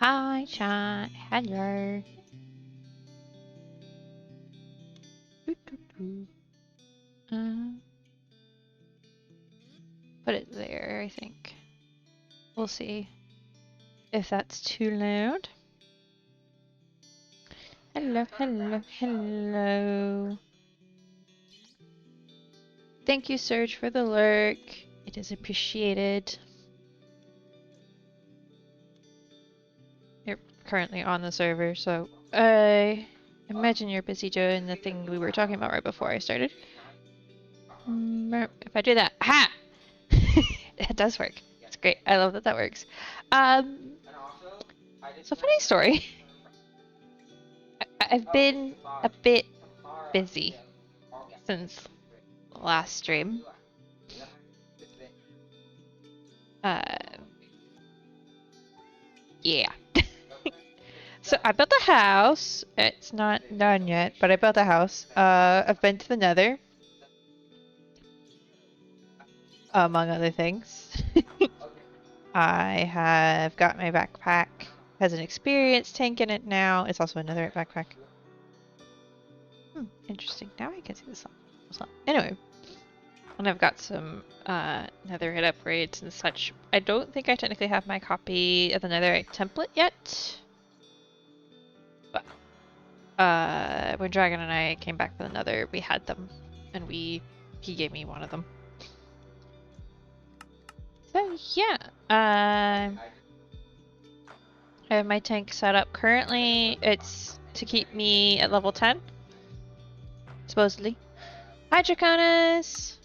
Hi, chat. Hello. Doo, doo, doo. Uh, put it there, I think. We'll see if that's too loud. Hello, hello, hello. Thank you, Serge, for the lurk. It is appreciated. You're currently on the server, so I imagine you're busy doing the thing we were talking about right before I started. If I do that, ha! It does work. It's great. I love that that works. Um, so funny story. I've been a bit busy since last stream. Uh, yeah. So I built a house. It's not done yet, but I built a house. I've been to the Nether, among other things. I have got my backpack. Has an experience tank in it now. It's also another backpack. Interesting. Now I can see the sun. Anyway, and I've got some netherite upgrades and such. I don't think I technically have my copy of the netherite template yet. But when Dragon and I came back from the nether, we had them. And he gave me one of them. So yeah. I have my tank set up currently. It's to keep me at level 10. Supposedly. Hi Draconis!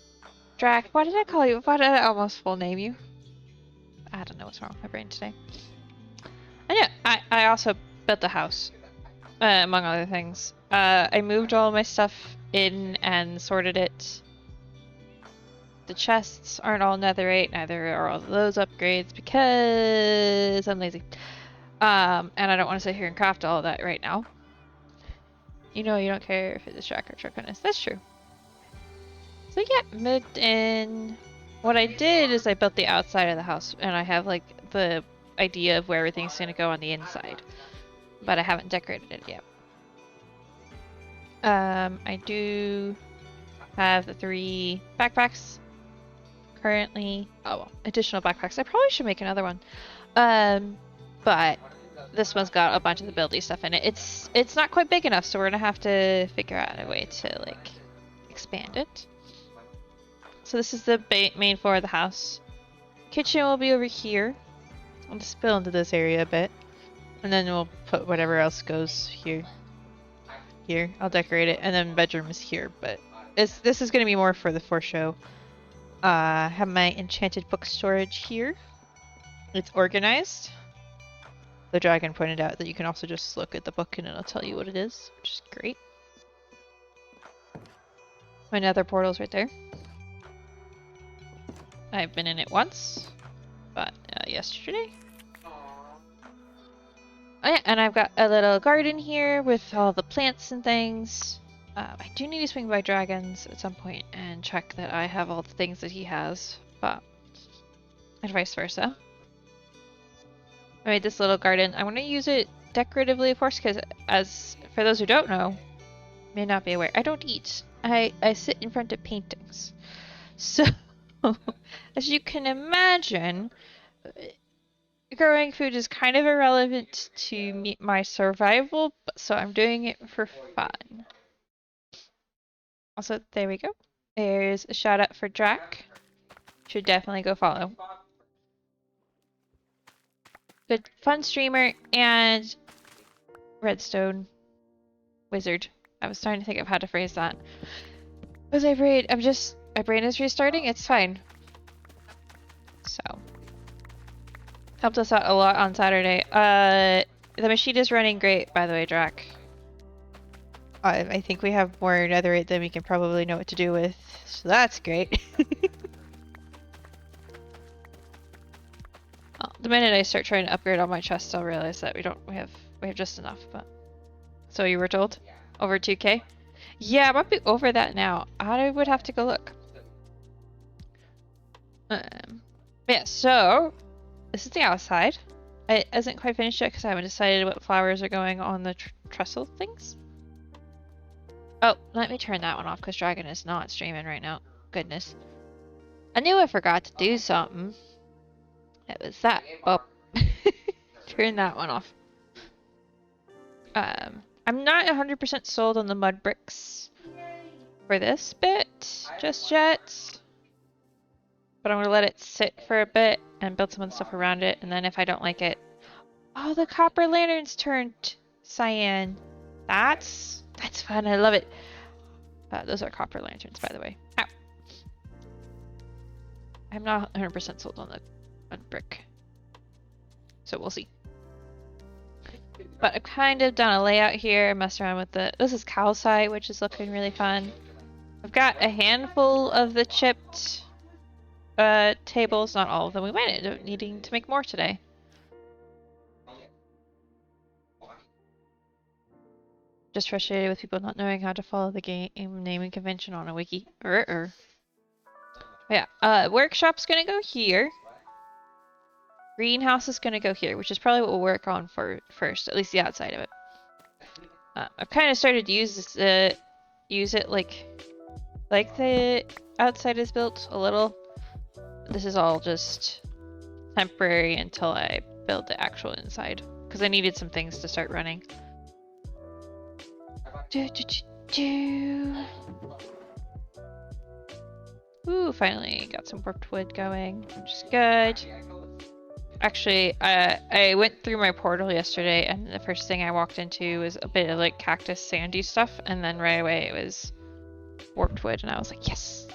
Drac, what did I call you? Why did I almost full name you? I don't know what's wrong with my brain today. And yeah, I also built the house, among other things. I moved all my stuff in and sorted it. The chests aren't all netherite, neither are all those upgrades because I'm lazy. And I don't want to sit here and craft all of that right now. You know you don't care if it's Drac or Draconis. That's true. So yeah, moved in. What I did is I built the outside of the house, and I have like the idea of where everything's gonna go on the inside, but I haven't decorated it yet. I do have the 3 backpacks currently. Oh well, additional backpacks. I probably should make another one. But this one's got a bunch of the buildy stuff in it. It's not quite big enough, so we're gonna have to figure out a way to like expand it. So this is the main floor of the house. Kitchen will be over here. I'll just spill into this area a bit. And then we'll put whatever else goes here. Here. I'll decorate it. And then bedroom is here. But this is going to be more for the show. I have my enchanted book storage here. It's organized. The dragon pointed out that you can also just look at the book and it'll tell you what it is, which is great. My nether portal's right there. I've been in it once, but yesterday. Oh yeah, and I've got a little garden here with all the plants and things. I do need to swing by Dragons at some point and check that I have all the things that he has, but and vice versa. I made this little garden. I want to use it decoratively, of course, because as for those who don't know, may not be aware, I don't eat. I sit in front of paintings. So, as you can imagine, growing food is kind of irrelevant to meet my survival, so I'm doing it for fun. Also, there we go. There's a shout out for Drac. Should definitely go follow. Good fun streamer and redstone wizard. I was trying to think of how to phrase that. Was I brain? My brain is restarting. It's fine. So helped us out a lot on Saturday. The machine is running great, by the way, Drac. I think we have more netherite than we can probably know what to do with, so that's great. The minute I start trying to upgrade all my chests, I'll realize that we have just enough. But so you were told over 2K? Yeah, it might be over that now. I would have to go look. Yeah, so this is the outside. It isn't quite finished yet because I haven't decided what flowers are going on the trestle things. Oh, let me turn that one off because Dragon is not streaming right now. Goodness. I knew I forgot to do something. It was that. Oh. Turn that one off. I'm not 100% sold on the mud bricks for this bit just yet. But I'm going to let it sit for a bit and build some of the stuff around it. And then if I don't like it... Oh, the copper lanterns turned cyan. That's fun. I love it. Those are copper lanterns, by the way. Ow. I'm not 100% sold on the mud brick. So we'll see. But I've kind of done a layout here. I messed around with this is calcite, which is looking really fun. I've got a handful of the chipped tables, not all of them. We might end up needing to make more today. Just frustrated with people not knowing how to follow the game naming convention on a wiki. Yeah, workshop's gonna go here. Greenhouse is gonna go here, which is probably what we'll work on first, at least the outside of it. I've kind of started to use this, use it like the outside is built a little. This is all just temporary until I build the actual inside, because I needed some things to start running. Ooh, finally got some warped wood going, which is good. Actually, I went through my portal yesterday, and the first thing I walked into was a bit of like cactus sandy stuff, and then right away it was warped wood, and I was like, yes!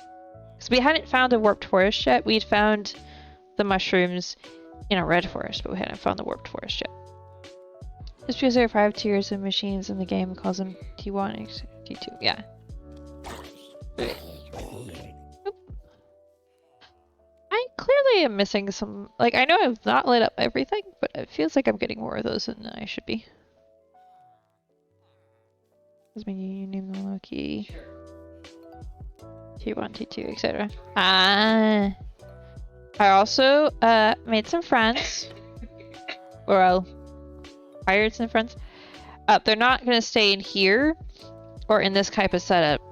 Because we hadn't found a warped forest yet. We'd found the mushrooms in a red forest, but we hadn't found the warped forest yet. Just because there are 5 tiers of machines in the game calls them T1, T2, yeah. I clearly am missing some, like, I know I've not lit up everything, but it feels like I'm getting more of those than I should be. Does mean you name the Loki. T1, T2, etc. I also made some friends. Or hired some friends. They're not gonna stay in here or in this type of setup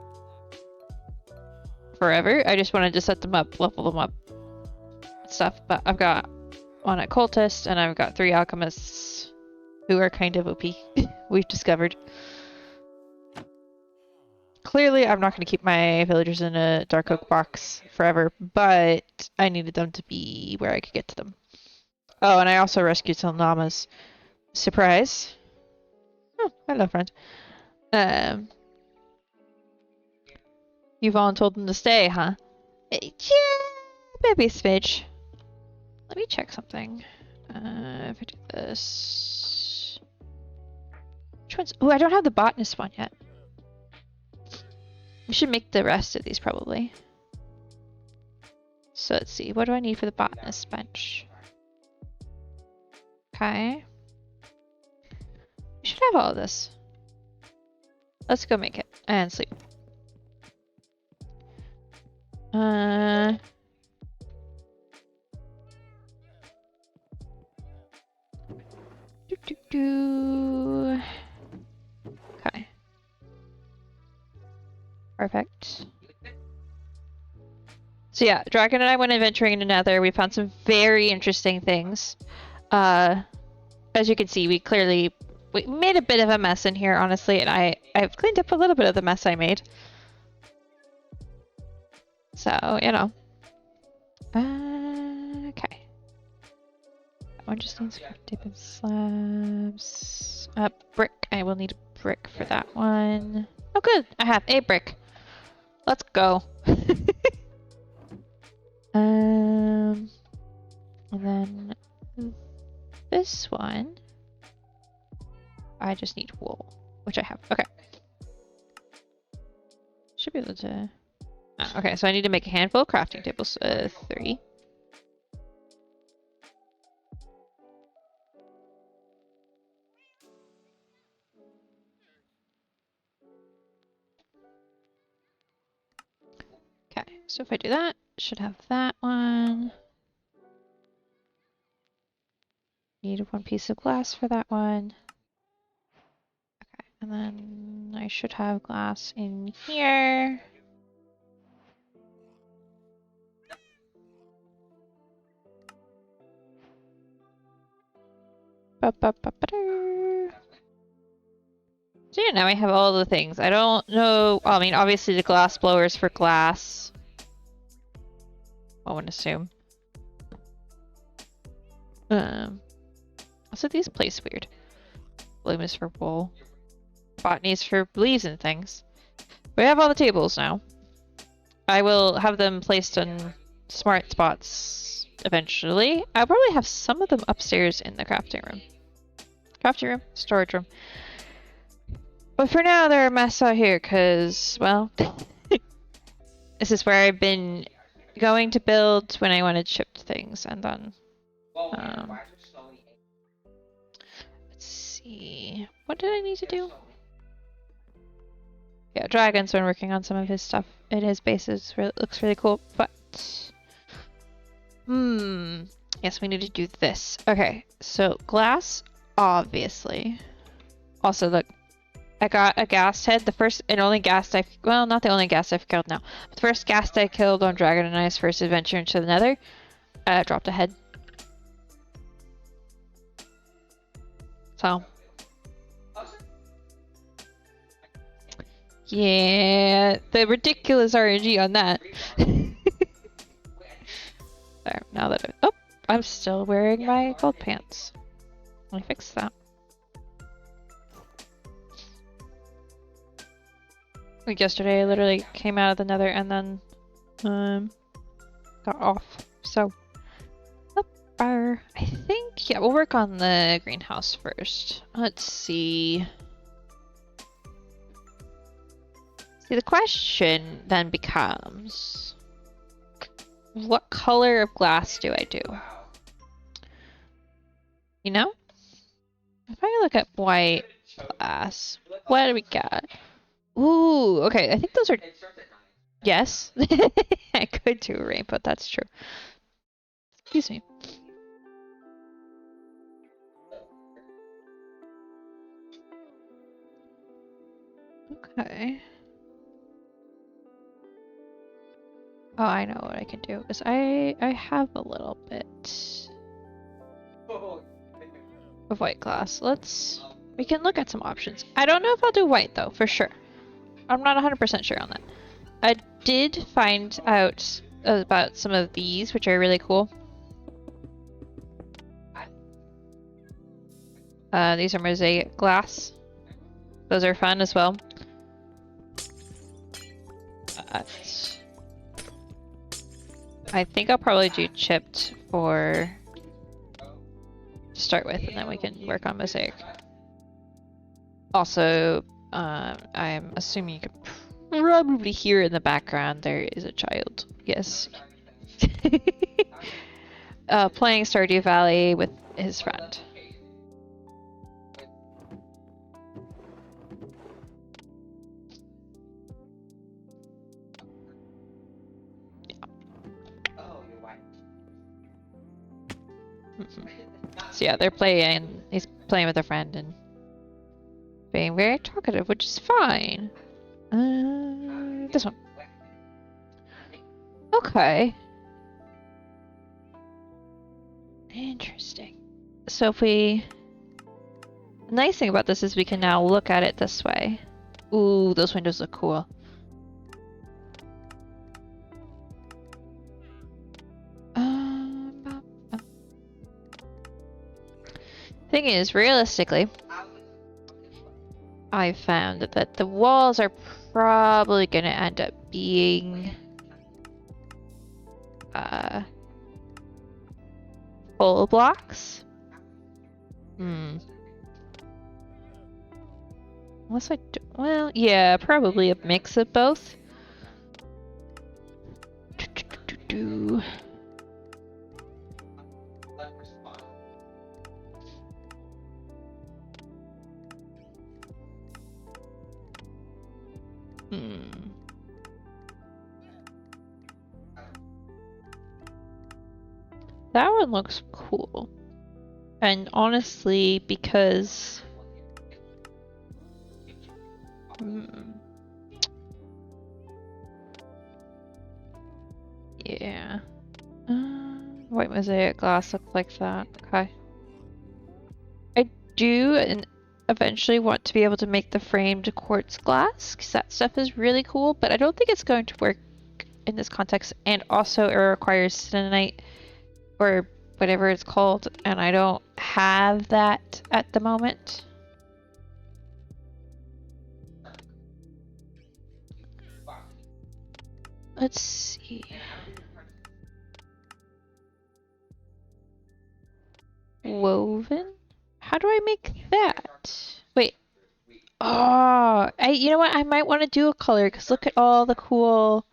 forever. I just wanted to set them up, level them up, stuff. But I've got one at Cultist, and I've got 3 alchemists who are kind of OP. We've discovered. Clearly, I'm not going to keep my villagers in a dark oak box forever, but I needed them to be where I could get to them. Oh, and I also rescued some llamas. Surprise. Oh, hello, friend. You've all told them to stay, huh? Yeah, maybe a smidge. Let me check something. If I do this... Which one's... Oh, I don't have the botanist one yet. We should make the rest of these, probably. So let's see. What do I need for the botanist bench? Okay. We should have all of this. Let's go make it. And sleep. Okay. Perfect. So yeah, Dragon and I went adventuring in Nether. We found some very interesting things. As you can see, we made a bit of a mess in here, honestly, and I've cleaned up a little bit of the mess I made. So, you know. Okay. That one just needs dipping slabs. Brick. I will need a brick for that one. Oh good, I have a brick. Let's go. And then this one, I just need wool, which I have. Okay. Should be able to... okay, so I need to make a handful of crafting tables. 3. Okay, so if I do that, should have that one. Need one piece of glass for that one. Okay, and then I should have glass in here. Ba-ba-ba-ba-doo. So yeah, now I have all the things. I don't know. I mean, obviously the glass blowers for glass. I would assume. Also, these place weird. Bloom is for wool. Botany is for leaves and things. We have all the tables now. I will have them placed in smart spots eventually. I'll probably have some of them upstairs in the crafting room. Crafting room, storage room. But for now, they're a mess out here because, well, this is where I've been going to build when I wanted shipped things, and then let's see, what did I need to do? Yeah, Dragon's been working on some of his stuff in his bases. Looks really cool, but yes, we need to do this. Okay, so glass, obviously. Also, look, I got a ghast head. The first and only ghast well, not the only ghast I've killed now. But the first ghast I killed on Dragon and I's first adventure into the Nether, dropped a head. So. Yeah, the ridiculous RNG on that. There, now that I'm still wearing my gold pants. Let me fix that. Like yesterday, I literally came out of the Nether and then got off. So, I think, yeah, we'll work on the greenhouse first. Let's see. See, the question then becomes, what color of glass do I do? You know? If I look at white glass, what do we got? Ooh, okay, I think those are... Yes, I could do a rainbow, that's true. Excuse me. Okay. Oh, I know what I can do. Is I have a little bit of white glass. We can look at some options. I don't know if I'll do white though, for sure. I'm not 100% sure on that. I did find out about some of these, which are really cool. These are mosaic glass. Those are fun as well. I think I'll probably do chipped to start with, and then we can work on mosaic. Also, I'm assuming you can probably hear in the background there is a child. Yes. Playing Stardew Valley with his friend. So yeah, they're playing. He's playing with a friend and being very talkative, which is fine. This one. Okay. Interesting. So if we... The nice thing about this is we can now look at it this way. Ooh, those windows look cool. Thing is, realistically, I found that the walls are probably gonna end up being full blocks. Unless I do, well, yeah, probably a mix of both. That one looks cool. And honestly, because yeah. White mosaic glass looks like that. Okay. I do and eventually want to be able to make the framed quartz glass because that stuff is really cool, but I don't think it's going to work in this context. And also, it requires stennite or whatever it's called, and I don't have that at the moment. Let's see. Woven? How do I make that? Wait. Oh, you know what? I might want to do a color because look at all the cool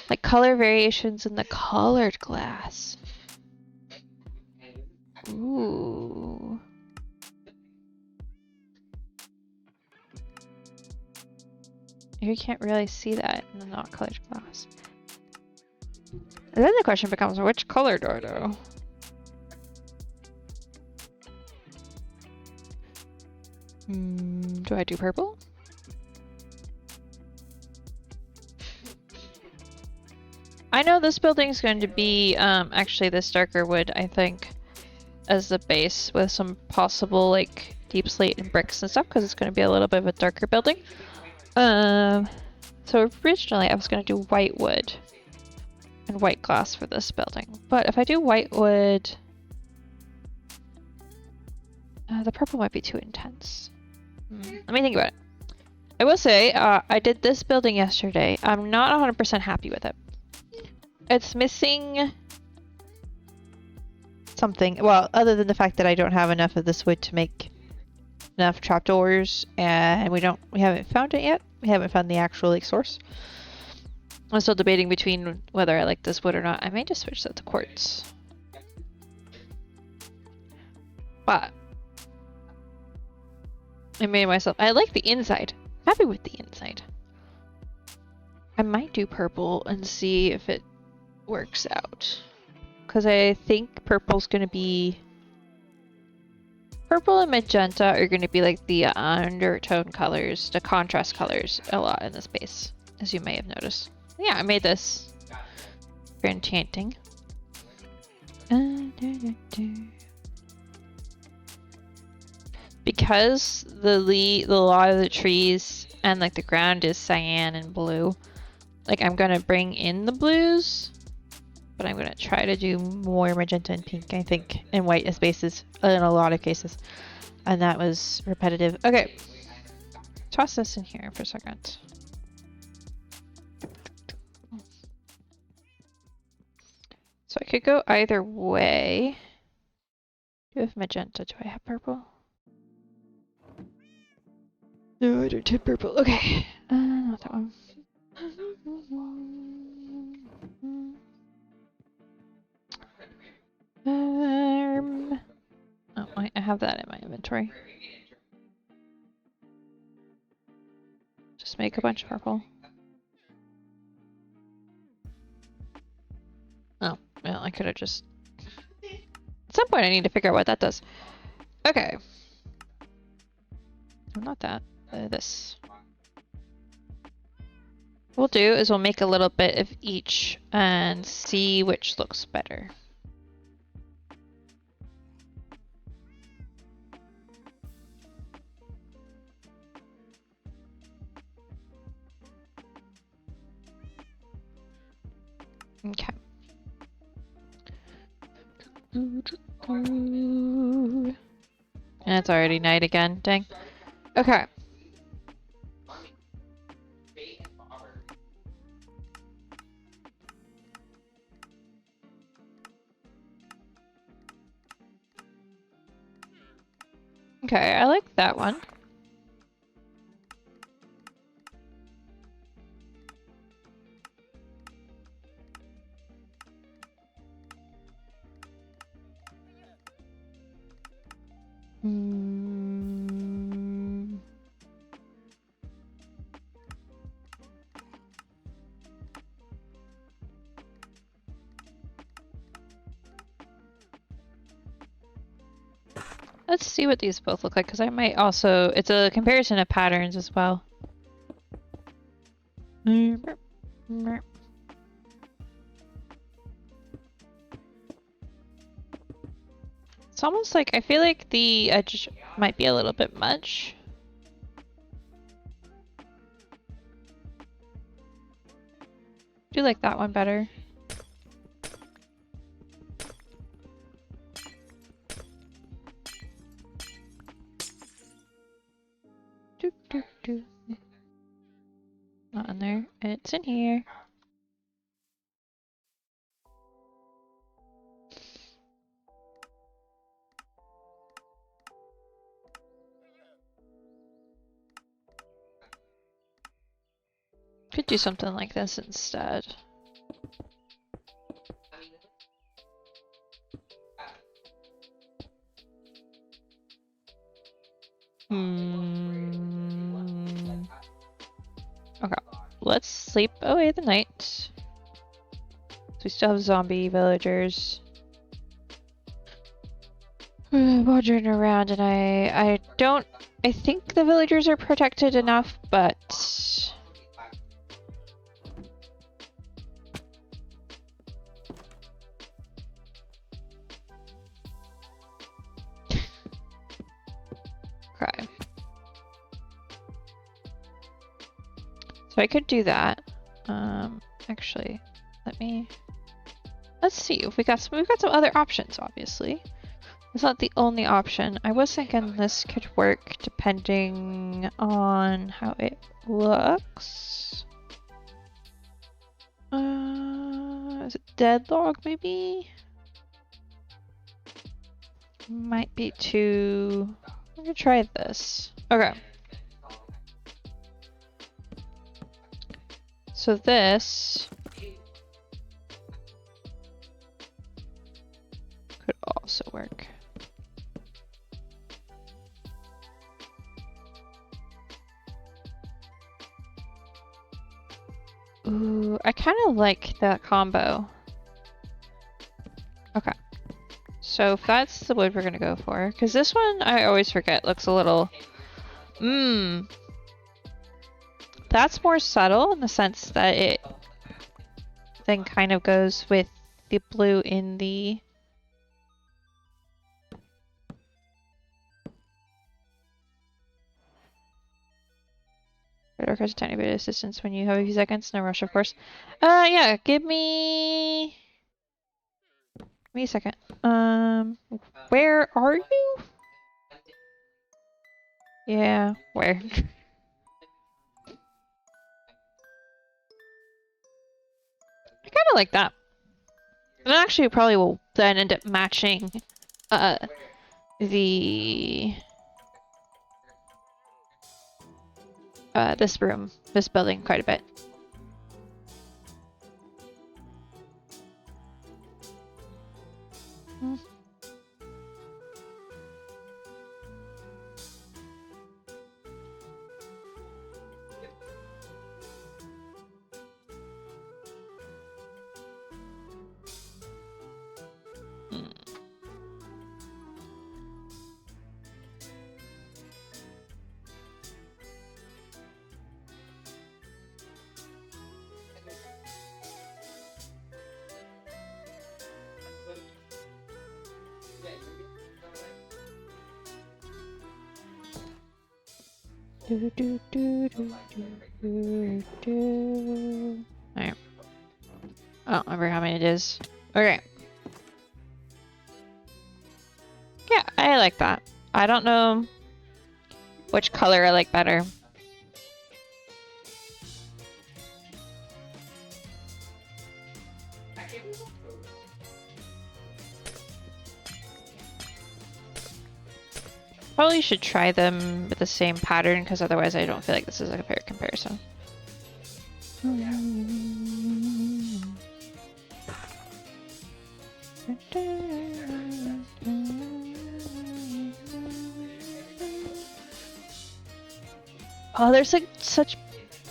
like color variations in the colored glass. Ooh. You can't really see that in the not colored glass. And then the question becomes, which color do I do? Do I do purple? I know this building is going to be actually this darker wood, I think, as the base with some possible like deep slate and bricks and stuff because it's going to be a little bit of a darker building. So originally I was going to do white wood and white glass for this building, but if I do white wood, the purple might be too intense. Let me think about it. I will say, I did this building yesterday. I'm not 100% happy with it. It's missing something. Well, other than the fact that I don't have enough of this wood to make enough trapdoors, and we haven't found it yet. We haven't found the actual like source. I'm still debating between whether I like this wood or not. I may just switch that to quartz. But I made myself. I like the inside. Happy with the inside. I might do purple and see if it works out. Because I think purple's going to be... Purple and magenta are going to be like the undertone colors, the contrast colors a lot in this base, as you may have noticed. Yeah, I made this for enchanting. Because the lot of the trees and like the ground is cyan and blue, like I'm gonna bring in the blues, but I'm gonna try to do more magenta and pink, I think, and white as bases in a lot of cases. And that was repetitive. Okay. Toss this in here for a second. So I could go either way. Do I have magenta? Do I have purple? No, I don't have purple. Okay. Not that one. Oh, I have that in my inventory. Just make a bunch of purple. Oh, well, I could have just... At some point I need to figure out what that does. Okay. Oh, not that. This. What we'll do is we'll make a little bit of each and see which looks better. Okay. And it's already night again. Dang. Okay. Okay, I like that one. Let's see what these both look like, because I might also... It's a comparison of patterns as well. It's almost like I feel like the edge might be a little bit much. I do like that one better. Not in there. It's in here. Could do something like this instead. Okay, let's sleep away the night. So we still have zombie villagers wandering around, and I think the villagers are protected enough, but okay. So I could do that. Actually, let's see if we've got some other options, obviously. It's not the only option. I was thinking this could work depending on how it looks. Is it deadlock maybe? Might be too... I'm gonna try this. Okay. So this could also work. Ooh, I kind of like that combo. Okay. So if that's the wood we're gonna go for, because this one I always forget looks a little... That's more subtle in the sense that it then kind of goes with the blue in the... It requires a tiny bit of assistance when you have a few seconds. No rush, of course. Yeah, give me a second. Where are you? Yeah, where? I kind of like that. And actually probably will then end up matching this building quite a bit. Alright. I don't remember how many it is. Okay. Yeah, I like that. I don't know which color I like better. Probably should try them with the same pattern, because otherwise I don't feel like this is a fair comparison. Oh, there's like such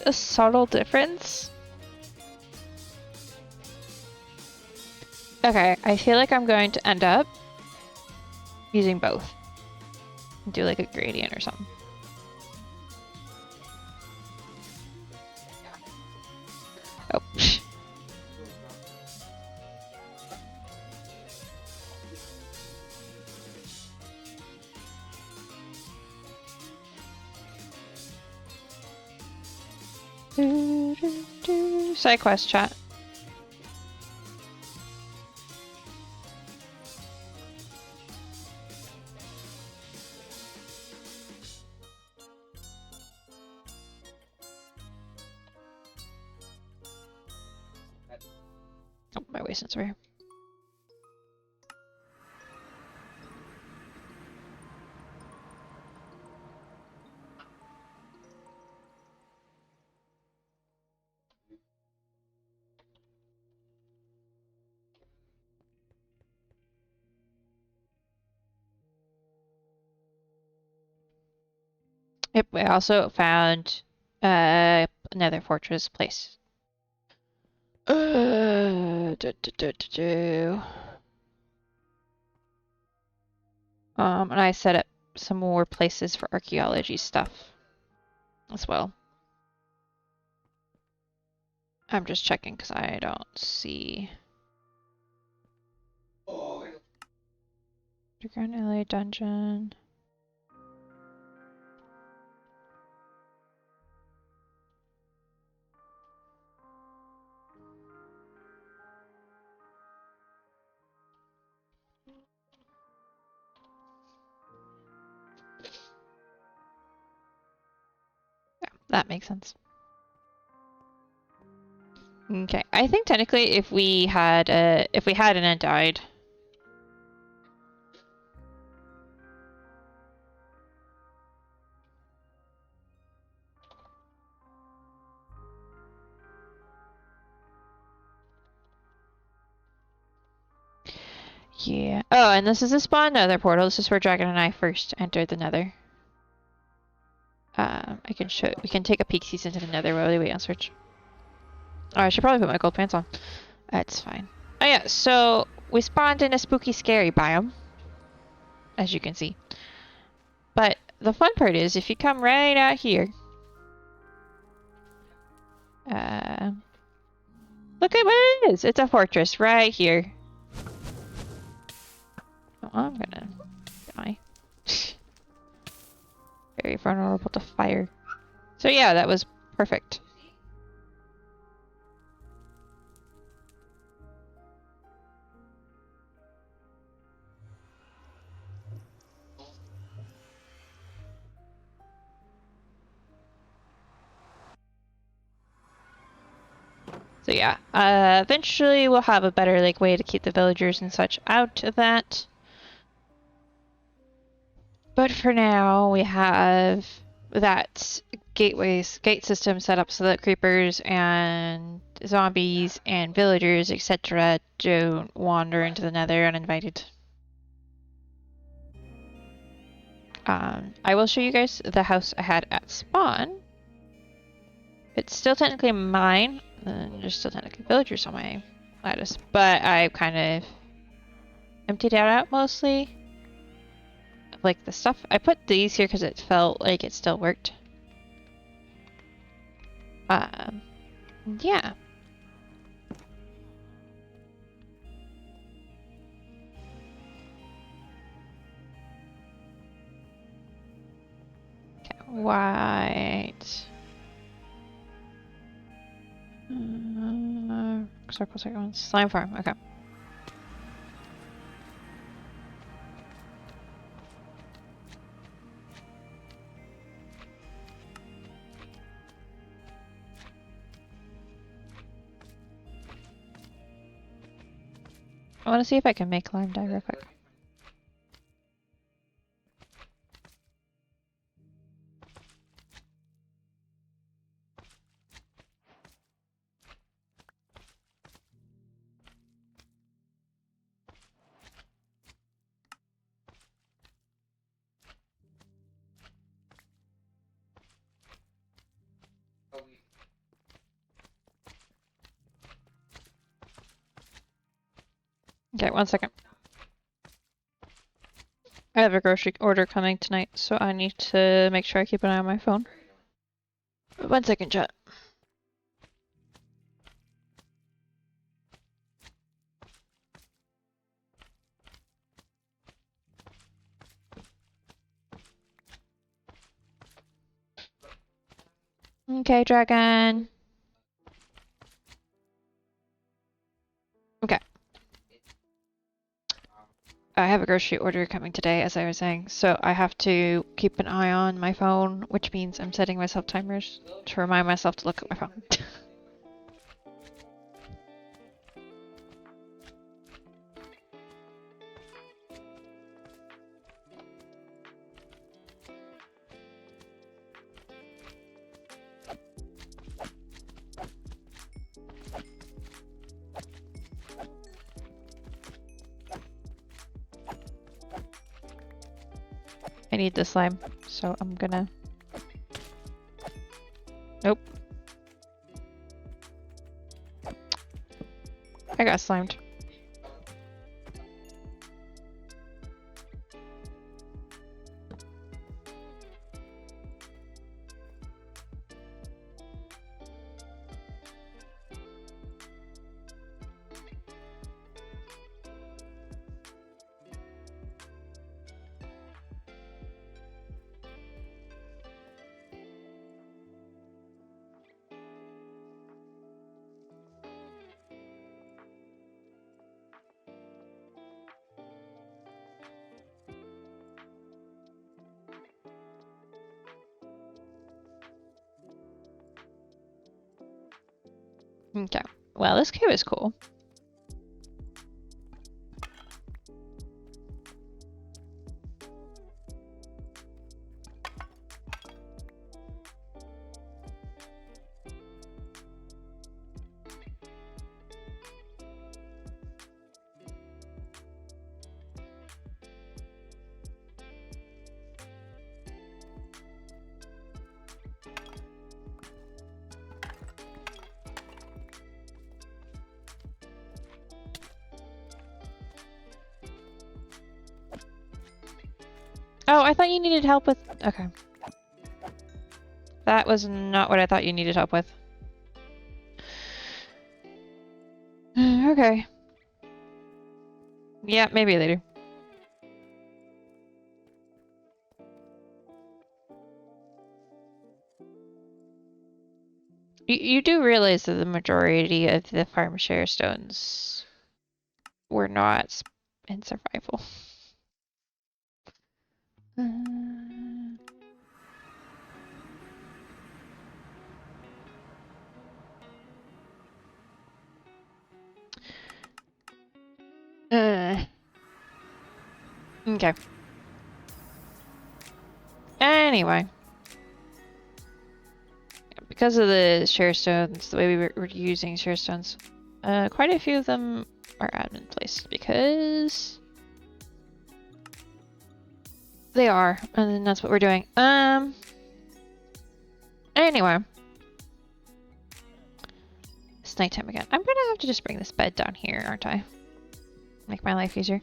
a subtle difference. Okay, I feel like I'm going to end up using both. Do like a gradient or something. Oh. Side quest chat. Oh, my way sensor here. Yep, we also found another fortress place. And I set up some more places for archaeology stuff as well. I'm just checking because I don't see. Underground LA dungeon. Yeah, that makes sense. Okay, I think technically if we had an undied. Yeah. Oh, and this is the spawn nether portal. This is where Dragon and I first entered the nether. I can show. We can take a peek into the nether while we wait on search. Oh, I should probably put my gold pants on. That's fine. Oh yeah, so we spawned in a spooky, scary biome, as you can see. But the fun part is, if you come right out here, look at what it is. It's a fortress right here. Oh, I'm gonna die. Very vulnerable to fire. So yeah, that was perfect. So yeah, eventually we'll have a better like way to keep the villagers and such out of that. But for now, we have that gate system set up so that creepers and zombies and villagers, etc., don't wander into the nether uninvited. I will show you guys the house I had at spawn. It's still technically mine, and there's still technically villagers on my lattice, but I kind of emptied it out mostly. Like the stuff. I put these here because it felt like it still worked. Yeah. Okay, white. Circle, slime farm, okay. I want to see if I can make lime dye real quick. Okay, 1 second. I have a grocery order coming tonight, so I need to make sure I keep an eye on my phone. 1 second, chat. Okay, dragon. Okay. I have a grocery order coming today, as I was saying, so I have to keep an eye on my phone, which means I'm setting myself timers to remind myself to look at my phone. I need the slime, so I'm gonna... Nope. I got slimed. Okay. Well, this cave is cool. Oh, I thought you needed help with... Okay. That was not what I thought you needed help with. Okay. Yeah, maybe later. You do realize that the majority of the farm share stones were not in survival. Okay. Anyway. Because of the share stones, the way we were using share stones, quite a few of them are admin placed because they are, and then that's what we're doing. Anyway. It's nighttime again. I'm gonna have to just bring this bed down here, aren't I? Make my life easier.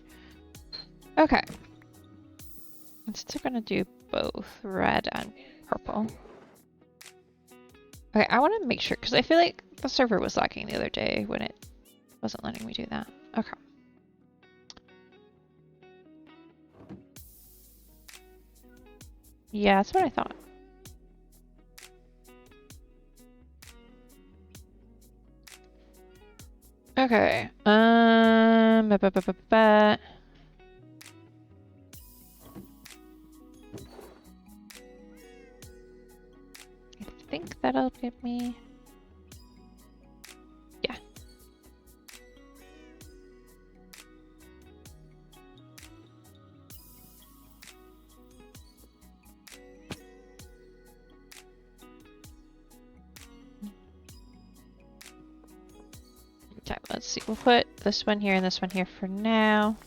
Okay. I'm still gonna do both red and purple. Okay, I want to make sure, because I feel like the server was lacking the other day when it wasn't letting me do that. Okay. Yeah, that's what I thought. Okay. I think that'll get me. Yeah. Okay, let's see. We'll put this one here and this one here for now.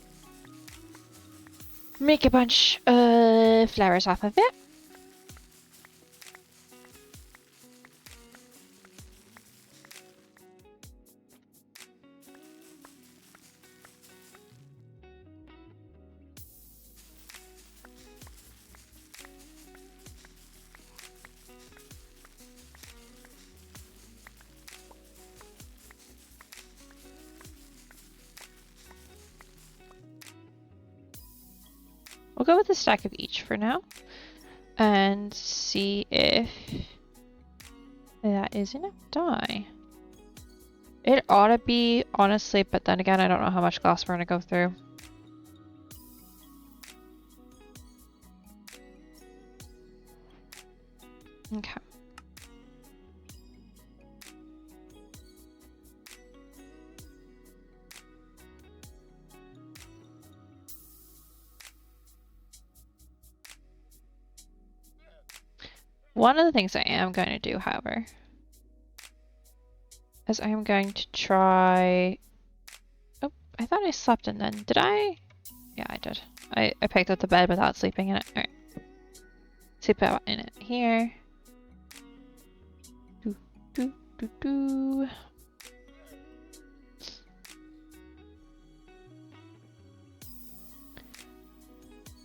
Make a bunch of flowers off of it. We'll go with a stack of each for now and see if that is enough dye. It ought to be, honestly, but then again, I don't know how much glass we're gonna go through. Okay. One of the things I am going to do, however, is I am going to try... Oh, I thought I slept in then. Did I? Yeah, I did. I picked up the bed without sleeping in it. Alright. Sleep out in it here. Do, do, do, do.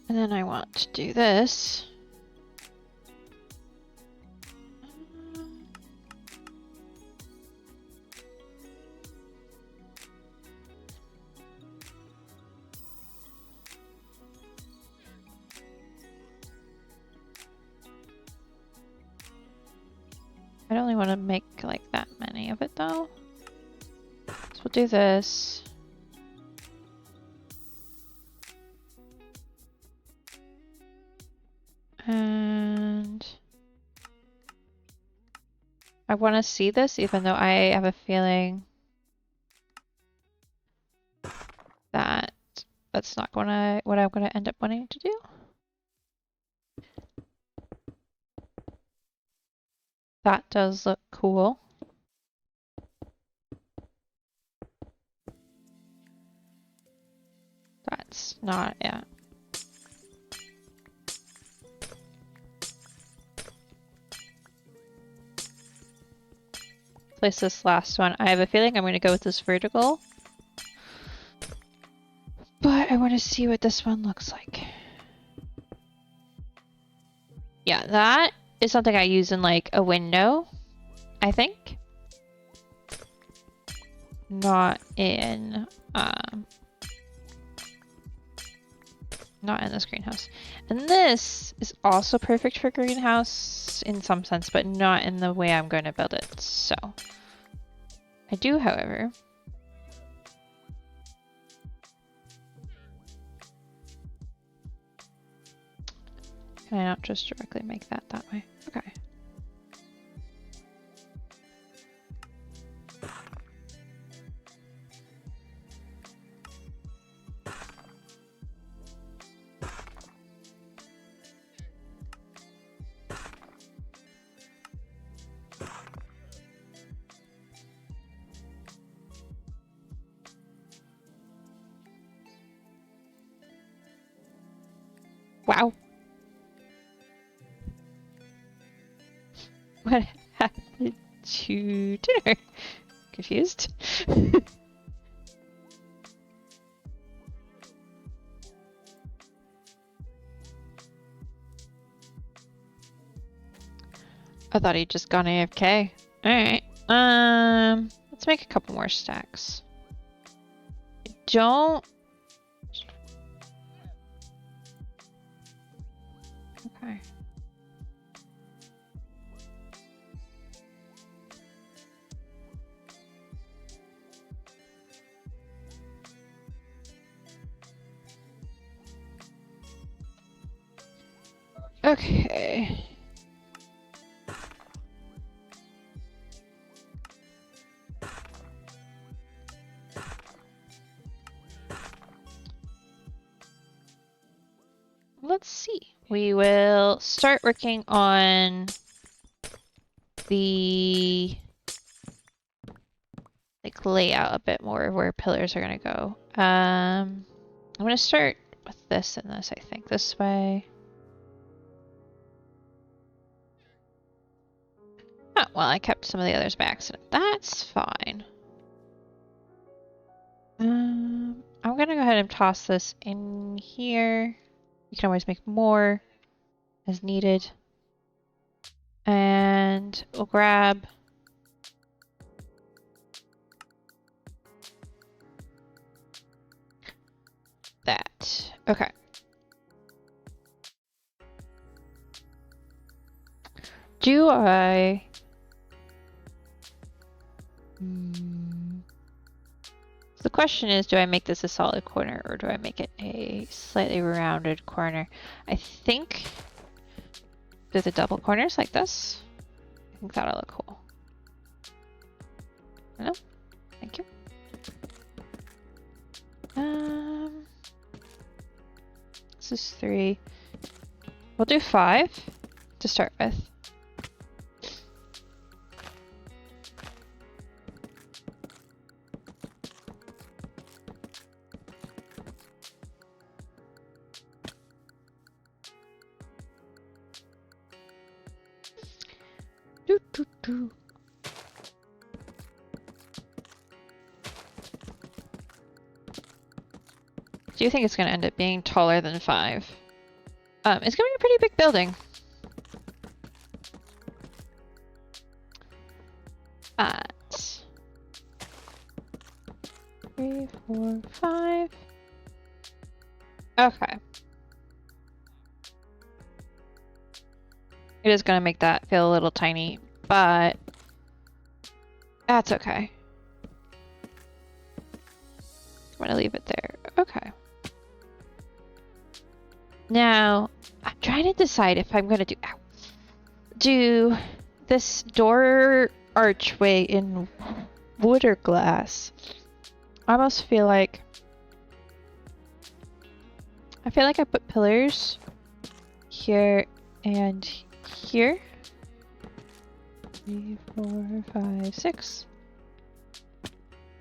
And then I want to do this. I don't really want to make like that many of it though. So we'll do this. And I want to see this even though I have a feeling that that's not what I'm gonna end up wanting to do. That does look cool. That's not it. Place this last one. I have a feeling I'm going to go with this vertical. But I want to see what this one looks like. Yeah, that is something I use in like a window, I think. Not in this greenhouse. And this is also perfect for greenhouse in some sense, but not in the way I'm going to build it. So I do, however, can I not just directly make that way? Okay. Wow. What happened to dinner? Confused? I thought he'd just gone AFK. Alright. Let's make a couple more stacks. Don't... Okay. Okay. Let's see. We will start working on the like layout a bit more of where pillars are gonna go. I'm gonna start with this and this, I think. This way. Oh, well, I kept some of the others by accident. That's fine. I'm gonna go ahead and toss this in here. You can always make more as needed. And we'll grab that. Okay. Do I... So the question is, do I make this a solid corner or do I make it a slightly rounded corner? I think do the double corners like this. I think that'll look cool. No? Thank you. This is 3. We'll do 5 to start with. Do. Do you think it's going to end up being taller than 5? It's going to be a pretty big building. At 3, 4, 5. Okay. It is going to make that feel a little tiny, but that's okay. I'm going to leave it there. Okay. Now, I'm trying to decide if I'm going to do this door archway in wood or glass. I almost feel like I put pillars here and here. 3, 4, 5, 6.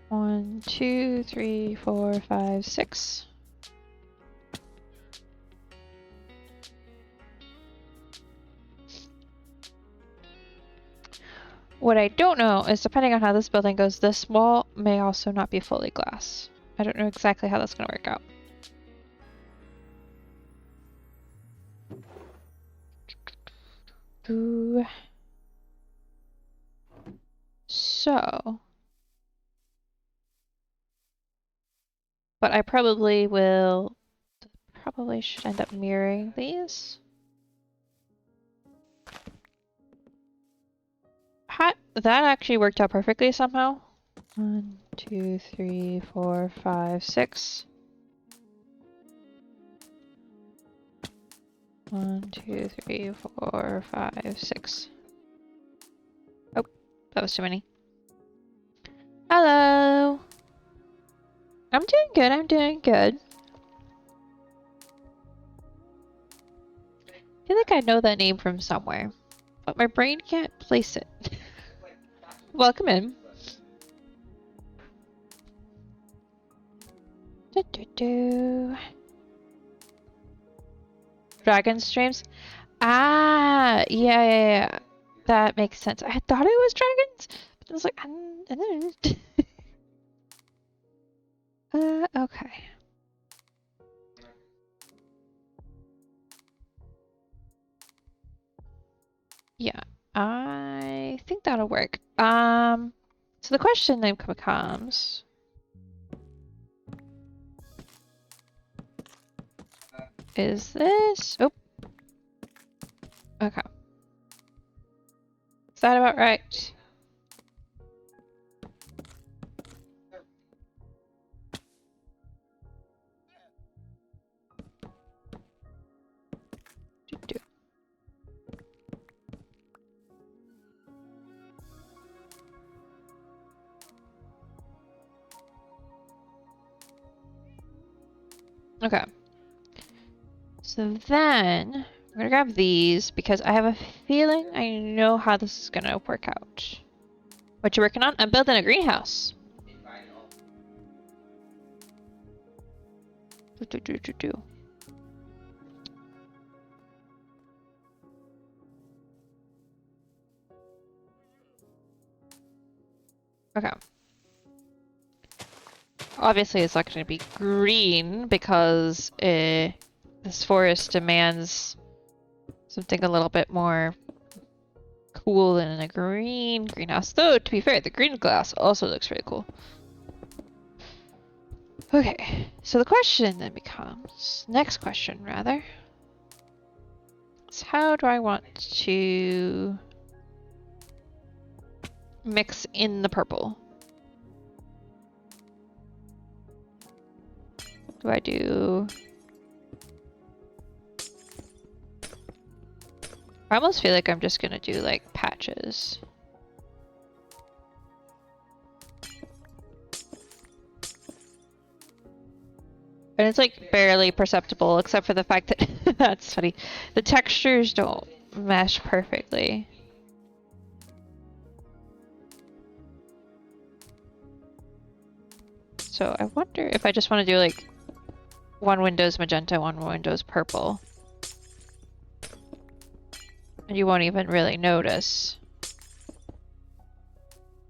1, 2, 3, 4, 5, 6. What I don't know is, depending on how this building goes, this wall may also not be fully glass. I don't know exactly how that's going to work out. Ooh. So, but I probably should end up mirroring these. That actually worked out perfectly somehow. 1, 2, 3, 4, 5, 6. 1, 2, 3, 4, 5, 6. Oh, that was too many. Hello. I'm doing good. I'm doing good. I feel like I know that name from somewhere, but my brain can't place it. Welcome in. Dragon streams? Ah, yeah. That makes sense. I thought it was dragons, but I was like, okay. Yeah, I think that'll work. So the question then becomes, is this? Oh, okay. Is that about right? Okay. So then, I'm gonna grab these because I have a feeling I know how this is gonna work out. What you working on? I'm building a greenhouse. Okay. Obviously, it's not going to be green because this forest demands something a little bit more cool than a greenhouse. Though, to be fair, the green glass also looks really cool. Okay, so the question then becomes, next question rather, is how do I want to mix in the purple. What do I do? I almost feel like I'm just gonna do like patches. And it's like barely perceptible except for the fact that that's funny. The textures don't mesh perfectly. So I wonder if I just want to do like one window's magenta, one window's purple. And you won't even really notice.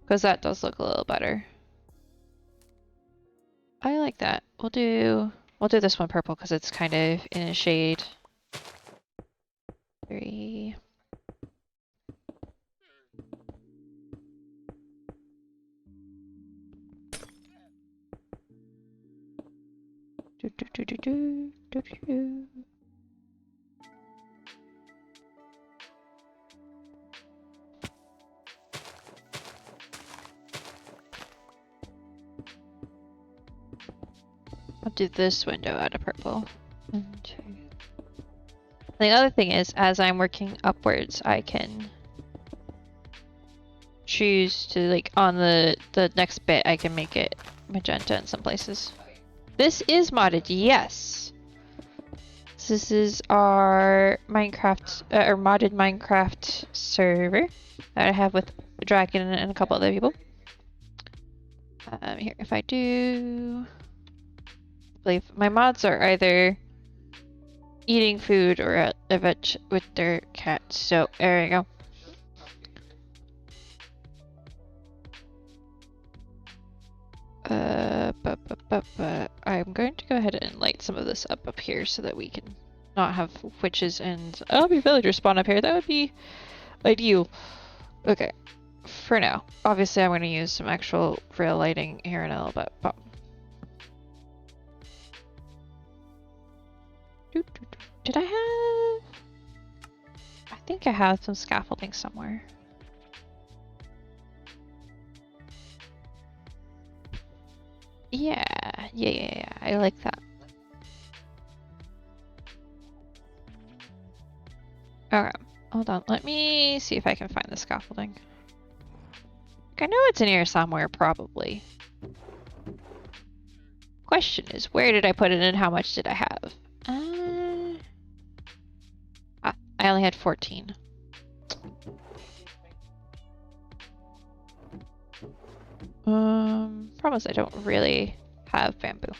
Because that does look a little better. I like that. We'll do this one purple because it's kind of in a shade. 3. Do, do, do, do, do, do, do. I'll do this window out of purple. And the other thing is, as I'm working upwards, I can choose to, like, on the next bit, I can make it magenta in some places. This is modded, yes! So this is our Minecraft, or modded Minecraft server that I have with Dragon and a couple other people. Here, if I do... I believe my mods are either eating food or at a vet with their cat. So there you go. I'm going to go ahead and light some of this up here so that we can not have witches and villagers spawn up here. That would be ideal. Okay, for now. Obviously, I'm going to use some actual real lighting here in a little bit. But did I have... I think I have some scaffolding somewhere. Yeah. I like that. Okay, hold on. Let me see if I can find the scaffolding. I know it's in here somewhere, probably. Question is, where did I put it and how much did I have? I only had 14. Promise I don't really have bamboo.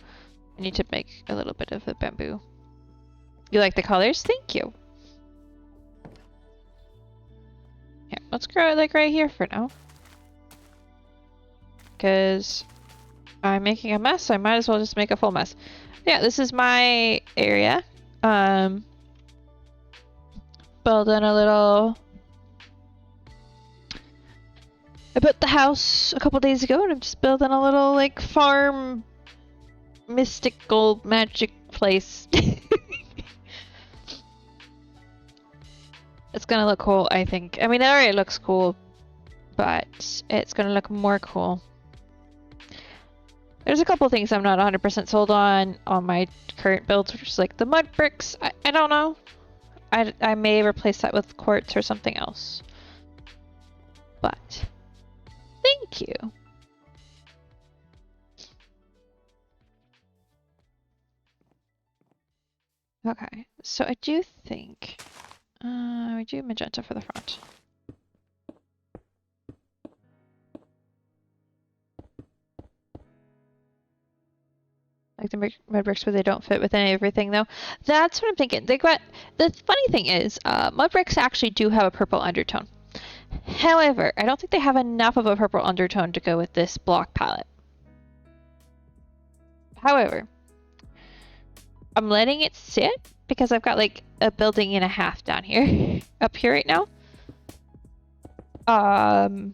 I need to make a little bit of the bamboo. You like the colors? Thank you. Yeah, let's grow it like right here for now. Because I'm making a mess, so I might as well just make a full mess. Yeah, this is my area. Building a little... I built the house a couple days ago and I'm just building a little like farm mystical magic place. It's gonna look cool, I think. I mean, it already looks cool, but it's gonna look more cool. There's a couple things I'm not 100% sold on my current builds, which is like the mud bricks. I don't know. I may replace that with quartz or something else. But thank you. Okay, so I do think we do magenta for the front. Like the mud bricks where they don't fit with everything though. That's what I'm thinking. They got the funny thing is, mud bricks actually do have a purple undertone. However, I don't think they have enough of a purple undertone to go with this block palette. However, I'm letting it sit because I've got like a building and a half down here, up here right now. And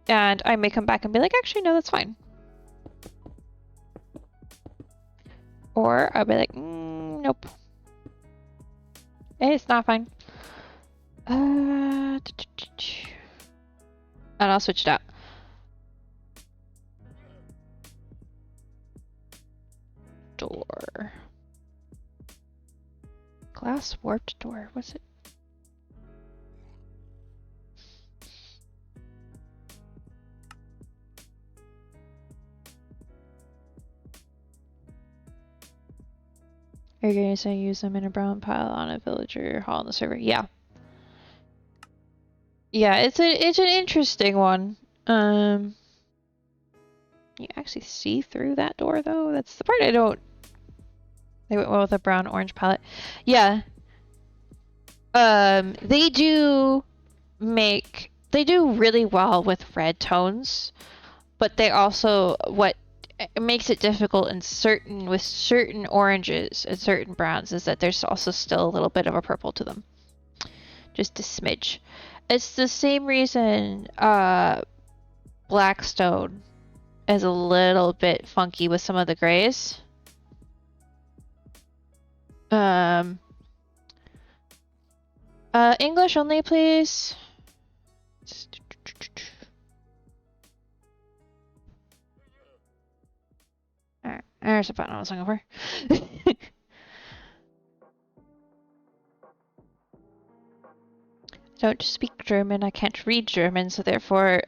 I may come back and be like, actually, no, that's fine. Or I'll be like, nope. It's not fine. And I'll switch it out. Door. Glass warped door. What's it? Are you going to say use them in a brown pile on a villager hall on the server? Yeah. Yeah, it's an interesting one. You actually see through that door though? That's the part I don't. They went well with a brown orange palette. Yeah. They do really well with red tones, but they also what makes it difficult with certain oranges and certain browns is that there's also still a little bit of a purple to them. Just a smidge. It's the same reason Blackstone is a little bit funky with some of the grays. English only, please. Alright, there's a button I was looking for. I don't speak German, I can't read German, so therefore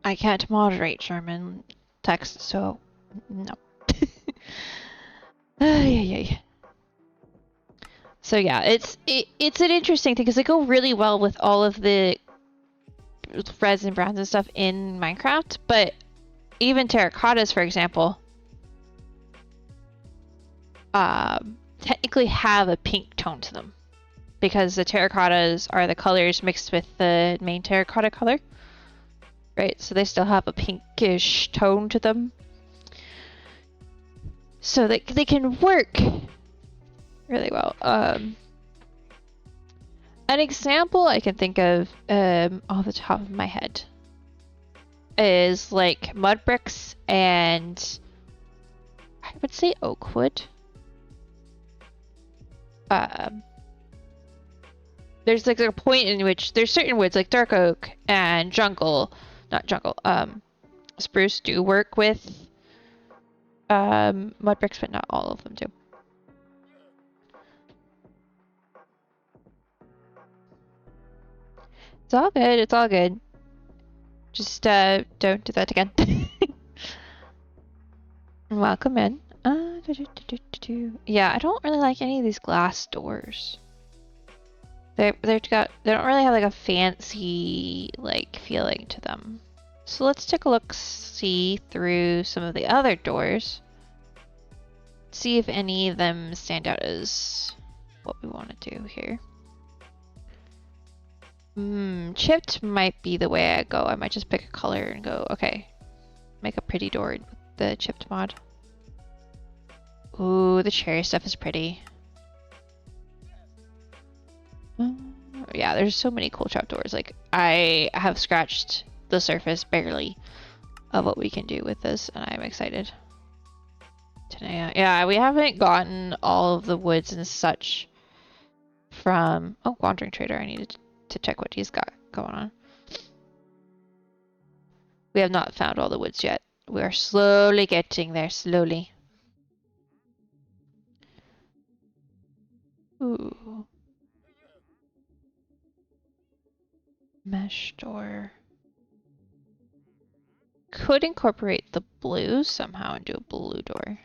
I can't moderate German text, so no. So yeah, it's an interesting thing because they go really well with all of the reds and browns and stuff in Minecraft, but even terracottas, for example, technically have a pink tone to them because the terracottas are the colors mixed with the main terracotta color, right? So they still have a pinkish tone to them, so they can work really well. An example I can think of off the top of my head is like mud bricks and I would say oak wood. There's like a point in which there's certain woods like dark oak and spruce do work with mud bricks, but not all of them do. It's all good, it's all good. Just don't do that again. Welcome in. Yeah, I don't really like any of these glass doors. They don't really have like a fancy like feeling to them. So let's take a look, see through some of the other doors. See if any of them stand out as what we want to do here. Chipped might be the way I go. I might just pick a color and go, okay, make a pretty door with the chipped mod. Ooh, the cherry stuff is pretty. Yeah, there's so many cool trapdoors. Like, I have scratched the surface barely of what we can do with this, and I'm excited. Today, yeah, we haven't gotten all of the woods and such from... Oh, Wandering Trader, I needed to check what he's got going on. We have not found all the woods yet. We are slowly getting there, slowly. Ooh. Mesh door. Could incorporate the blue somehow and do a blue door.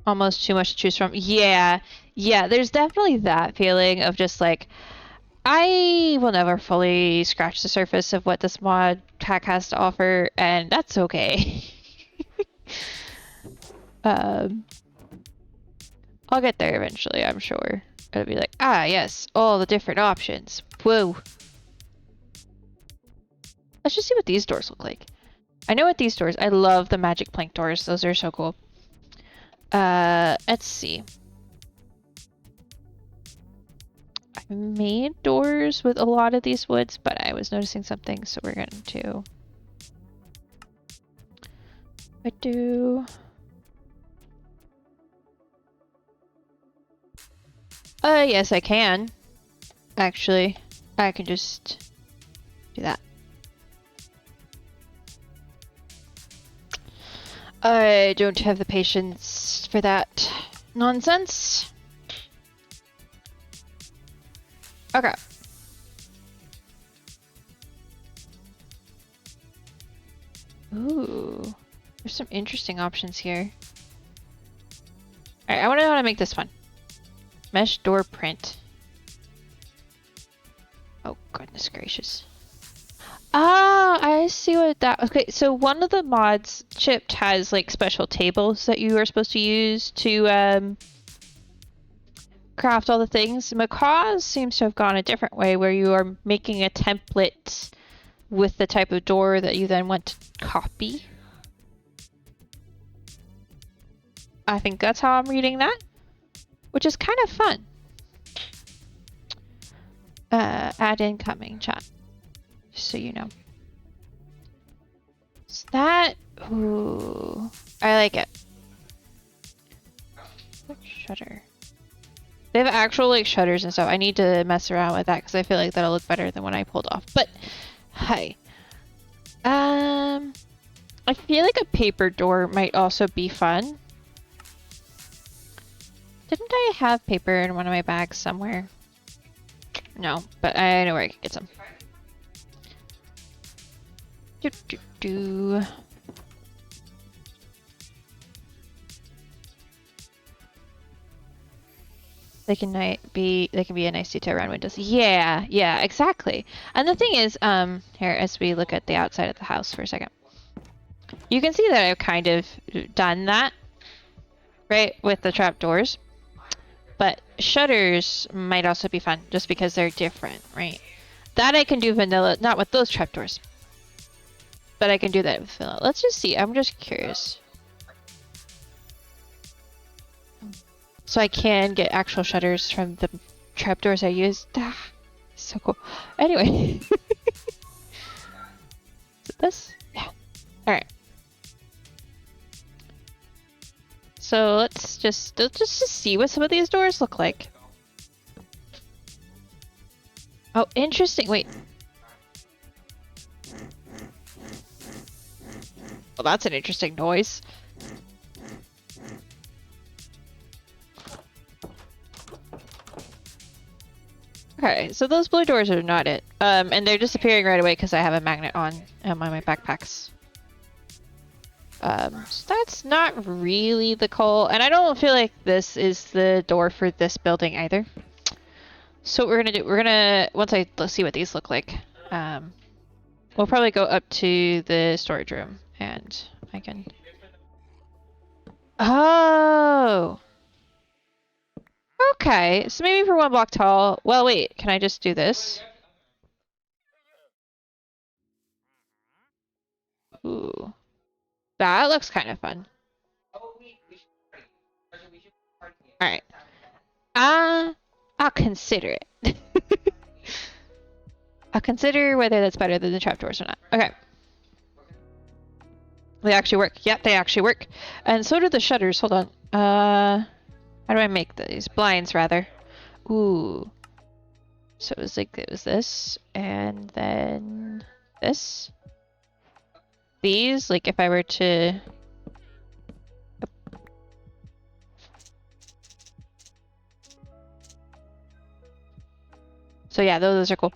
Almost too much to choose from. Yeah, there's definitely that feeling of just like, I will never fully scratch the surface of what this mod pack has to offer, and that's okay. I'll get there eventually, I'm sure. It'll be like, ah, yes, all the different options. Whoa. Let's just see what these doors look like. I know what these doors, I love the magic plank doors. Those are so cool. Let's see. I made doors with a lot of these woods, but I was noticing something, so we're going to Yes, I can. Actually, I can just do that. I don't have the patience for that nonsense. Okay. Ooh, there's some interesting options here. Alright, I want to know how to make this one. Mesh door print. Oh, goodness gracious. Ah, I see what that... Okay, so one of the mods, Chipped, has like special tables that you are supposed to use to craft all the things. Macaw's seems to have gone a different way where you are making a template with the type of door that you then want to copy. I think that's how I'm reading that, which is kind of fun. Add incoming chat, just so you know. So that, ooh, I like it. Shutter. They have actual like shutters and stuff. I need to mess around with that because I feel like that'll look better than what I pulled off. But, hi. I feel like a paper door might also be fun. Didn't I have paper in one of my bags somewhere? No, but I know where I can get some. They can be a nice detail around windows. Yeah, yeah, exactly. And the thing is, here as we look at the outside of the house for a second, you can see that I've kind of done that, right, with the trapdoors. But shutters might also be fun, just because they're different, right? That I can do vanilla, not with those trapdoors. But I can do that with vanilla. Let's just see, I'm just curious. So I can get actual shutters from the trapdoors I used. Ah, so cool. Anyway. Is it this? Yeah. Alright. So let's just see what some of these doors look like. Oh, interesting. Wait. Well, that's an interesting noise. Okay, so those blue doors are not it. And they're disappearing right away because I have a magnet on my backpacks. So that's not really the call, and I don't feel like this is the door for this building either. So what we're gonna do, once I see what these look like, we'll probably go up to the storage room, and I can... Oh! Okay, so maybe for one block tall... Well, wait, can I just do this? Ooh. That looks kind of fun. Alright. I'll consider it. I'll consider whether that's better than the trapdoors or not. Okay. They actually work. Yep, they actually work. And so do the shutters. Hold on. How do I make these? Blinds, rather. Ooh. So it was like, it was this, and then this. These, like if I were to... So yeah, those are cool.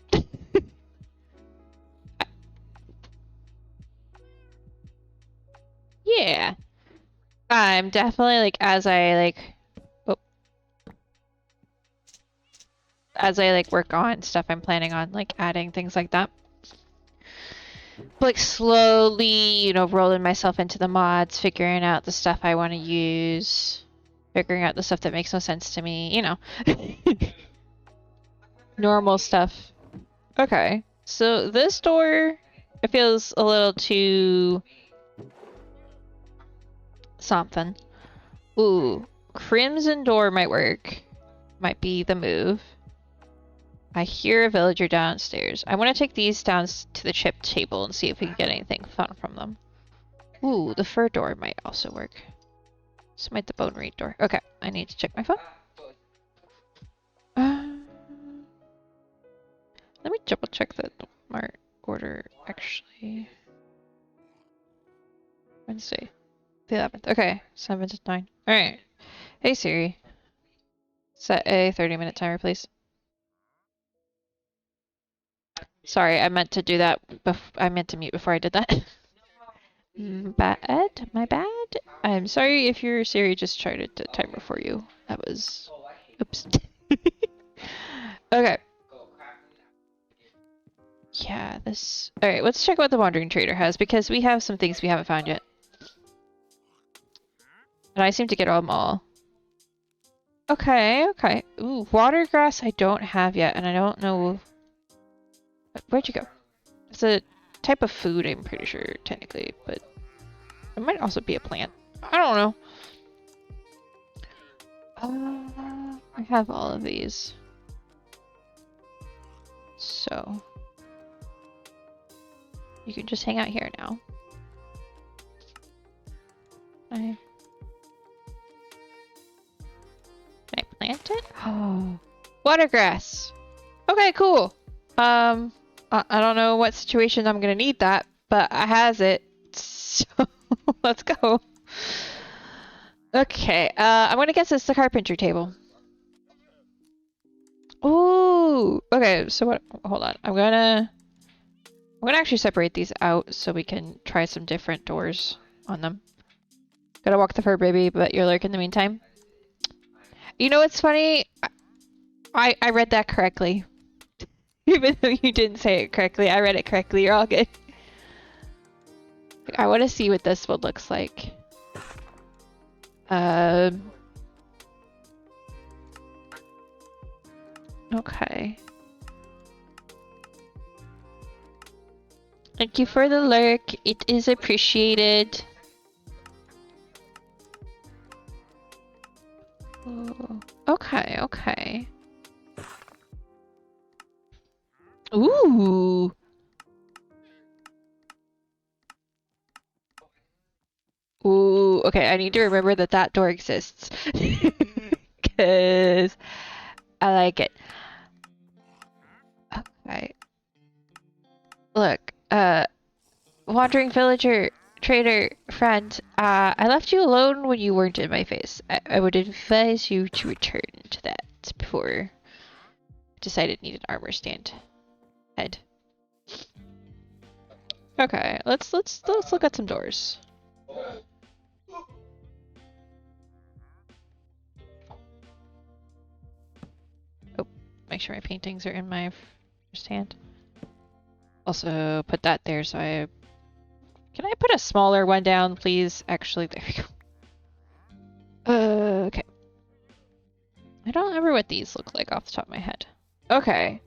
Yeah. I'm definitely like, as I work on stuff, I'm planning on like adding things like that. Like slowly, you know, rolling myself into the mods, figuring out the stuff I want to use, figuring out the stuff that makes no sense to me, you know. Normal stuff. Okay, so this door, it feels a little too... something. Ooh, crimson door might work. Might be the move. I hear a villager downstairs. I want to take these down to the chip table and see if we can get anything fun from them. Ooh, the fur door might also work. So might the bone reed door. Okay, I need to check my phone. Let me double check the Mart order actually. Wednesday, the 11th. Okay, 7 to 9. All right. Hey Siri, set a 30-minute timer, please. Sorry, I meant to do that. I meant to mute before I did that. Bad, my bad. I'm sorry if your Siri just started the timer for you. That was, oops. Okay. Yeah, this. All right, let's check what the Wandering Trader has because we have some things we haven't found yet. And I seem to get them all. Okay, okay. Ooh, water grass I don't have yet, and I don't know. Where'd you go? It's a type of food, I'm pretty sure, technically, but it might also be a plant. I don't know. I have all of these. So you can just hang out here now. Can I plant it? Oh, water grass. Okay, cool. I don't know what situation I'm gonna need that, but I has it. So let's go. Okay, I'm gonna guess it's the carpentry table. Ooh, okay, so what, hold on. I'm gonna actually separate these out so we can try some different doors on them. Gotta walk the fur baby, but you're lurking in the meantime. You know what's funny? I read that correctly. Even though you didn't say it correctly, I read it correctly. You're all good. I want to see what this one looks like. Okay. Thank you for the lurk. It is appreciated. Ooh. Okay, okay. Ooh. Ooh, okay, I need to remember that that door exists. Because I like it. Okay. Look, wandering villager, trader, friend, I left you alone when you weren't in my face. I would advise you to return to that before I decided need an armor stand. Head. Okay, let's look at some doors. Oh, make sure my paintings are in my first hand. Also, put that there so I... Can I put a smaller one down, please? Actually, there we go. Okay. I don't remember what these look like off the top of my head. Okay.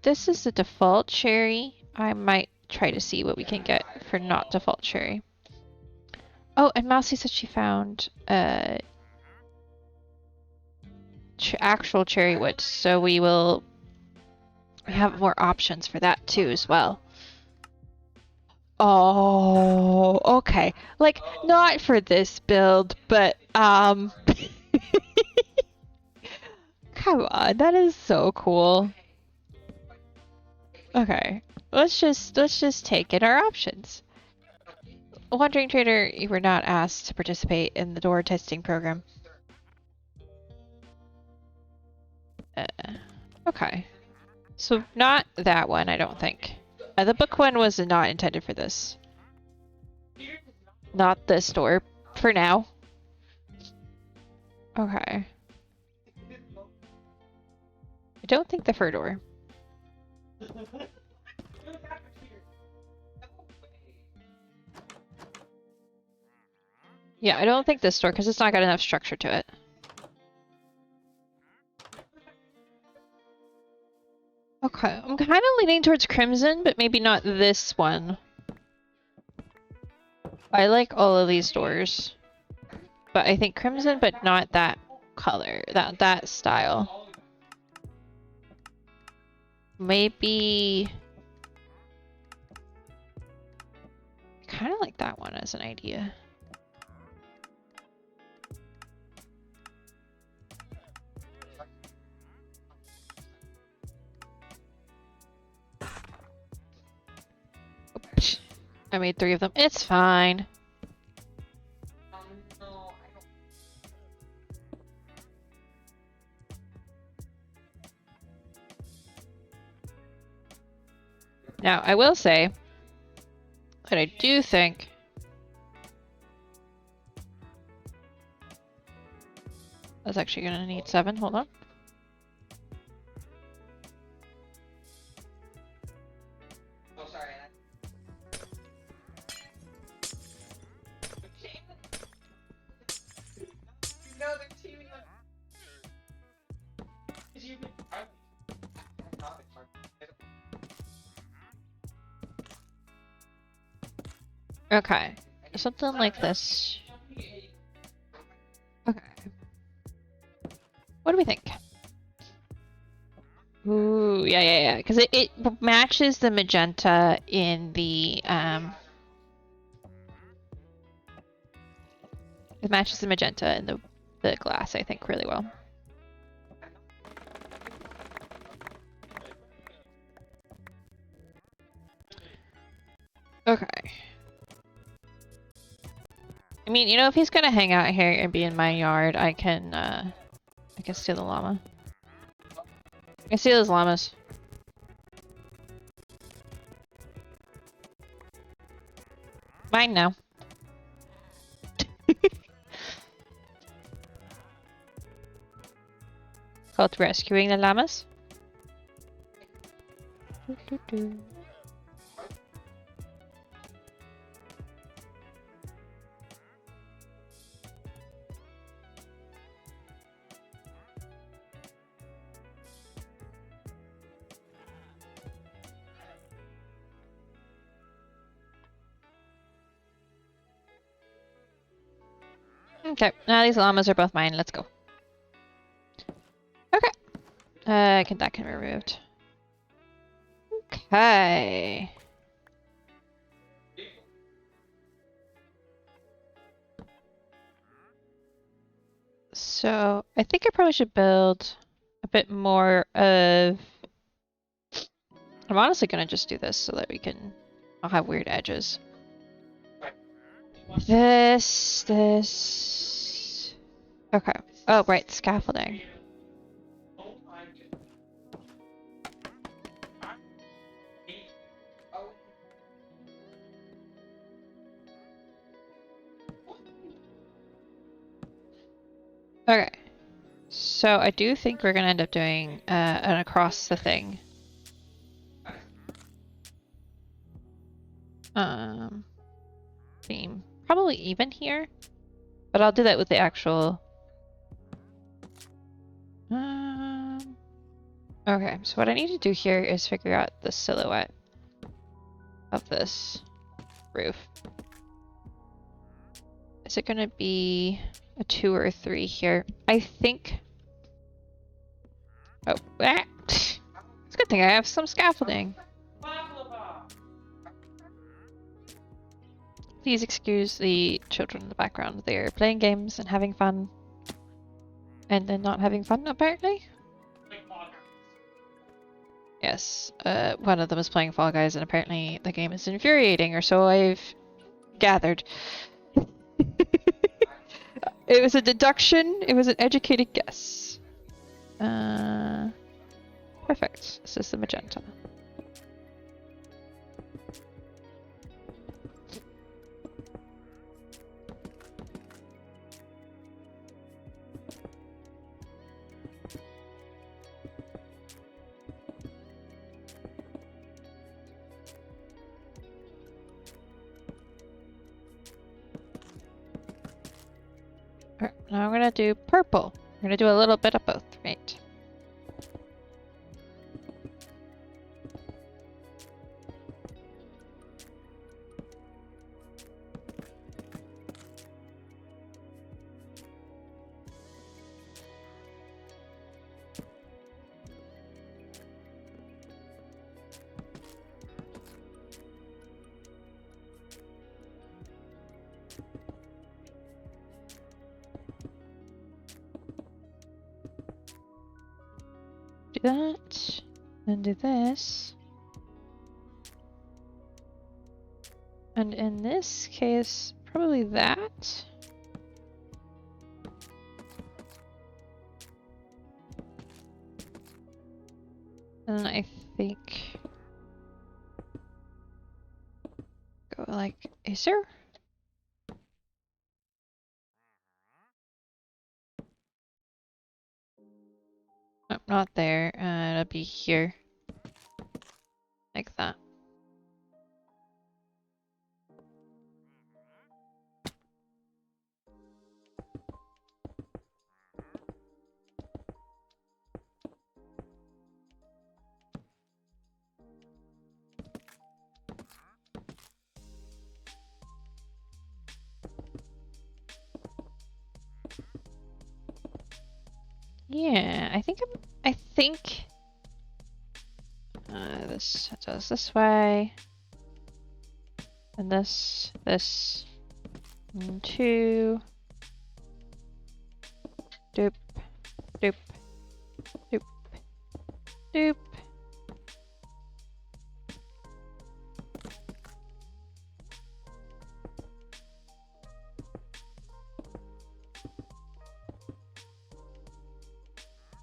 This is the default cherry. I might try to see what we can get for not default cherry. Oh, and Mousy said she found actual cherry wood, so we have more options for that too as well. Oh, okay. Like, not for this build, but come on, that is so cool. Okay, let's just take in our options. Wandering Trader, you were not asked to participate in the door testing program. Okay. So not that one, I don't think. The book one was not intended for this. Not this door, for now. Okay. I don't think the fur door. Yeah, I don't think this door, because it's not got enough structure to it. Okay, I'm kind of leaning towards Crimson, but maybe not this one. I like all of these doors. But I think Crimson, but not that color, that style. Maybe... kind of like that one as an idea. I made 3 of them. It's fine. Now, I will say that I do think that's actually gonna need 7. Hold on. Okay, something like this. Okay. What do we think? Ooh, yeah. Because it matches the magenta in the, it matches the magenta in the glass, I think, really well. Okay. I mean, you know, if he's gonna hang out here and be in my yard, I can steal the llama. I can steal those llamas. Mine now. Called rescuing the llamas. Okay, now these llamas are both mine. Let's go. Okay. That can be removed. Okay. So, I think I probably should build a bit more of... I'm honestly gonna just do this so that we can... I'll have weird edges. This... Okay. Oh, right, scaffolding. Okay. So I do think we're gonna end up doing an across the thing. Theme. Probably even here. But I'll do that with the actual... Okay, so what I need to do here is figure out the silhouette of this roof. Is it gonna be a 2 or a 3 here? I think... Oh, it's a good thing I have some scaffolding. Please excuse the children in the background. They're playing games and having fun. And then not having fun, apparently? Yes, one of them is playing Fall Guys and apparently the game is infuriating, or so I've gathered. It was a deduction, it was an educated guess. Perfect. This is the magenta. Alright, now I'm gonna do purple. I'm gonna do a little bit of both, right? Do that, then do this. And in this case, probably that. And I think go like Acer. Nope, not there. It'll be here. Like that. Yeah, I think this goes this way. And this, and 2. Doop, doop, doop, doop.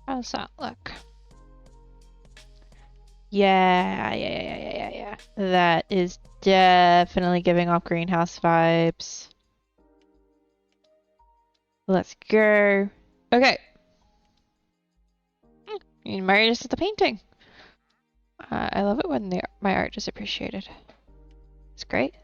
How's that look? Yeah. That is definitely giving off greenhouse vibes. Let's go. Okay. You married us to the painting. I love it when my art is appreciated. It's great.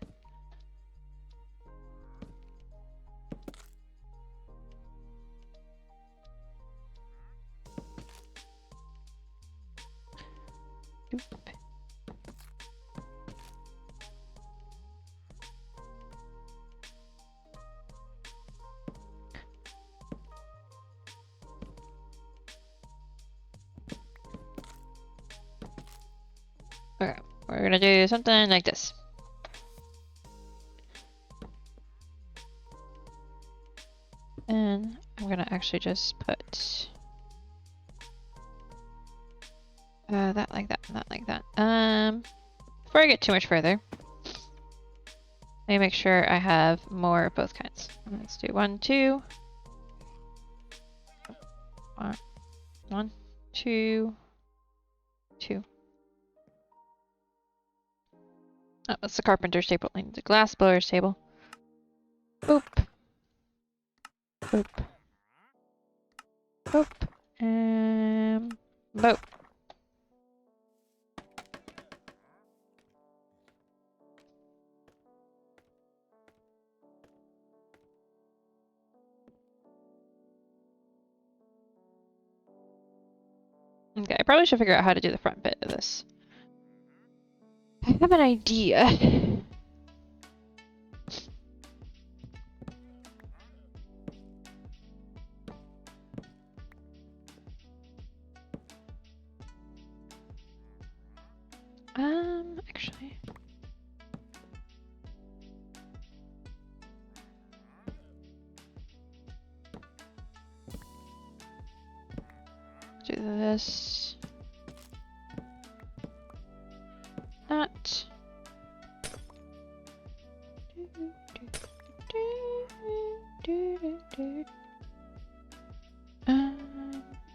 Okay, we're gonna do something like this. And I'm gonna actually just put that like that, and that like that. Before I get too much further, let me make sure I have more of both kinds. Let's do 1, 2. 1, 2, 2. Oh, that's the carpenter's table. I need the glass blower's table. Boop. Boop. Boop. Boop. Okay, I probably should figure out how to do the front bit of this. I have an idea. Actually. Do this. That.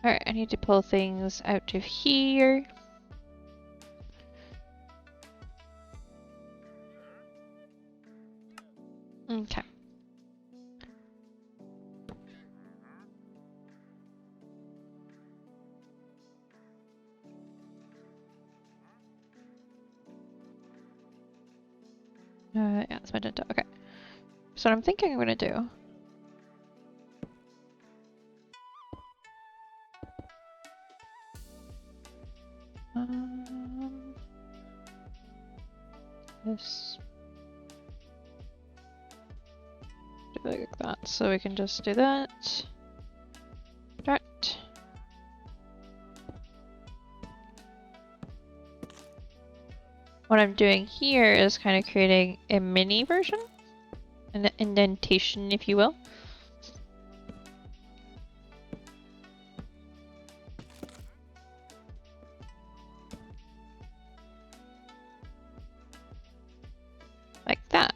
Alright, I need to pull things out of here. Okay. Yeah, it's magenta. Okay. So what I'm thinking I'm gonna do. This. Do like that. So we can just do that. That. What I'm doing here is kind of creating a mini version, an indentation, if you will. Like that.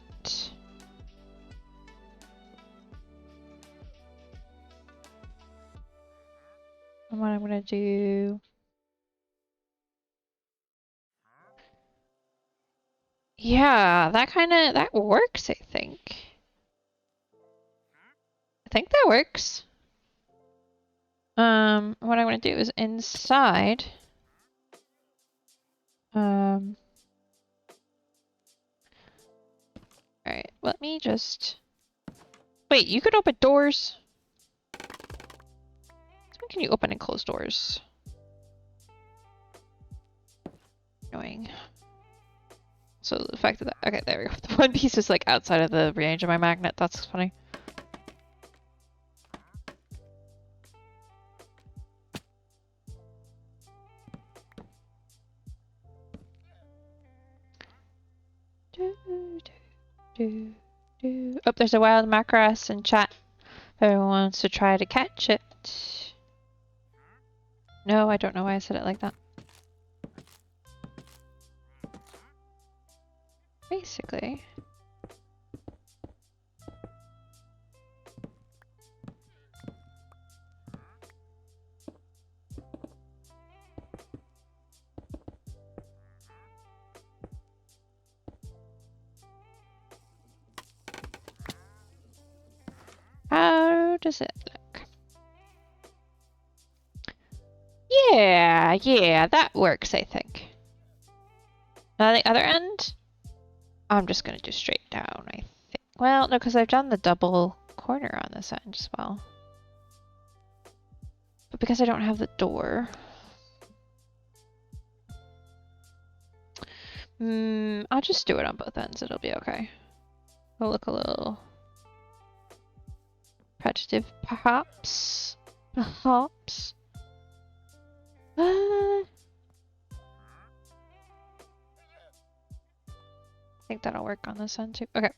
gonna do... Yeah, that works, I think. I think that works. What I want to do is inside. Alright, let me just... Wait, you could open doors? How can you open and close doors? Annoying. So the fact that... Okay, there we go. The one piece is like outside of the range of my magnet. That's funny. Oh, there's a wild macross in chat. If everyone wants to try to catch it. No, I don't know why I said it like that. Basically. How does it look? Yeah, that works, I think. Now the other end, I'm just gonna do straight down, I think. Well, no, because I've done the double corner on this end as well. But because I don't have the door... I'll just do it on both ends, it'll be okay. It'll look a little... repetitive, perhaps? Perhaps? I think that'll work on this end too. Okay.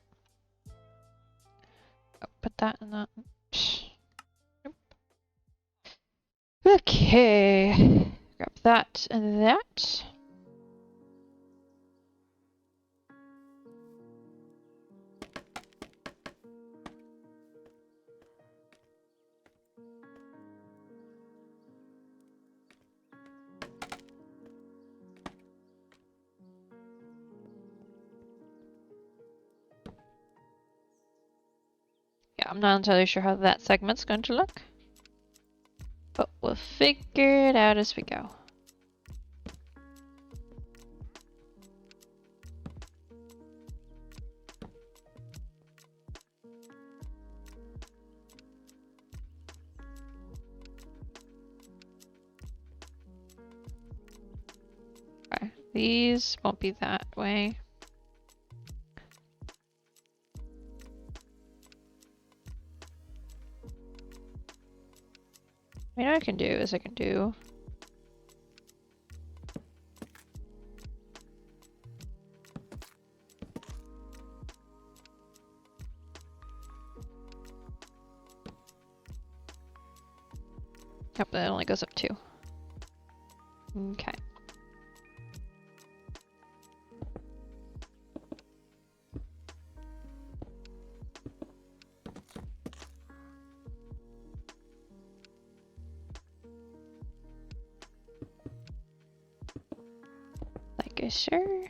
Oh, put that in that. Nope. Okay. Grab that and that. Yeah, I'm not entirely sure how that segment's going to look. But we'll figure it out as we go. Okay, these won't be that way. I mean, what I can do is I can do... Yep, that only goes up 2. Okay. Like a sure.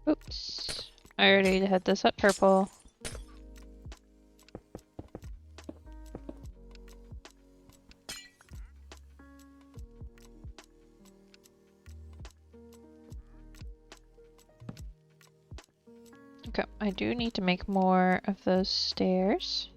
Oops. I already had this at purple. Okay, I do need to make more of those stairs.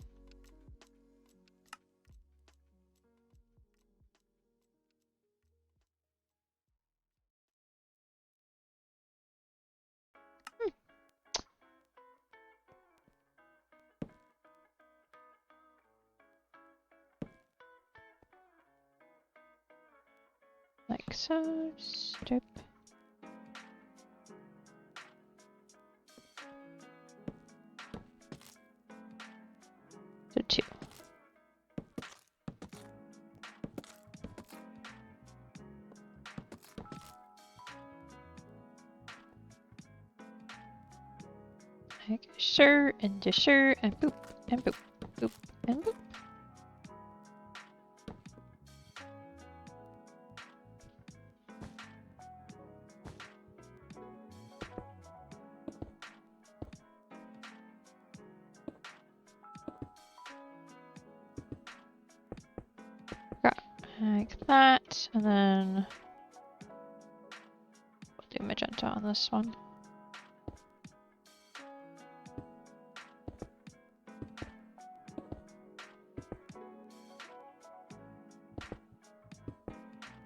Like so, strip. So 2. Like sure and just sure and boop and boop, boop and boop. Like that, and then we'll do magenta on this one.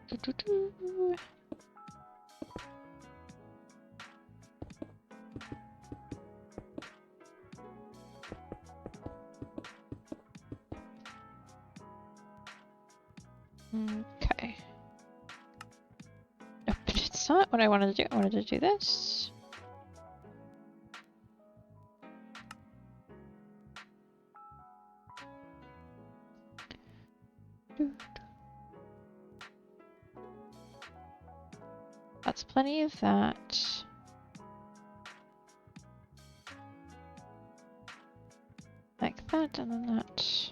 Doo-doo-doo. Okay. Nope, it's not what I wanted to do. I wanted to do this. That's plenty of that. Like that, and then that.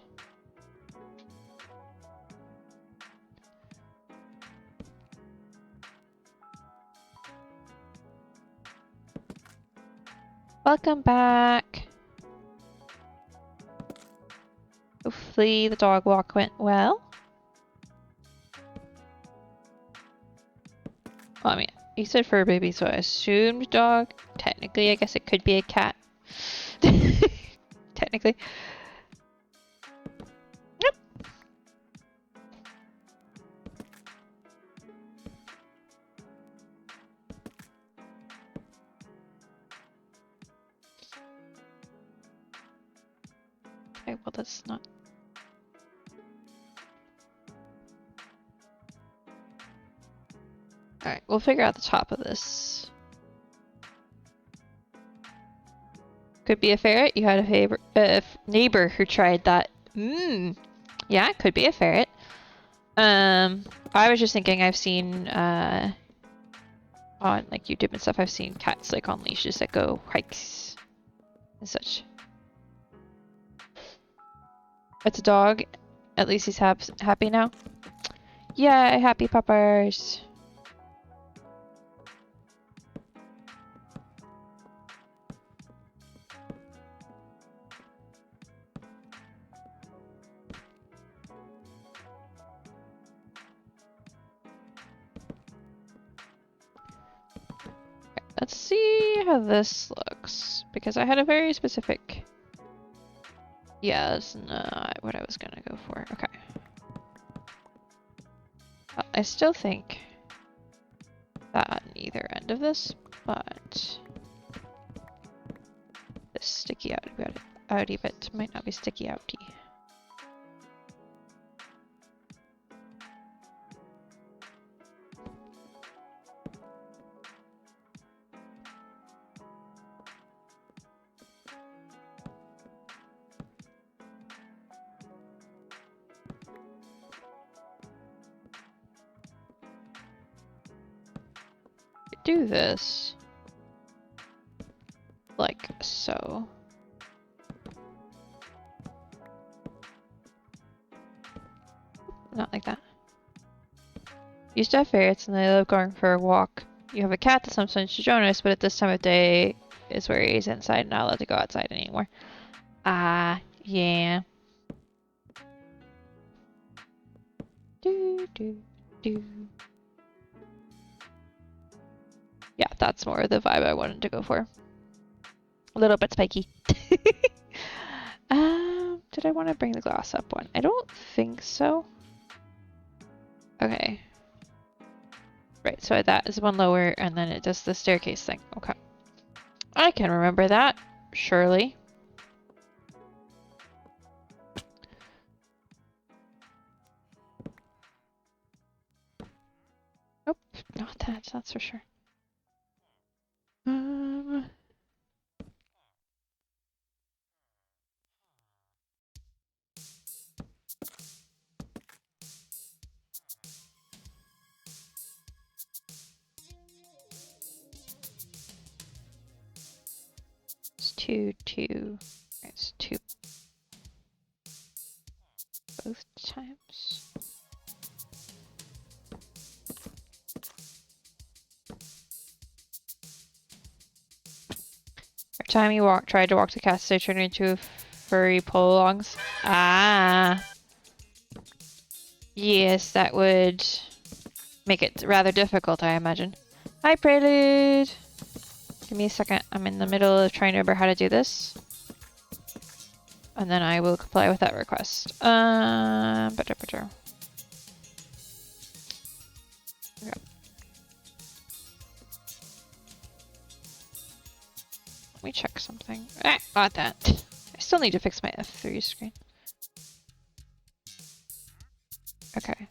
Welcome back. Hopefully the dog walk went well. Well, I mean, you said fur baby, so I assumed dog. Technically, I guess it could be a cat. Technically. Yep. Okay, well that's not... Alright, we'll figure out the top of this. Could be a ferret. You had a neighbor who tried that. Yeah, it could be a ferret. I was just thinking I've seen, on like YouTube and stuff, I've seen cats like on leashes that go hikes and such. It's a dog. At least he's happy now. Yeah, happy puppers. Let's see how this looks, because I had a very specific... Yeah, that's not what I was gonna go for. Okay. I still think that on either end of this, but this sticky outy bit might not be sticky outy. Do this like so. Not like that. Used to have ferrets and they love going for a walk. You have a cat that sometimes you Jonas, but at this time of day is where he's inside, not allowed to go outside anymore. Yeah. Do. Yeah, that's more the vibe I wanted to go for. A little bit spiky. Did I want to bring the glass up one? I don't think so. Okay. Right, so that is one lower, and then it does the staircase thing. Okay. I can remember that, surely. Nope, not that, that's for sure. It's 2, 2. It's 2 both times. Every time you tried to walk to cast, they turned into furry polongs. Ah. Yes, that would make it rather difficult, I imagine. Hi, Prelude! Give me a second. I'm in the middle of trying to remember how to do this. And then I will comply with that request. Better. Okay. Let me check something. Ah, got that. I still need to fix my F3 screen. Okay.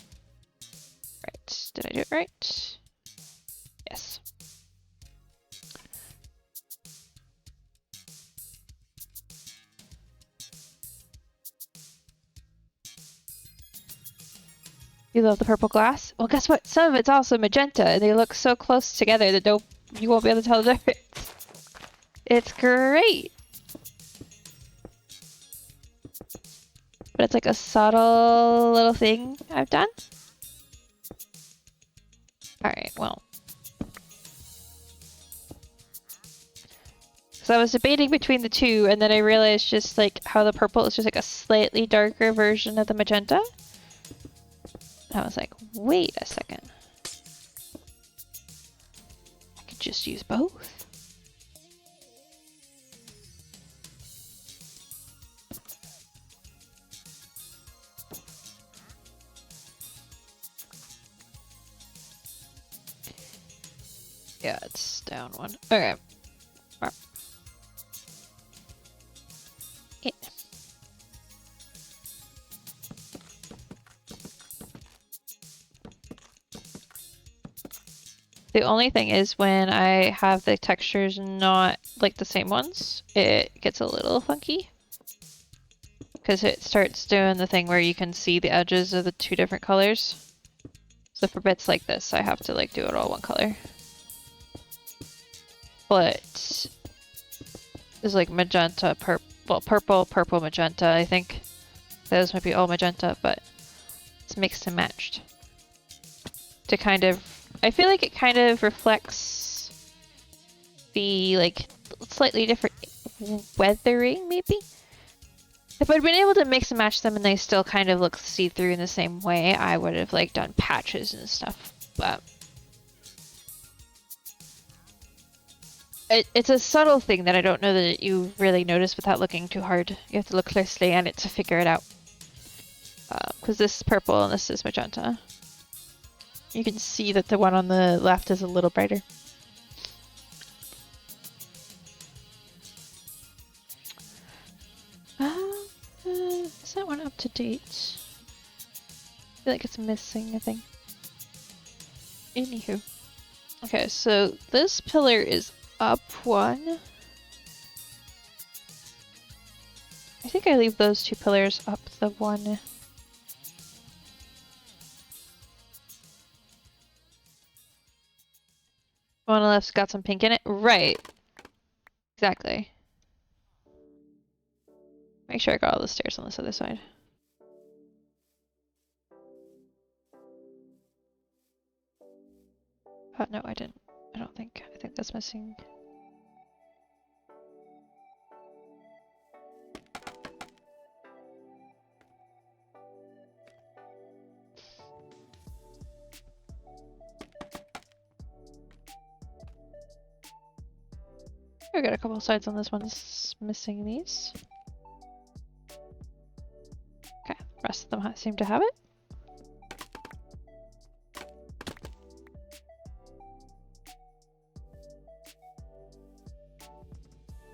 Right. Did I do it right? Yes. You love the purple glass? Well, guess what? Some of it's also magenta, and they look so close together that you won't be able to tell the difference. It's great! But it's like a subtle little thing I've done. Alright, well. So I was debating between the two, and then I realized just like how the purple is just like a slightly darker version of the magenta. And I was like, wait a second. I could just use both. Yeah, it's down one. Okay. Yeah. The only thing is when I have the textures not like the same ones, it gets a little funky. Because it starts doing the thing where you can see the edges of the two different colors. So for bits like this, I have to like do it all one color. But there's like magenta, purple, magenta, I think. Those might be all magenta, but it's mixed and matched. To kind of, I feel like it kind of reflects the like slightly different weathering, maybe? If I'd been able to mix and match them and they still kind of look see-through in the same way, I would have like done patches and stuff, but it's a subtle thing that I don't know that you really notice without looking too hard. You have to look closely at it to figure it out. Because this is purple and this is magenta. You can see that the one on the left is a little brighter. Is that one up to date? I feel like it's missing a thing. Anywho. Okay, so this pillar is up one. I think I leave those two pillars up the one. The one on the left's got some pink in it? Right. Exactly. Make sure I got all the stairs on this other side. No, I didn't. I don't think. I think that's missing. We got a couple of sides on this one's missing these. Okay, the rest of them seem to have it.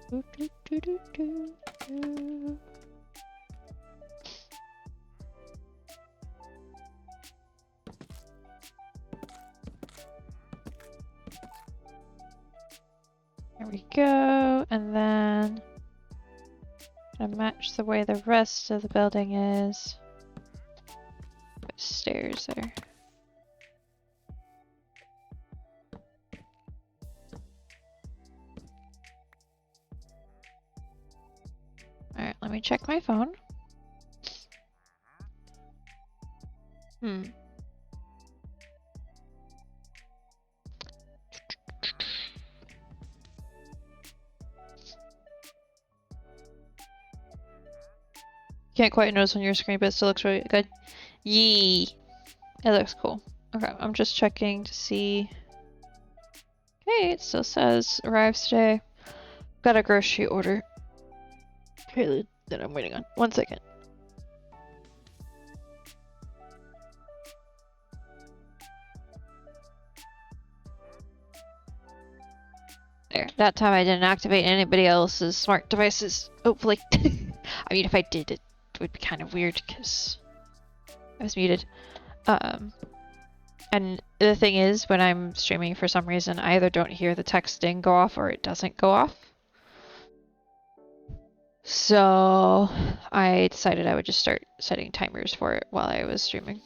There we go, and then gonna match the way the rest of the building is. Put stairs there. Let me check my phone. Can't quite notice on your screen, but it still looks really good. Yee. It looks cool. Okay, I'm just checking to see. Okay, it still says arrives today. Got a grocery order. Okay, that I'm waiting on. 1 second. There. That time I didn't activate anybody else's smart devices. Hopefully. I mean, if I did, it would be kind of weird because I was muted. And the thing is, when I'm streaming, for some reason, I either don't hear the texting go off or it doesn't go off. So I decided I would just start setting timers for it while I was streaming.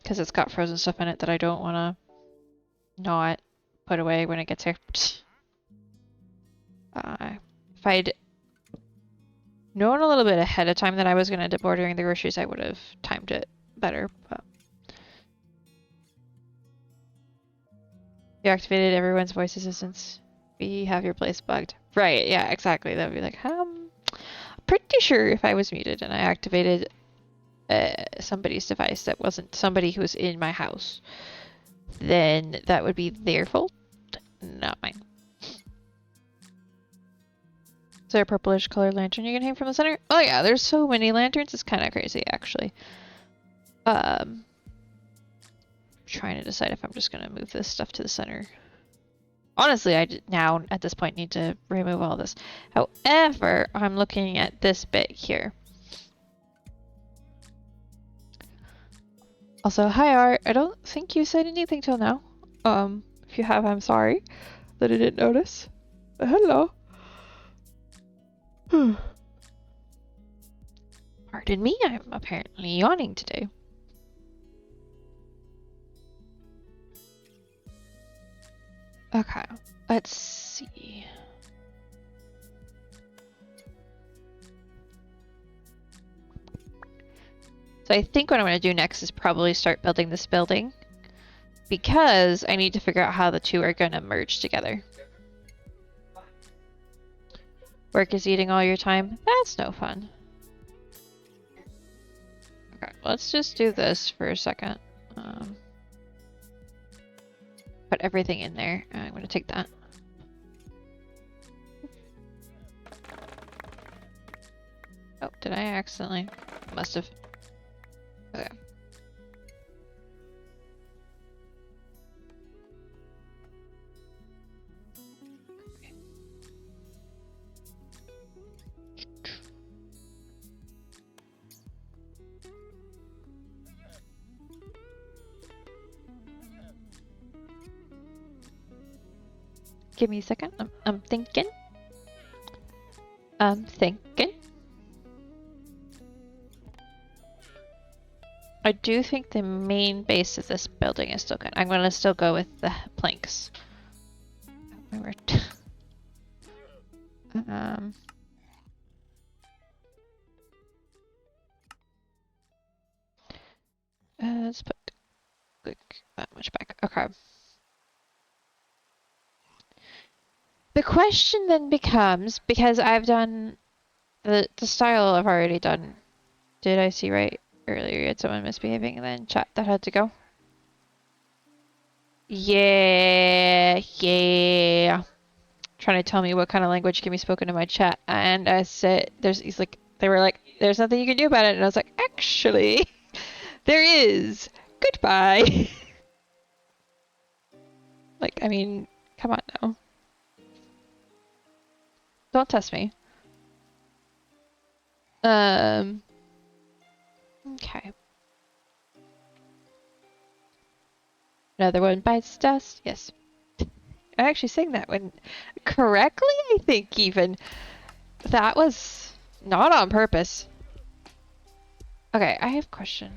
Because it's got frozen stuff in it that I don't want to not put away when it gets here. If I'd known a little bit ahead of time that I was going to end up ordering the groceries, I would have timed it better. But you activated everyone's voice assistants. We have your place bugged. Right, yeah, exactly. That would be like, pretty sure if I was muted and I activated somebody's device that wasn't somebody who was in my house, then that would be their fault, not mine. Is there a purplish colored lantern you can hang from the center? Oh yeah, there's so many lanterns, it's kind of crazy actually. Trying to decide if I'm just going to move this stuff to the center. Honestly, I now at this point need to remove all this. However, I'm looking at this bit here. Also, hi Art. I don't think you said anything till now. If you have, I'm sorry that I didn't notice. Hello. Pardon me, I'm apparently yawning today. Okay, let's see. So I think what I'm going to do next is probably start building this building, because I need to figure out how the two are going to merge together. Work is eating all your time? That's no fun. Okay, let's just do this for a second. Put everything in there. I'm going to take that. Oh, did I accidentally? Must have. Okay. Give me a second. I'm thinking. I'm thinking. I do think the main base of this building is still good. I'm going to still go with the planks. Let's put like that much back. Okay. The question then becomes, because I've done the style I've already done. Did I see right earlier? You had someone misbehaving and then chat that had to go. Yeah. Trying to tell me what kind of language can be spoken in my chat, and I said, they were like, there's nothing you can do about it, and I was like, actually, there is. Goodbye. Like, I mean, come on now. Don't test me. Okay. Another one bites dust. Yes. I actually sang that one correctly, I think, even. That was not on purpose. Okay, I have a question.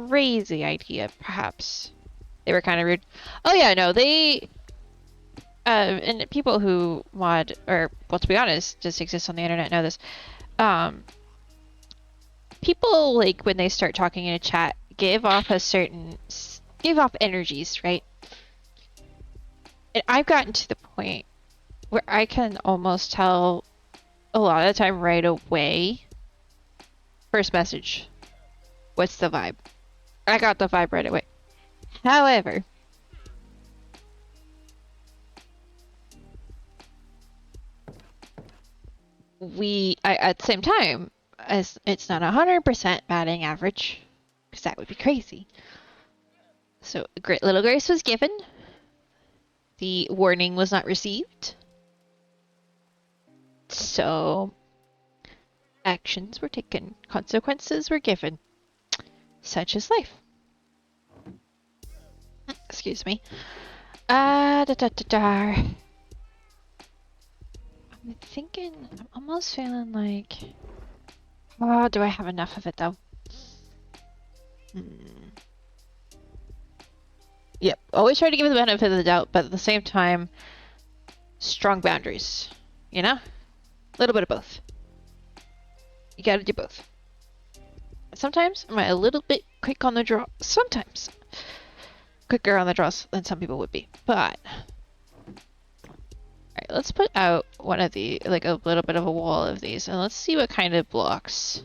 Crazy idea, perhaps. They were kind of rude. Oh yeah, no, they... and people who mod, or well, to be honest, just exists on the internet, know this. People, like, when they start talking in a chat, give off energies, right? And I've gotten to the point where I can almost tell a lot of the time right away. First message. What's the vibe? I got the vibe right away. However, at the same time, as it's not 100% batting average, because that would be crazy. So, little grace was given. The warning was not received. So, actions were taken. Consequences were given. Such is life. Excuse me. I'm thinking, I'm almost feeling like, oh, do I have enough of it though? Yep, always try to give the benefit of the doubt, but at the same time, strong boundaries, you know? A little bit of both. You gotta do both. Sometimes I'm a little bit quick on the draw. Sometimes quicker on the draws than some people would be, but alright, let's put out one of the, like a little bit of a wall of these, and let's see what kind of blocks.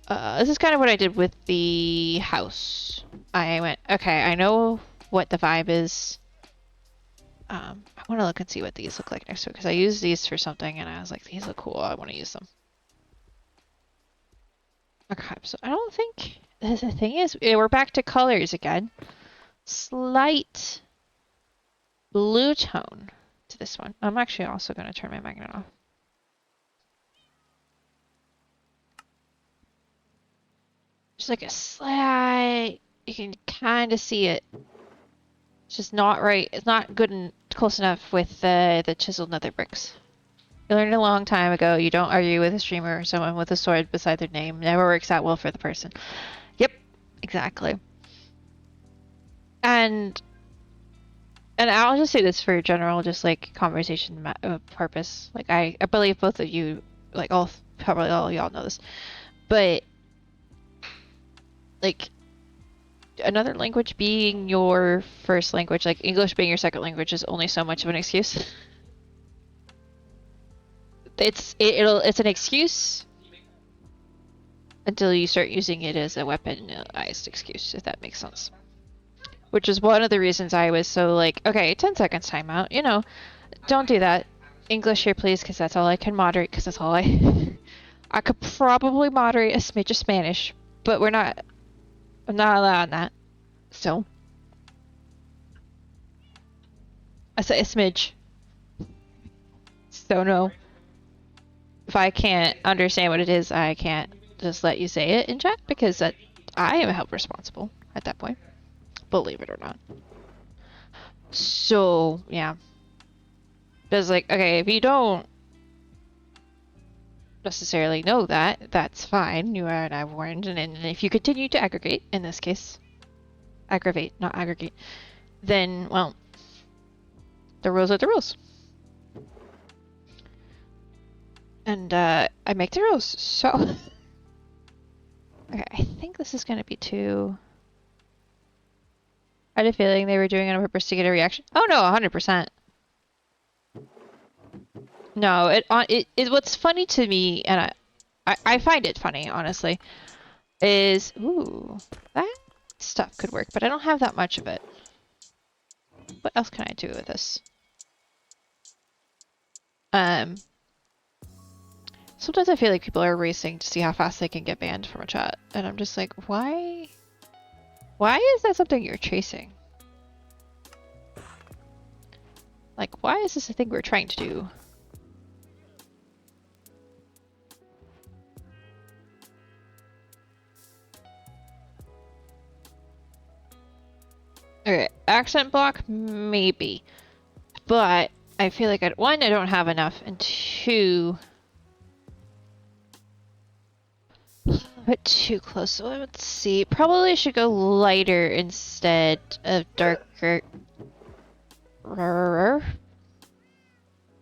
This is kind of what I did with the house. I went, okay, I know what the vibe is. I want to look and see what these look like next to it, because I used these for something, and I was like, these look cool, I want to use them. Okay, so I don't think, the thing is, we're back to colors again. Slight blue tone to this one. I'm actually also going to turn my magnet off. Just like a slight, you can kind of see it. It's just not right. It's not good and close enough with the chiseled nether bricks. You learned a long time ago, you don't argue with a streamer or someone with a sword beside their name. Never works out well for the person. Yep, exactly. And I'll just say this for general, just like conversation purpose. Like I believe both of you, like probably all of y'all know this, but like another language being your first language, like English being your second language, is only so much of an excuse. It's an excuse until you start using it as a weaponized excuse, if that makes sense. Which is one of the reasons I was so like, okay, 10 seconds timeout, you know, don't do that. English here, please, because that's all I can moderate, because that's all I could probably moderate a smidge of Spanish, but I'm not allowing that. So I say a smidge. So no. If I can't understand what it is, I can't just let you say it in chat, because I am held responsible at that point. Believe it or not. So, yeah. Because, like, okay, if you don't necessarily know that, that's fine. You are now warned, and if you continue to aggregate, in this case, aggravate, not aggregate, then, well, the rules are the rules. And, I make the rules, so... Okay, I think this is gonna be too... I had a feeling they were doing it on purpose to get a reaction. Oh no, 100%. No, what's funny to me, and I find it funny, honestly, is, ooh, that stuff could work, but I don't have that much of it. What else can I do with this? Sometimes I feel like people are racing to see how fast they can get banned from a chat, and I'm just like, why? Why is that something you're chasing? Like, why is this a thing we're trying to do? Okay, accent block, maybe. But I feel like, one, I don't have enough, and two... a bit too close, so let's see. Probably should go lighter instead of darker.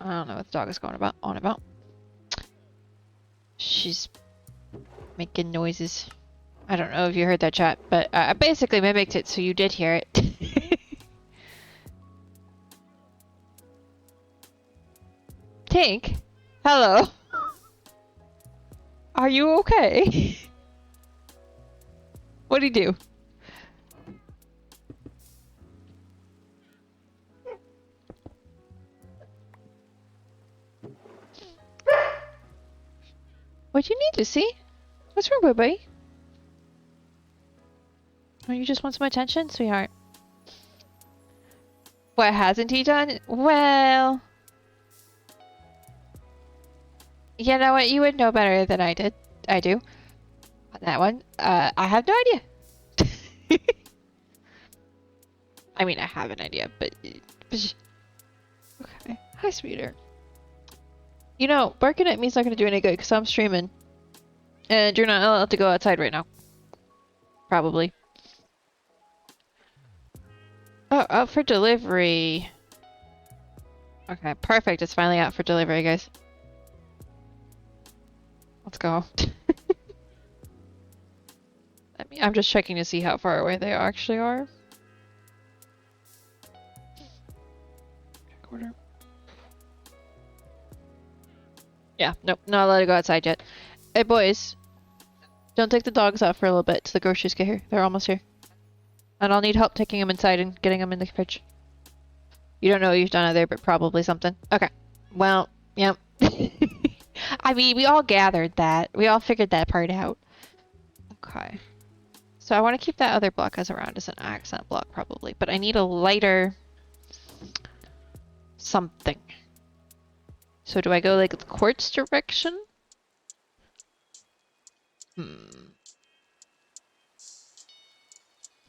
I don't know what the dog is going on about. She's making noises. I don't know if you heard that, chat, but I basically mimicked it, so you did hear it. Tink, hello. Are you okay? What'd he do? What'd you need, Lucy? What's wrong, baby? Oh, you just want some attention, sweetheart? What hasn't he done? Well... You know what? You would know better than I did. I do. On that one. I have no idea. I mean, I have an idea, but... Okay. Hi, sweetheart. You know, barking at me is not going to do any good because I'm streaming. And you're not allowed to go outside right now. Probably. Oh, out for delivery. Okay, perfect. It's finally out for delivery, guys. Let's go. I'm just checking to see how far away they actually are. Check order. Yeah, nope, not allowed to go outside yet. Hey, boys. Don't take the dogs out for a little bit till the groceries get here. They're almost here. And I'll need help taking them inside and getting them in the fridge. You don't know what you've done out there, but probably something. Okay. Well, yep. I mean, we all gathered that. We all figured that part out. Okay. So I want to keep that other block as around as an accent block, probably. But I need a lighter... something. So do I go like the quartz direction?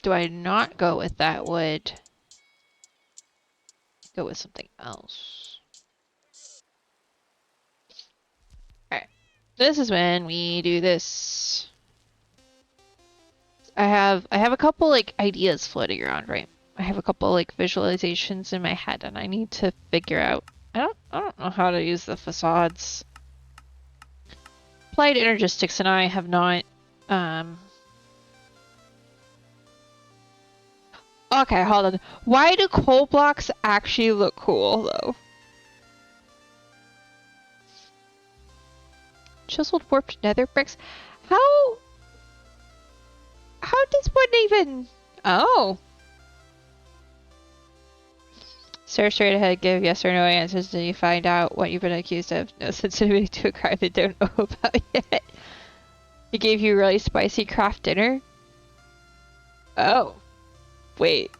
Do I not go with that wood? Go with something else. Alright. This is when we do this. I have a couple like ideas floating around, right? I have a couple like visualizations in my head and I need to figure out I don't know how to use the facades. Applied Energistics and I have not Okay, hold on. Why do coal blocks actually look cool though? Chiseled warped nether bricks? How does one even... Oh. Stare straight ahead, give yes or no answers until you find out what you've been accused of. No sensitivity to a crime they don't know about yet. He gave you really spicy craft dinner? Oh. Wait.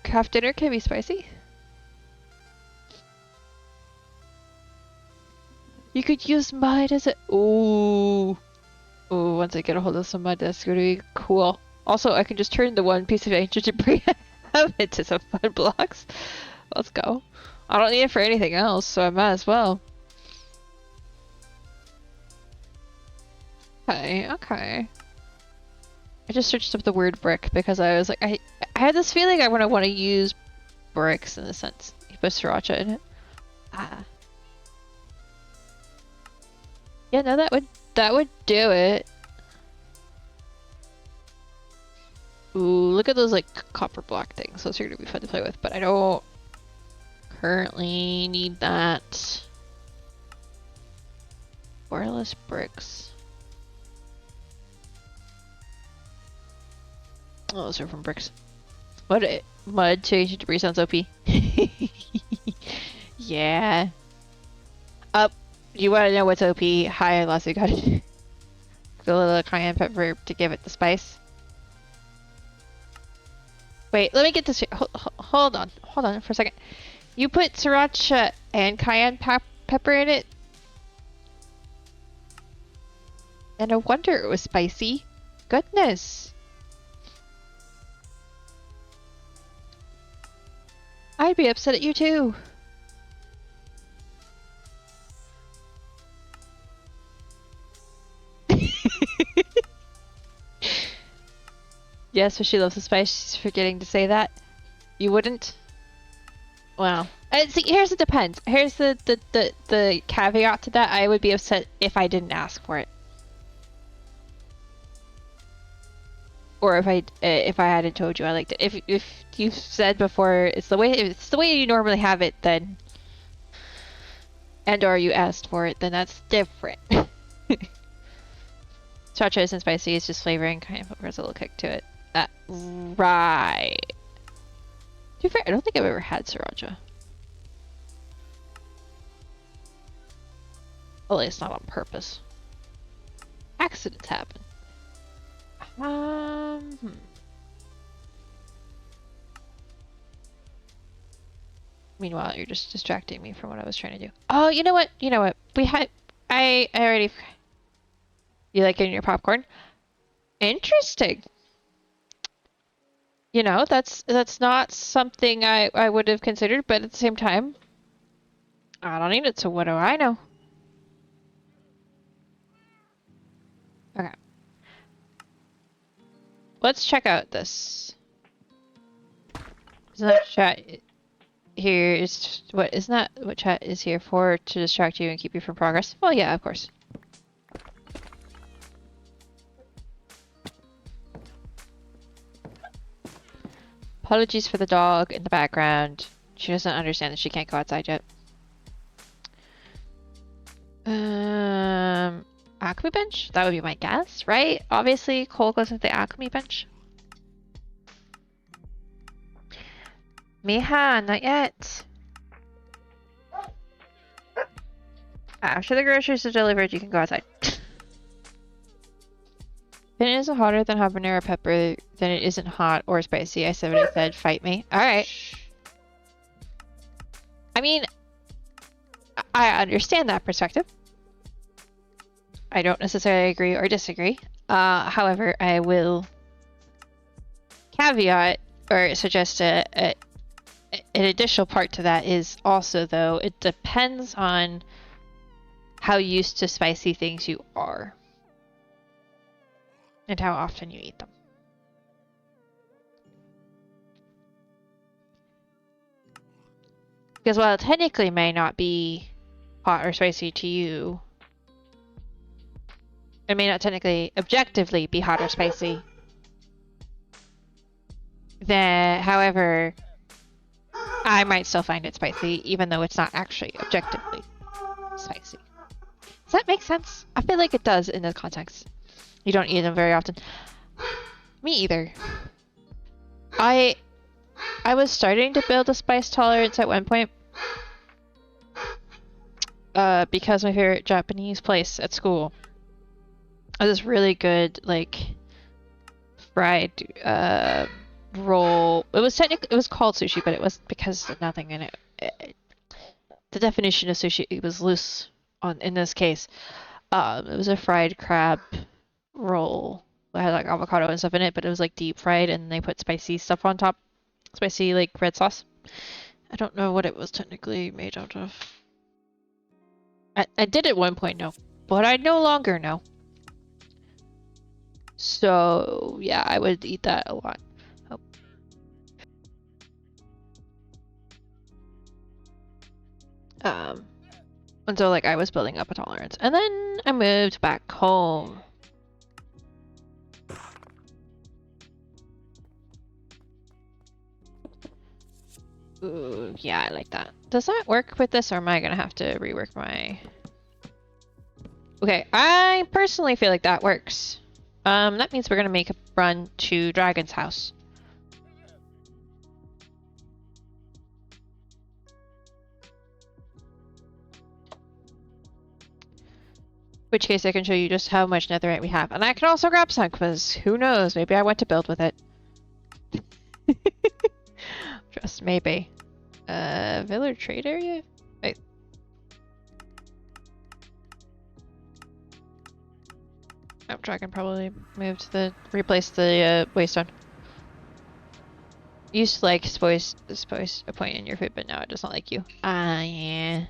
Craft dinner can be spicy? You could use mud as a... Ooh. Ooh, once I get a hold of some mud, that's gonna be cool. Also, I can just turn the one piece of ancient debris I have into some mud blocks. Let's go. I don't need it for anything else, so I might as well. Okay, okay. I just searched up the word brick because I was like, I had this feeling I want to use bricks in a sense. You put sriracha in it. Ah. Yeah, no, that would do it. Ooh, look at those like copper block things. Those are gonna be fun to play with, but I don't currently need that. Wireless bricks. Oh, those are from bricks. What? Mud to ancient debris sounds OP. Yeah. Up. You want to know what's OP? Hi, Lassie got it. A little cayenne pepper to give it the spice. Wait, let me get this. Hold on for a second. You put sriracha and cayenne pepper in it? And no wonder it was spicy. Goodness. I'd be upset at you too. Yes, but she loves the spice. She's forgetting to say that. You wouldn't? Well, See, here's the depends. Here's the caveat to that. I would be upset if I didn't ask for it, or if I hadn't told you I liked it. If you said before if it's the way you normally have it, then and or you asked for it, then that's different. Sriracha isn't spicy; it's just flavoring, kind of has a little kick to it. Right. To be fair, I don't think I've ever had sriracha. Well, it's not on purpose. Accidents happen. Meanwhile, you're just distracting me from what I was trying to do. Oh, you know what? You know what? I already. You like getting your popcorn? Interesting. You know, that's not something I would have considered, but at the same time, I don't need it, so what do I know? Okay. Let's check out this. Isn't that chat here is what isn't that what chat is here for, to distract you and keep you from progress? Well, yeah, of course. Apologies for the dog in the background. She doesn't understand that she can't go outside yet. Acme bench? That would be my guess, right? Obviously, Cole goes with the Acme bench. Miha, not yet. After the groceries are delivered, you can go outside. If it isn't hotter than habanero pepper, then it isn't hot or spicy. I said what I said. Fight me. Alright. I mean, I understand that perspective. I don't necessarily agree or disagree. However, I will caveat or suggest an additional part to that is also, though, it depends on how used to spicy things you are and how often you eat them. Because while it technically may not be hot or spicy to you, it may not technically objectively be hot or spicy. However, I might still find it spicy, even though it's not actually objectively spicy. Does that make sense? I feel like it does in this context. You don't eat them very often. Me either. I was starting to build a spice tolerance at one point. Because my favorite Japanese place at school was this really good, like, fried, roll. It was called sushi, but it was because of nothing in it. The definition of sushi, it was loose in this case. It was a fried crab roll. It had like avocado and stuff in it, but it was like deep fried, and they put spicy stuff on top. Spicy, like, red sauce. I don't know what it was technically made out of. I did at one point know, but I no longer know. So, yeah, I would eat that a lot. Until, like, I was building up a tolerance. And then I moved back home. Ooh, yeah, I like that. Does that work with this, or am I gonna have to rework my... Okay, I personally feel like that works. That means we're gonna make a run to Dragon's house. Which case I can show you just how much netherite we have. And I can also grab some, because who knows, maybe I want to build with it. Just maybe. Village trade area? Wait. Oh, Dragon probably moved replace the waystone. Used to like spice a point in your food, but now it does not like you. Yeah.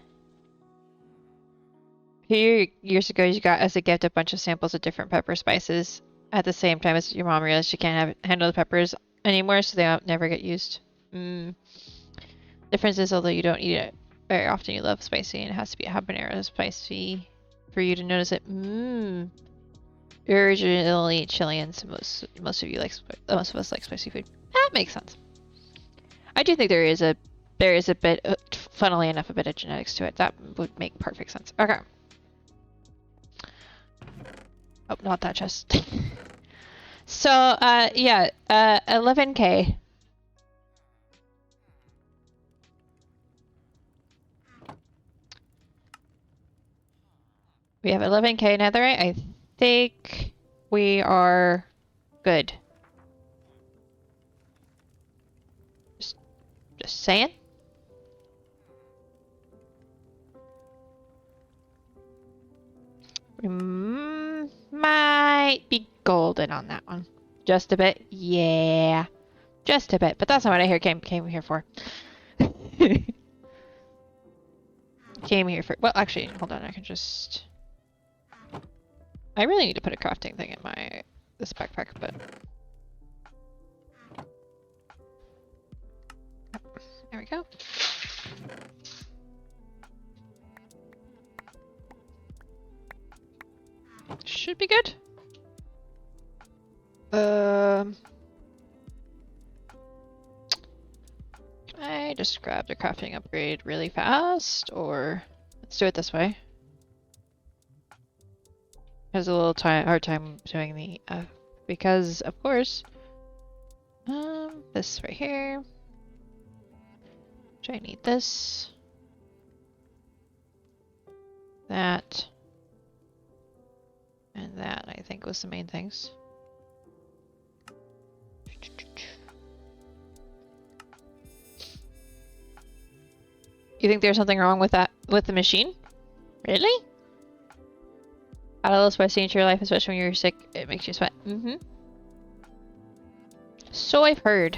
Few years ago, you got as a gift a bunch of samples of different pepper spices. At the same time as your mom realized she can't handle the peppers anymore, so they never get used. Difference is, although you don't eat it very often, you love spicy, and it has to be a habanero spicy for you to notice it. Mmm. You're originally Chilean, so most of you like most of us like spicy food. That makes sense. I do think there is a bit, funnily enough, a bit of genetics to it. That would make perfect sense. Okay. Oh, not that chest. So, yeah, 11K. We have 11K netherite. I think we are good. Just saying. We might be golden on that one. Just a bit. Yeah. Just a bit. But that's not what I came here for. Came here for... Well, actually, hold on. I can just... I really need to put a crafting thing in this backpack, but... There we go. Should be good. Can I just grab the crafting upgrade really fast, or let's do it this way? Has a little hard time doing the because of course this right here. I need this, that, and that. I think was the main things. You think there's something wrong with the machine? Really? Add a little spicy into your life, especially when you're sick. It makes you sweat. Mm-hmm. So I've heard.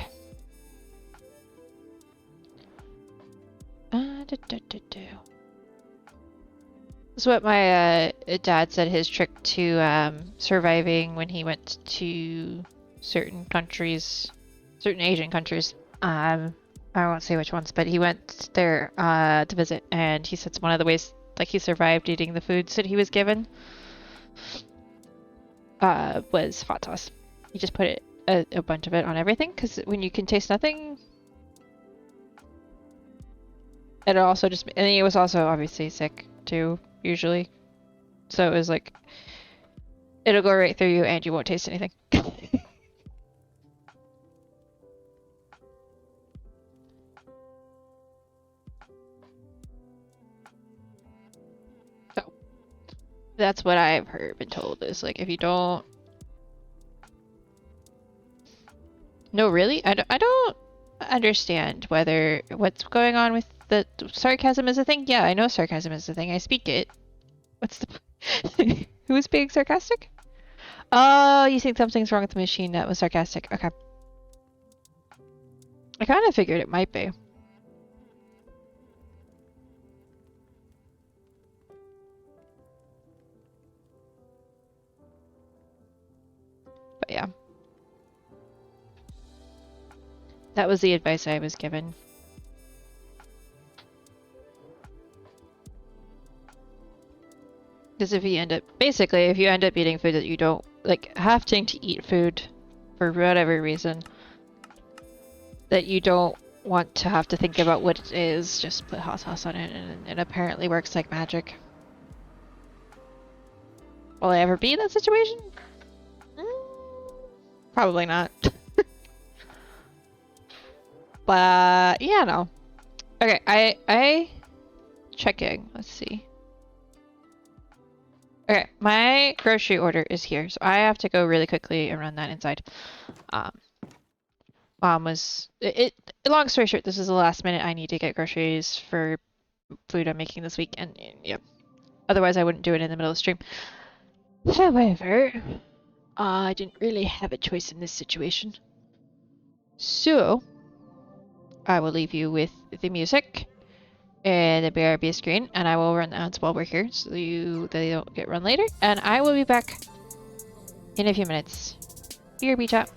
This is what my dad said his trick to surviving when he went to certain countries, certain Asian countries. I won't say which ones, but he went there to visit, and he said one of the ways like he survived eating the foods that he was given was hot sauce. He just put a bunch of it on everything, because when you can taste nothing, it also just, and he was also obviously sick too, usually. So it was like, it'll go right through you and you won't taste anything. So, that's what I've been told, is like, if you don't... No, really? I don't understand what's going on with the sarcasm is a thing. Yeah, I know sarcasm is a thing. I speak it. What's the... Who's being sarcastic? Oh, you think something's wrong with the machine that was sarcastic. Okay. I kind of figured it might be. But yeah. That was the advice I was given. Because if you end up, basically, if you end up eating food that you don't, like, having to eat food for whatever reason, that you don't want to have to think about what it is, just put hot sauce on it, and it apparently works like magic. Will I ever be in that situation? Probably not. But, yeah, no. Okay, I checking, let's see. Okay, my grocery order is here, so I have to go really quickly and run that inside. Mom was long story short, this is the last minute. I need to get groceries for food I'm making this week, and yeah, otherwise I wouldn't do it in the middle of the stream. However, I didn't really have a choice in this situation, so I will leave you with the music and the BRB screen, and I will run the ads while we're here, so they don't get run later. And I will be back in a few minutes. BRB chat.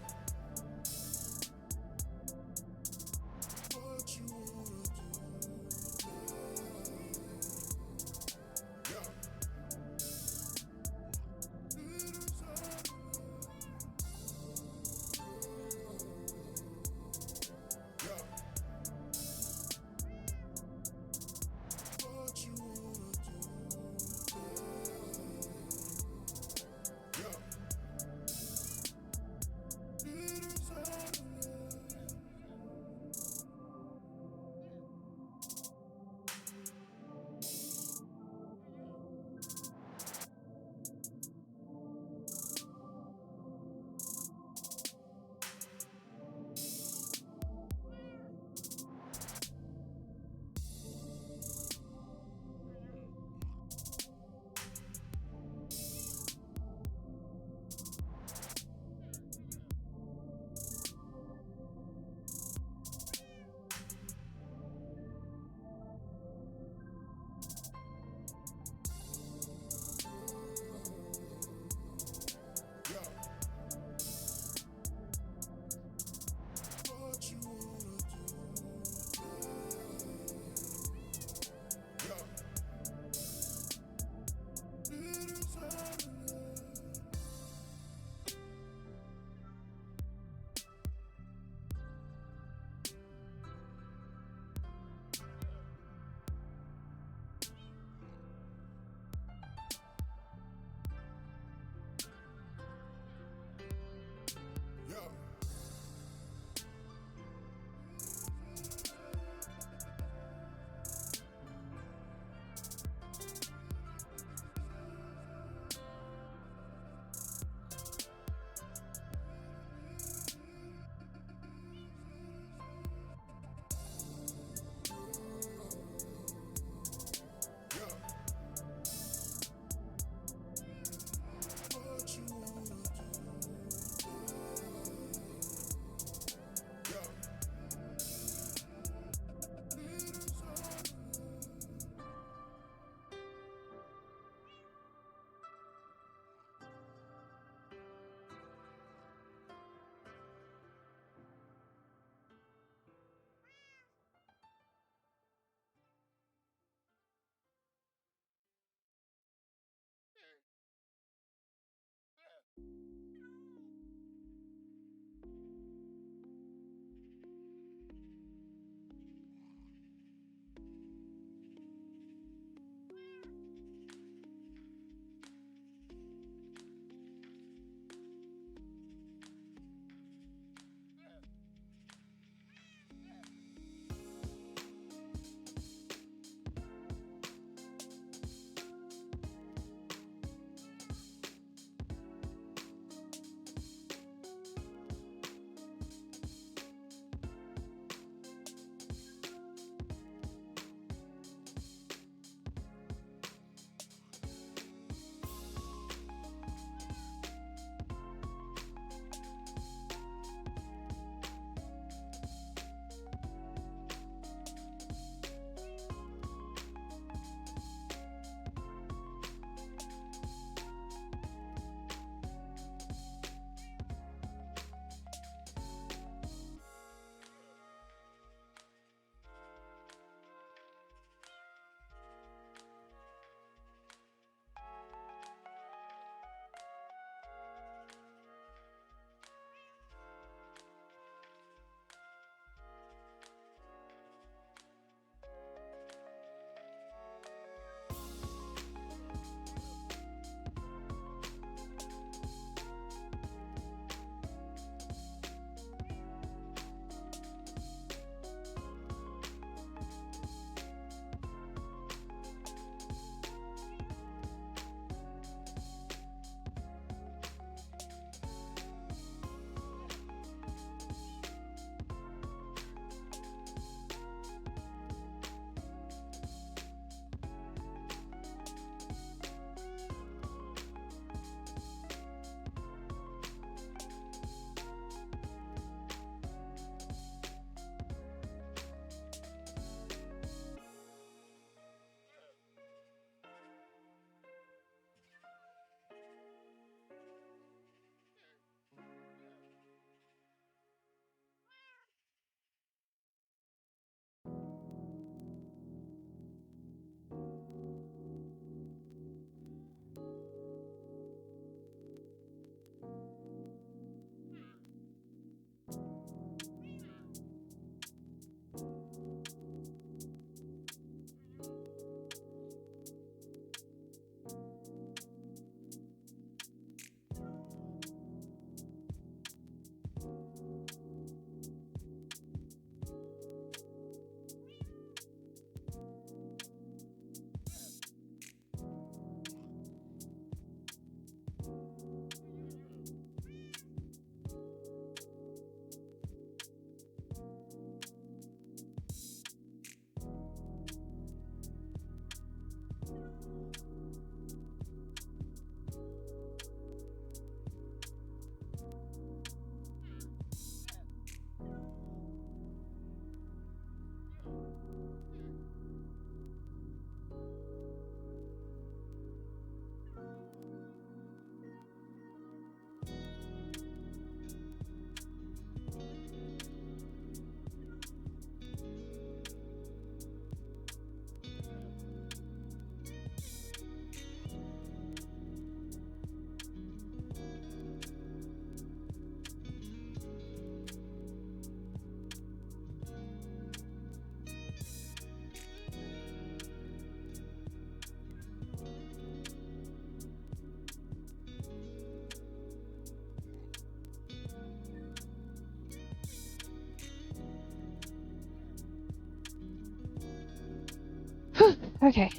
Okay.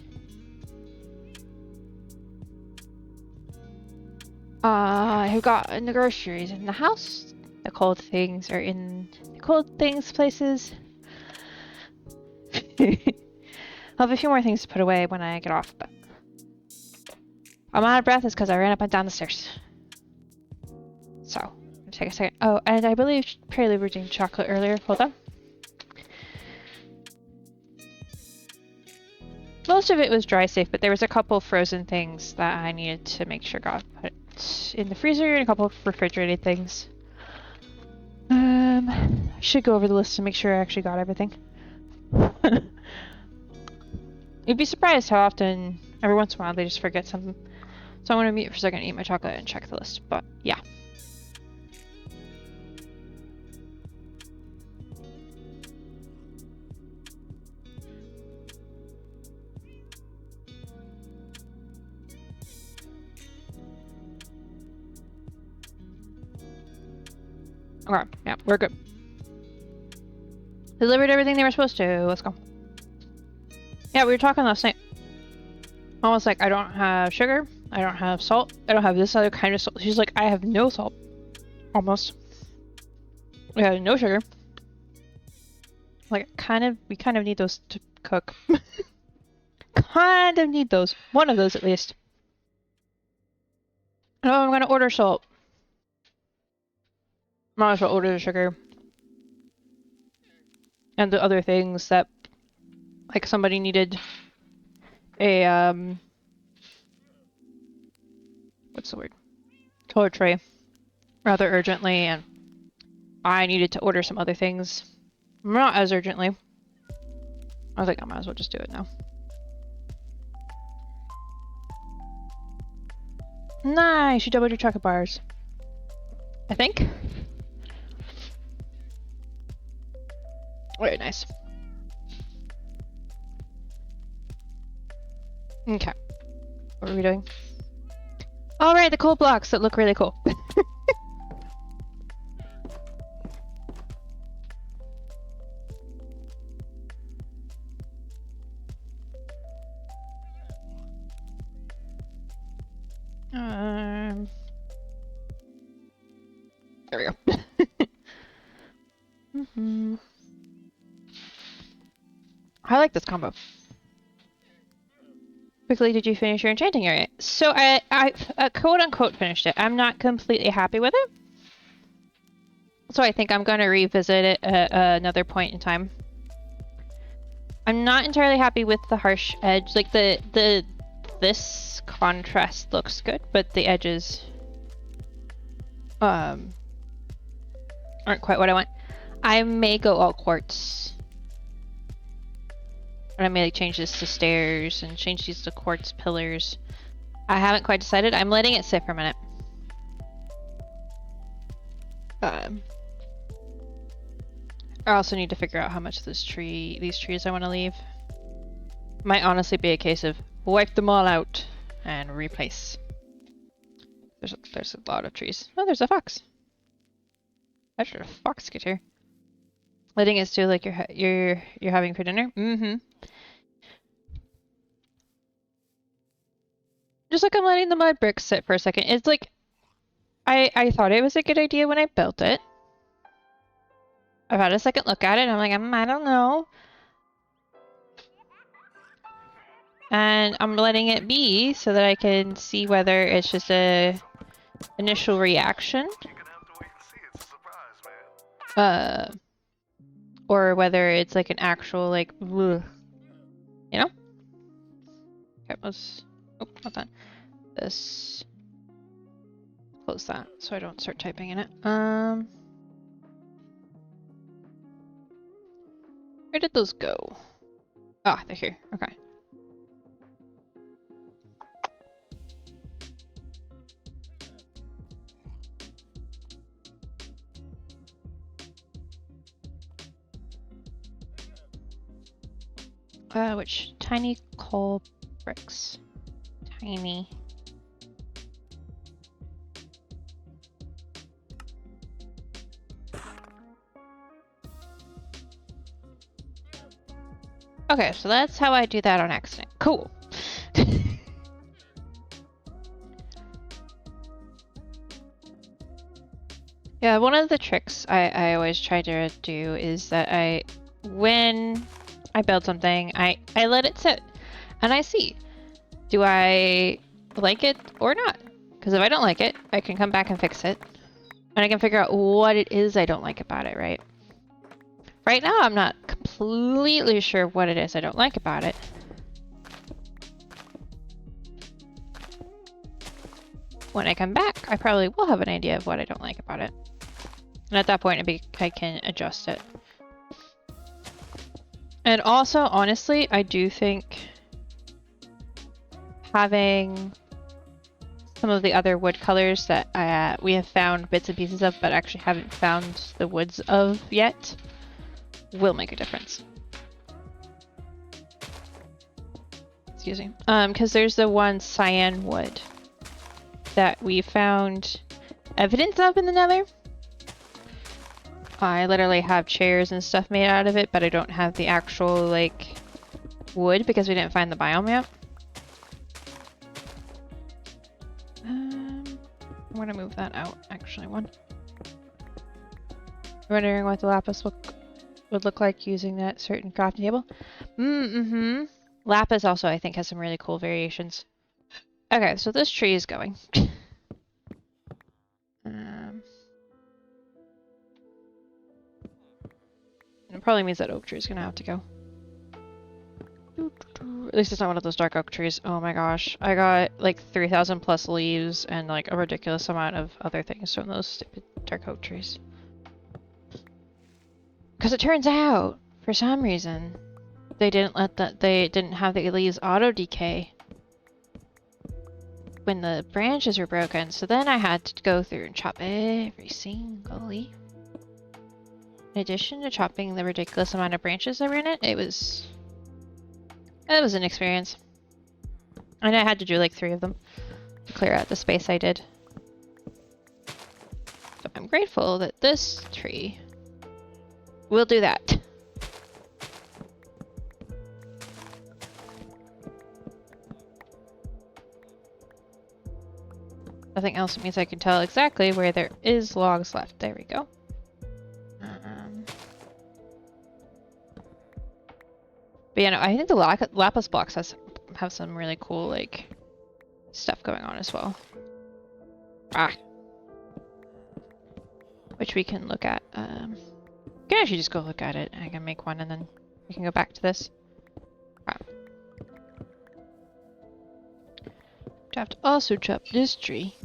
I've gotten the groceries in the house. The cold things are in the cold things places. I'll have a few more things to put away when I get off, but I'm out of breath is because I ran up and down the stairs. So, take a second. Oh, and I believe Pearly were doing chocolate earlier. Hold on. Most of it was dry safe, but there was a couple frozen things that I needed to make sure got put in the freezer and a couple of refrigerated things. I should go over the list to make sure I actually got everything. You'd be surprised how often, every once in a while, they just forget something. So I'm going to mute for a second, eat my chocolate, and check the list. But yeah. Okay, yeah, we're good. Delivered everything they were supposed to. Let's go. Yeah, we were talking last night. Almost like, I don't have sugar. I don't have salt. I don't have this other kind of salt. She's like, I have no salt. Almost. We have no sugar. Like, we kind of need those to cook. Kind of need those. One of those at least. Oh, I'm gonna order salt. Might as well order the sugar. And the other things that, like, somebody needed a, what's the word? Toilet tray rather urgently, and I needed to order some other things. Not as urgently. I was like, I might as well just do it now. Nice! You doubled your chocolate bars. I think. Very nice. Okay. What are we doing? Alright, the cool blocks that look really cool. There we go. I like this combo. Quickly, did you finish your enchanting area? So I quote unquote finished it. I'm not completely happy with it. So I think I'm going to revisit it at another point in time. I'm not entirely happy with the harsh edge. Like this contrast looks good, but the edges aren't quite what I want. I may go all quartz. And I may like change this to stairs and change these to quartz pillars. I haven't quite decided. I'm letting it sit for a minute. I also need to figure out how much these trees I want to leave. Might honestly be a case of wipe them all out and replace. There's a lot of trees. Oh, there's a fox. How should a fox get here? Letting it stew like you're having for dinner? Mm-hmm. Just like I'm letting the mud bricks sit for a second. It's like I thought it was a good idea when I built it. I've had a second look at it and I'm like, I don't know. And I'm letting it be so that I can see whether it's just a initial reaction. Or whether it's like an actual like ugh, you know? Okay, let's not that. This close that so I don't start typing in it. Where did those go? Ah, they're here. Okay. Which tiny coal bricks? Tiny. Okay, so that's how I do that on accident. Cool. Yeah, one of the tricks I always try to do is that when I build something, I let it sit and I see, do I like it or not? Because if I don't like it, I can come back and fix it. And I can figure out what it is I don't like about it, right? Right now, I'm not completely sure what it is I don't like about it. When I come back, I probably will have an idea of what I don't like about it. And at that point, I can adjust it. And also, honestly, I do think having some of the other wood colors that we have found bits and pieces of, but actually haven't found the woods of yet, will make a difference. Excuse me. Because there's the one cyan wood that we found evidence of in the Nether. I literally have chairs and stuff made out of it, but I don't have the actual, like, wood because we didn't find the biome yet. I'm gonna move that out, actually. Wondering what the lapis would look like using that certain crafting table. Lapis also, I think, has some really cool variations. Okay, so this tree is going. It probably means that oak tree is gonna have to go. At least it's not one of those dark oak trees. Oh my gosh. I got like 3,000 plus leaves and like a ridiculous amount of other things from those stupid dark oak trees. Because it turns out, for some reason, they didn't have the leaves auto decay when the branches were broken. So then I had to go through and chop every single leaf. In addition to chopping the ridiculous amount of branches that were in it, it was an experience. And I had to do like 3 of them to clear out the space I did. So I'm grateful that this tree will do that. Nothing else means I can tell exactly where there is logs left. There we go. But yeah, no, I think the lapis blocks have some really cool like stuff going on as well. Which we can look at. We can actually just go look at it. I can make one and then we can go back to this. I have to also chop this tree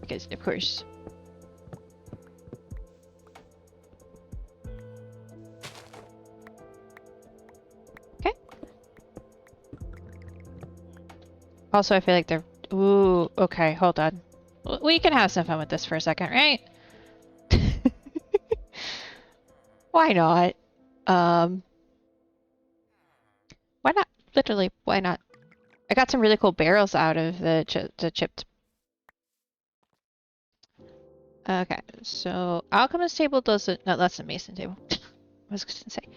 because, of course. Okay. Also, I feel like they're... Ooh, okay, hold on. We can have some fun with this for a second, right? Why not? Why not? Literally, why not? I got some really cool barrels out of the chipped. Okay, so alchemist table doesn't... No, that's a mason table. I was gonna say.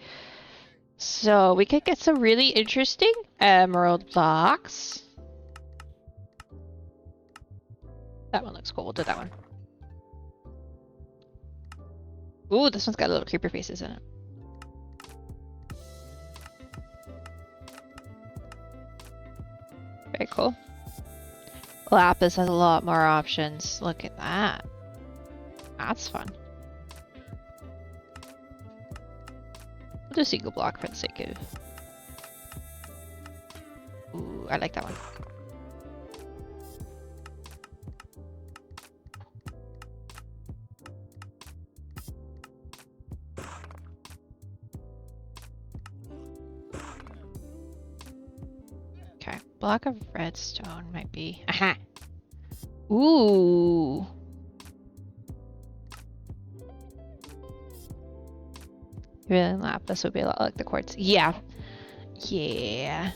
So we could get some really interesting emerald blocks. That one looks cool. We'll do that one. Ooh, this one's got little creeper faces in it. Very cool. Lapis has a lot more options. Look at that. That's fun. We'll do single block for the sake of... Ooh, I like that one. Okay, block of redstone might be... Aha! Ooh! Really lapis would be a lot like the quartz. Yeah. Yeah.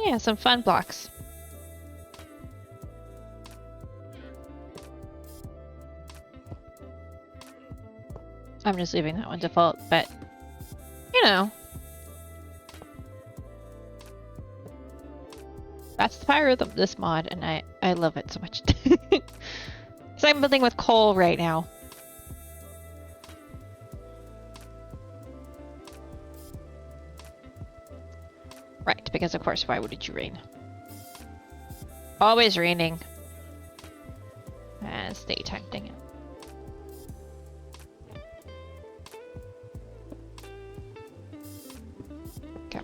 Yeah, some fun blocks. I'm just leaving that one default, but you know. That's the power of this mod, and I love it so much. Because I'm building with coal right now. Right, because of course, why would you rain? Always raining. It's daytime, dang it. Okay.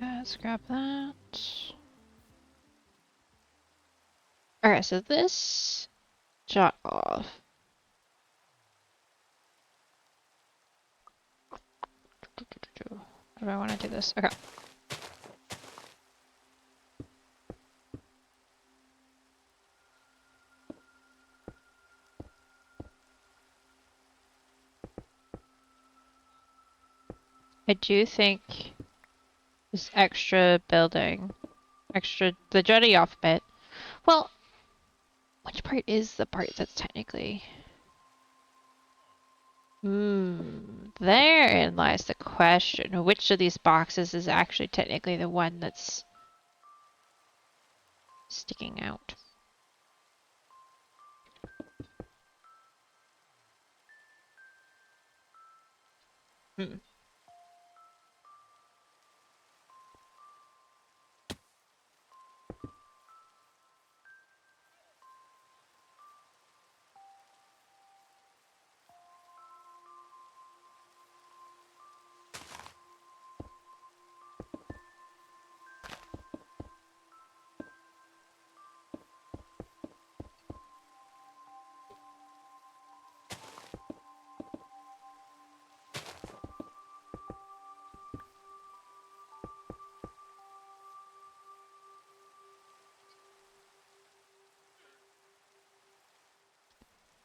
Let's grab that. Alright, so this shot off. How do I want to do this? Okay. I do think this extra building, the jetty off bit. Well, which part is the part that's technically? Therein lies the question. Which of these boxes is actually technically the one that's sticking out? Hmm.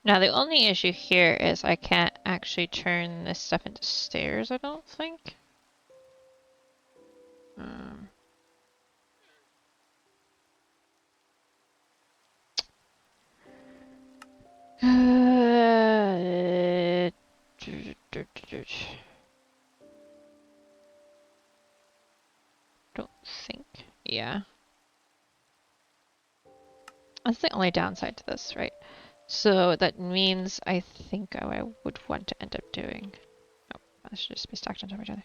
Now, the only issue here is I can't actually turn this stuff into stairs, I don't think. Um, don't think. Yeah. That's the only downside to this, right? So that means I think I would want to end up doing. Oh, I should just be stacked on top of each other.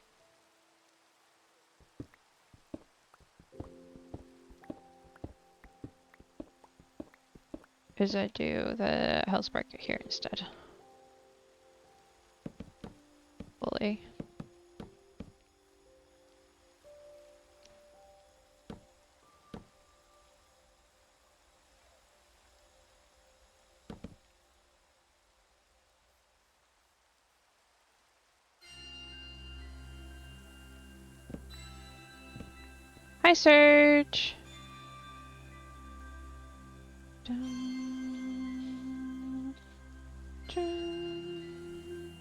Is I do the health spark here instead. Fully. Hi, Surge. Dun, dun.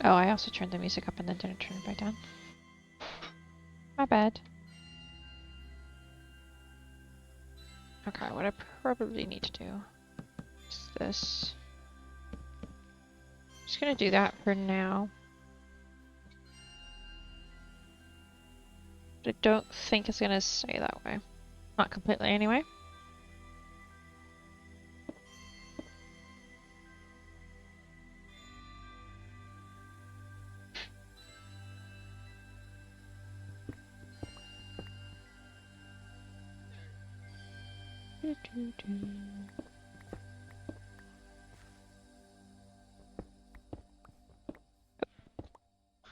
Oh, I also turned the music up and then didn't turn it back down. My bad. Okay, what I probably need to do is this. Just gonna do that for now. But I don't think it's gonna stay that way. Not completely anyway.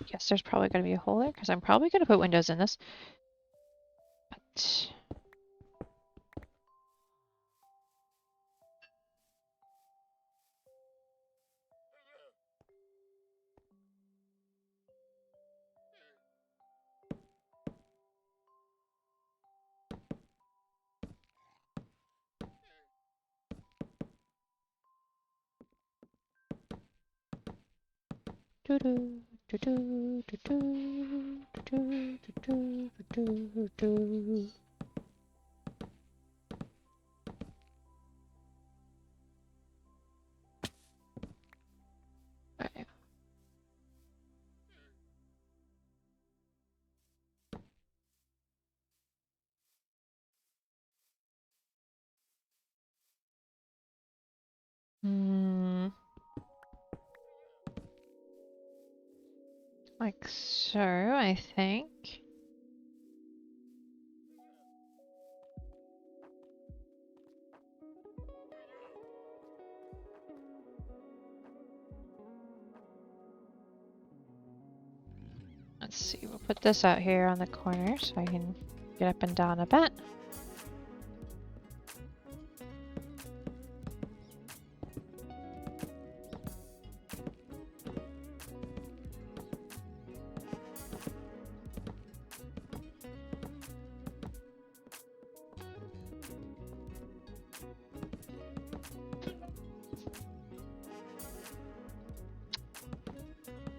Yes, there's probably going to be a hole there because I'm probably going to put windows in this. But doo-doo, doo-doo, doo-doo, doo-doo, doo-doo, doo-doo, doo-doo. Alright. Like so, I think. Let's see, we'll put this out here on the corner so I can get up and down a bit.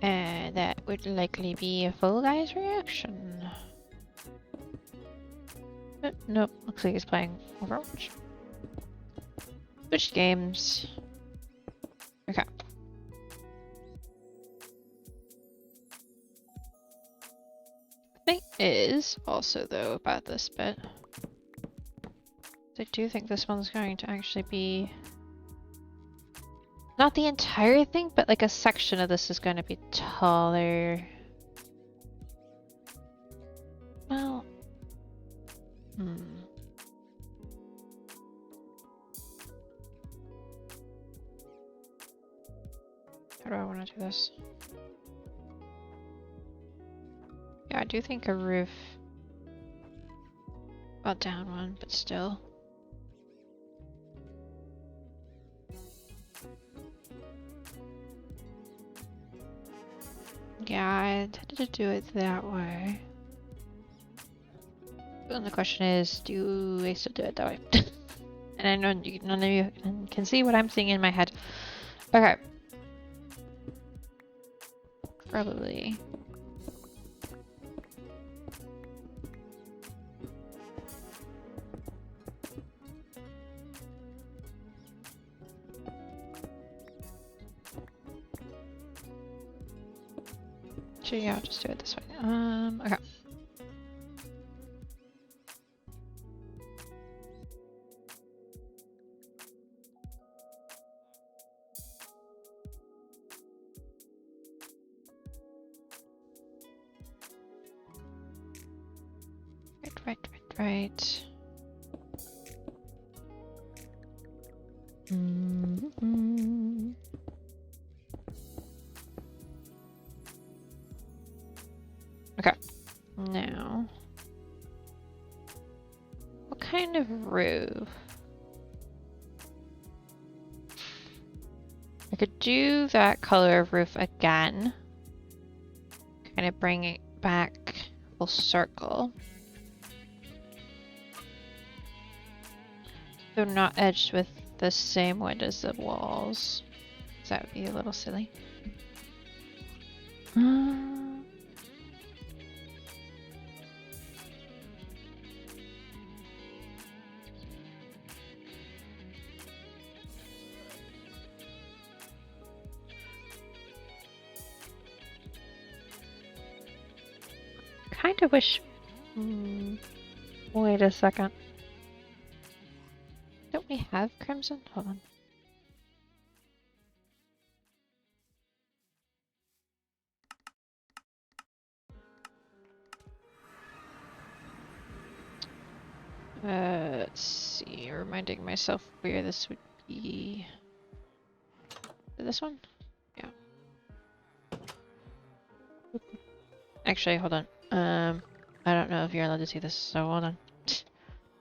And that would likely be a Fall Guys reaction. Nope, looks like he's playing Overwatch. Switch games. Okay. The thing is, also though, about this bit, I do think this one's going to actually be not the entire thing, but like a section of this is going to be taller. Well, how do I want to do this? Yeah, I do think a roof. Well, down one, but still. Yeah, I intended to do it that way. And the question is, do I still do it that way? And I know none of you can see what I'm seeing in my head. Okay. Probably. So yeah, I'll just do it this way. Okay. Right. Okay. Now, what kind of roof? I could do that color of roof again. Kind of bring it back full circle. So not edged with the same wood as the walls. That would be a little silly. Kind of wish. Wait a second. Don't we have crimson? Hold on. Let's see. Reminding myself where this would be. This one? Yeah. Actually, hold on. I don't know if you're allowed to see this, so hold on.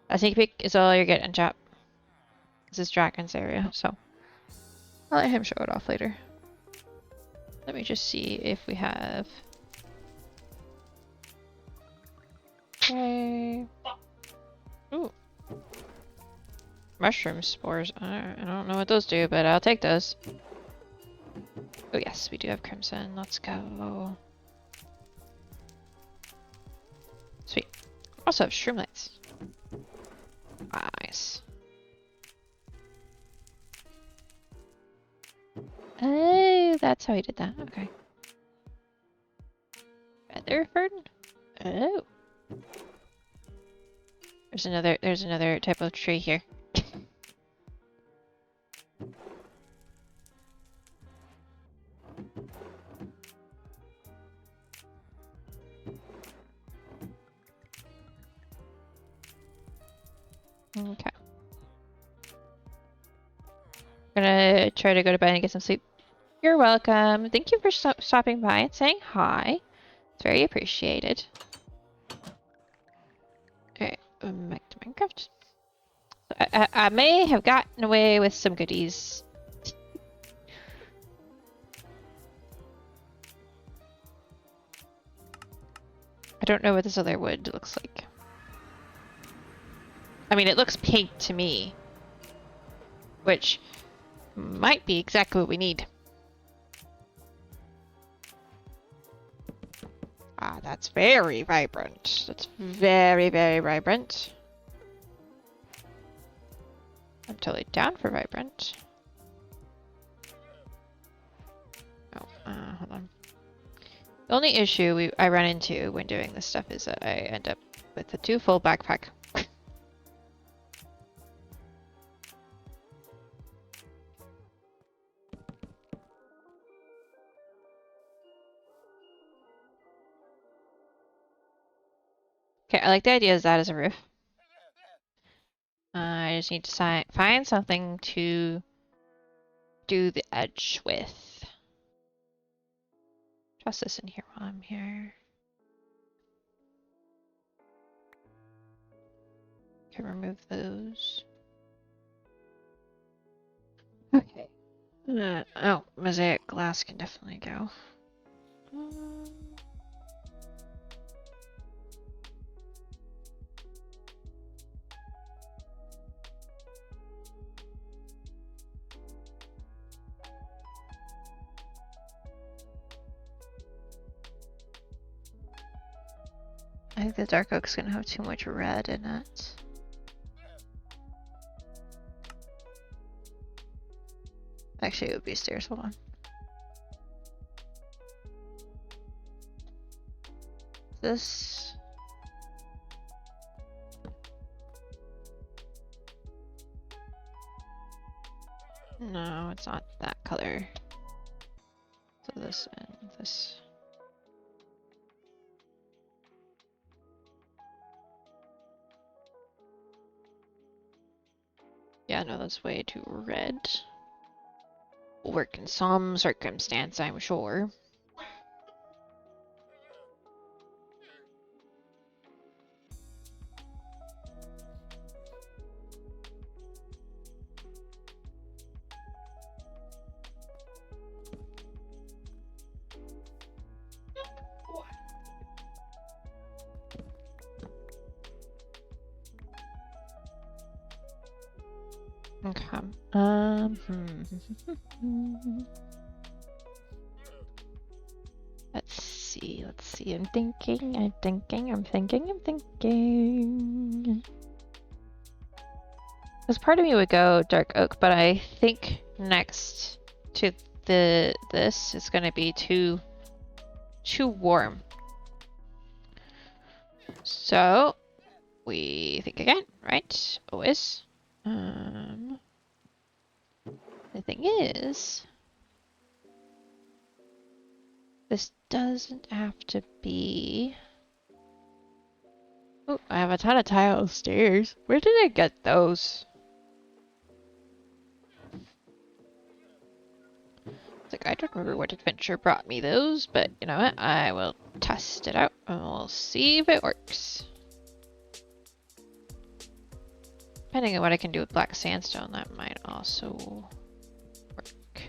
A sneak peek is all you're getting, chap. This is Dragon's area, so I'll let him show it off later. Let me just see if we have. Okay. Ooh. Mushroom spores. I don't know what those do, but I'll take those. Oh yes, we do have crimson. Let's go. Sweet. Also have shroomlights. Nice. Oh, that's how he did that. Okay. Featherford? Oh. There's another type of tree here. Okay. I'm gonna try to go to bed and get some sleep. You're welcome. Thank you for stopping by and saying hi. It's very appreciated. Okay, back to Minecraft. I may have gotten away with some goodies. I don't know what this other wood looks like. I mean, it looks pink to me, which might be exactly what we need. Ah, that's very vibrant. That's very, very vibrant. I'm totally down for vibrant. Oh, hold on. The only issue I run into when doing this stuff is that I end up with a too full backpack. Okay, I like the idea of that as a roof. I just need to find something to do the edge with. Toss this in here while I'm here. Can remove those. Okay. Oh, mosaic glass can definitely go. I think the dark oak's gonna have too much red in it. Actually, it would be stairs. Hold on. This. No, it's not that color. So this and this. Yeah, no, that's way too red. Will work in some circumstance, I'm sure. Okay. Let's see. I'm thinking. Because part of me would go dark oak, but I think next to this is gonna be too warm. So we think again, right? Always. The thing is, this doesn't have to be. Oh, I have a ton of tile stairs. Where did I get those? It's like, I don't remember what adventure brought me those, but you know what? I will test it out and we'll see if it works. Depending on what I can do with black sandstone, that might also work.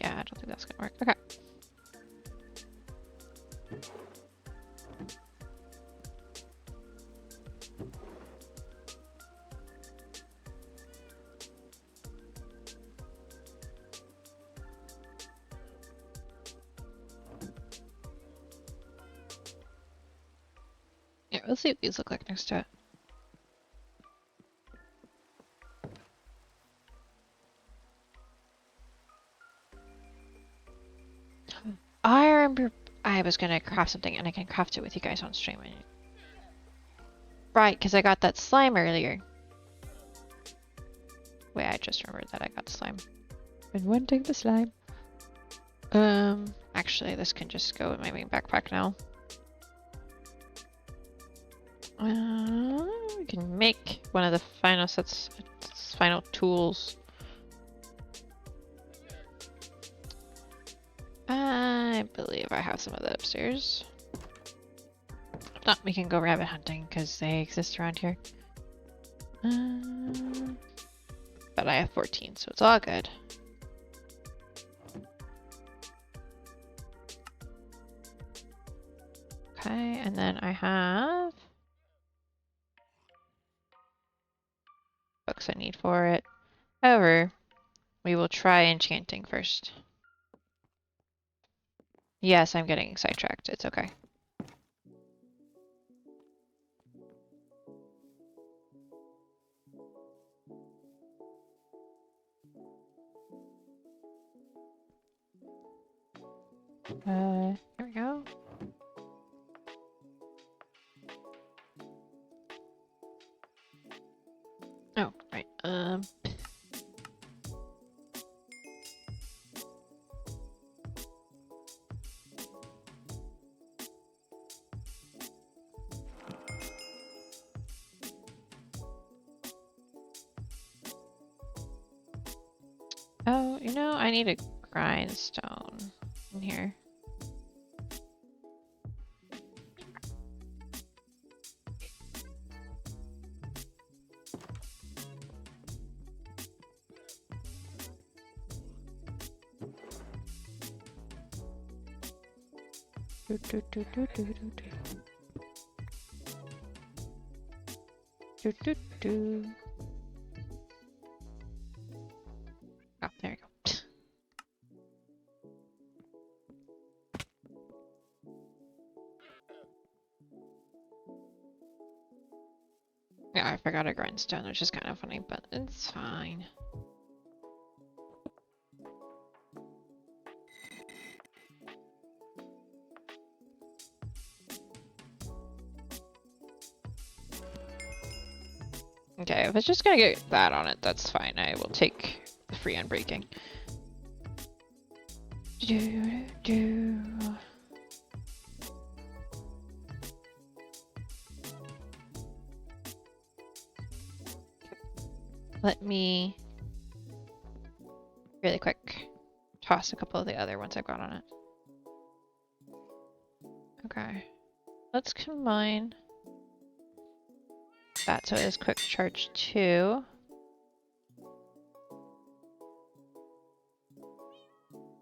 Yeah, I don't think that's gonna work. Okay. Yeah, let's see what these look like next to it. I remember I was gonna craft something and I can craft it with you guys on stream. Right, because I got that slime earlier. Wait, I just remembered that I got slime. Been wanting the slime. Actually, this can just go in my main backpack now. We can make one of the final sets, final tools. I believe I have some of that upstairs. If not, we can go rabbit hunting because they exist around here. But I have 14, so it's all good. Okay, and then I have books I need for it. However, we will try enchanting first. Yes, I'm getting sidetracked. It's okay. Here we go. Oh, right. Oh, you know, I need a grindstone in here. Do, do, do, do, do, do, do. Do, do, do. Oh, there you go. Yeah, I forgot a grindstone, which is kind of funny, but it's fine. Okay, if it's just gonna get that on it, that's fine. I will take the free unbreaking. Do. Let me really quick toss a couple of the other ones I've got on it. Okay, let's combine that so it is quick charge 2. Do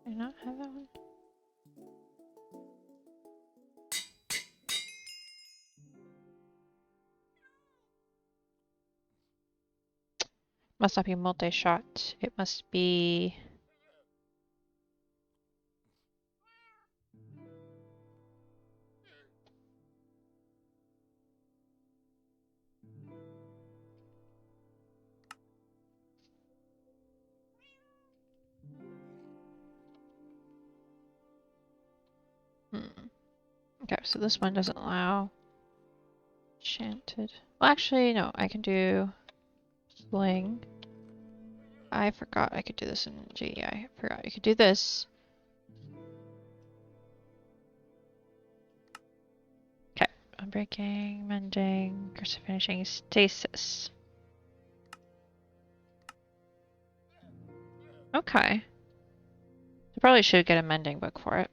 I not have that one? Must not be multi-shot. It must be... Okay, so this one doesn't allow enchanted. Well, actually, no. I can do sling. I forgot I could do this in GE. I forgot you could do this. Unbreaking, mending, cursive finishing, stasis. Okay. I probably should get a mending book for it.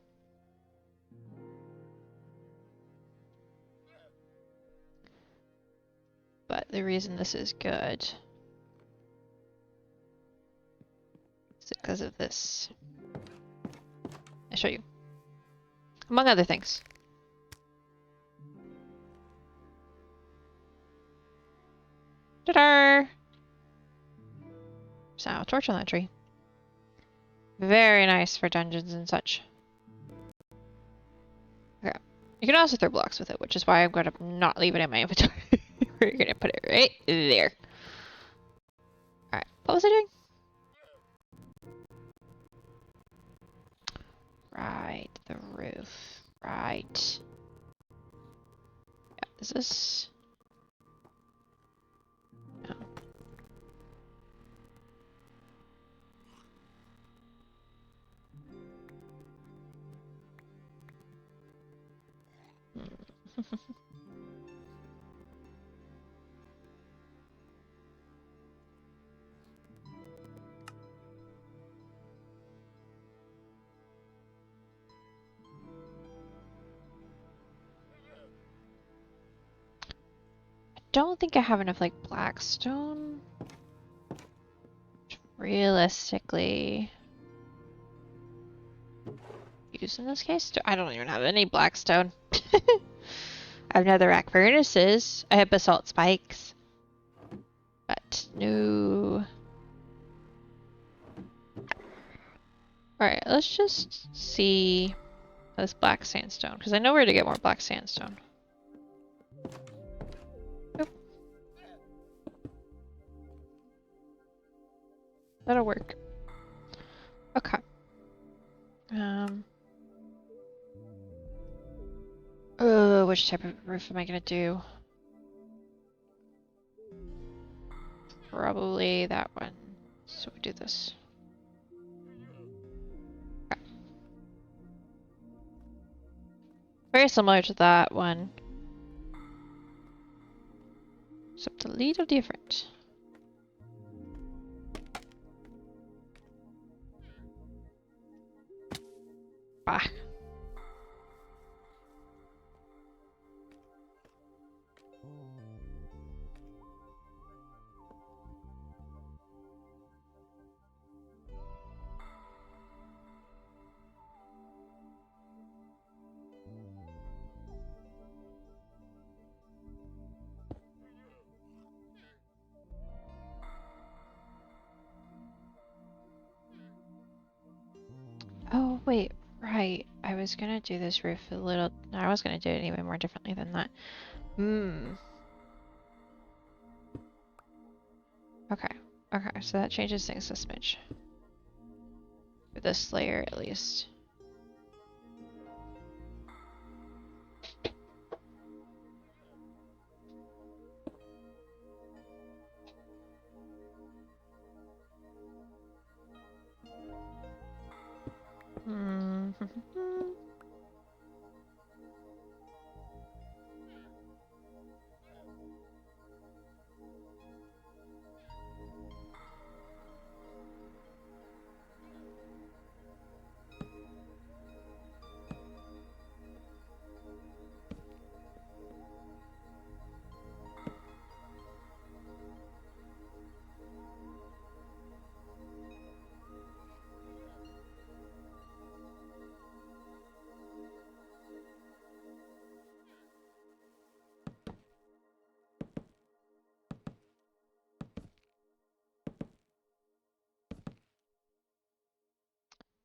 But the reason this is good is because of this. I'll show you. Among other things. Ta-da! So, torch on that tree. Very nice for dungeons and such. Okay. You can also throw blocks with it, which is why I'm going to not leave it in my inventory. We're going to put it right there. Alright, what was I doing? Right, the roof. Right. Yeah, is this... No. Don't think I have enough like blackstone. Realistically, use in this case. I don't even have any blackstone. I have netherrack furnaces. I have basalt spikes, but no. All right, let's just see this black sandstone because I know where to get more black sandstone. That'll work. Okay. Which type of roof am I gonna do? Probably that one. So we do this. Okay. Very similar to that one. Except a little different. Bah. Oh, wait, right. I was gonna do this roof a little... No, I was gonna do it anyway more differently than that. Okay. Okay, so that changes things a smidge. For this layer, at least.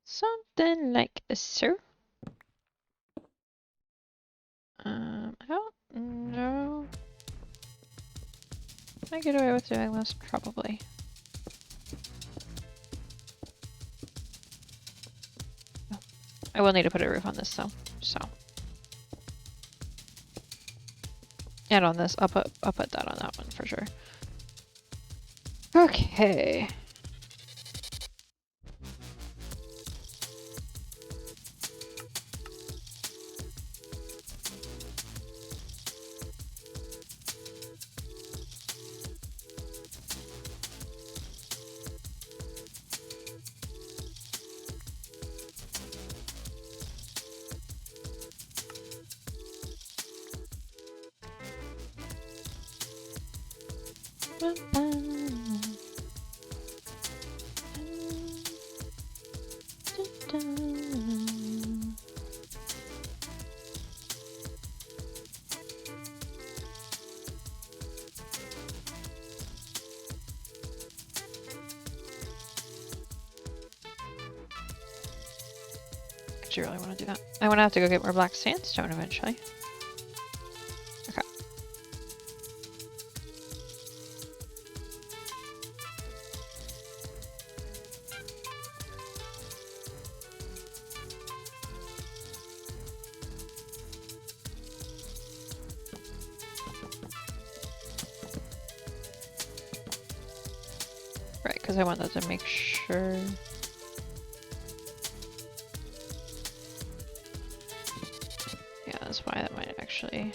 Something like so. I don't know. Can I get away with doing this? Probably. Oh. I will need to put a roof on this though, so. And on this, I'll put that on that one for sure. Okay. Do you really want to do that? I want to have to go get more black sandstone eventually. Okay. Right, because I want that to make sure. That's why that might actually...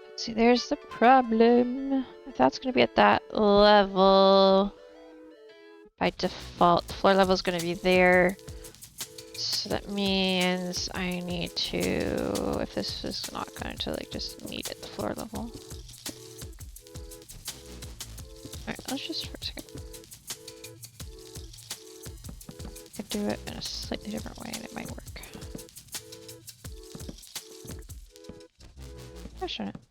Let's see, there's the problem. If that's going to be at that level, by default, the floor level is going to be there. So that means I need to, if this is not going to like just meet at the floor level. Alright, let's just for a second. I could do it in a slightly different way and it might work. Why shouldn't it?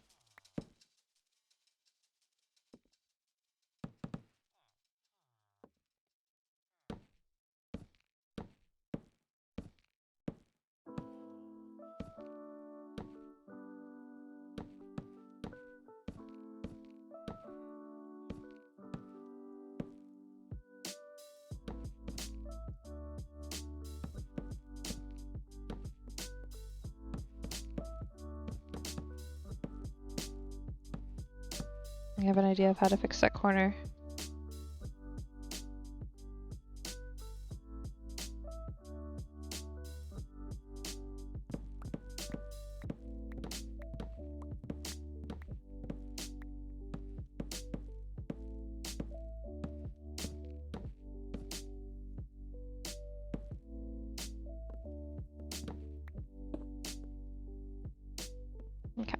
I have an idea of how to fix that corner. Okay.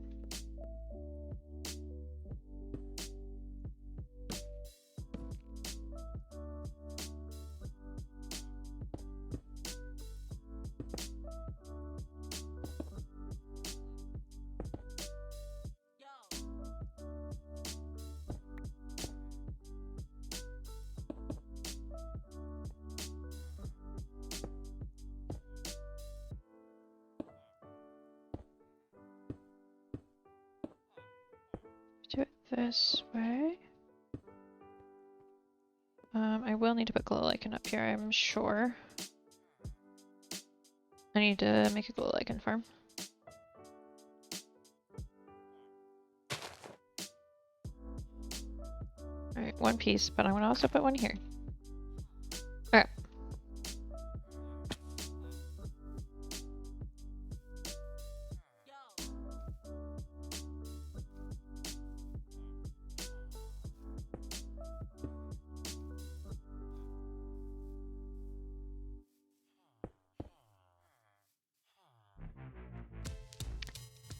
Do it this way. I will need to put glow lichen up here, I'm sure. I need to make a glow lichen farm. Alright, one piece, but I want to also put one here. Alright.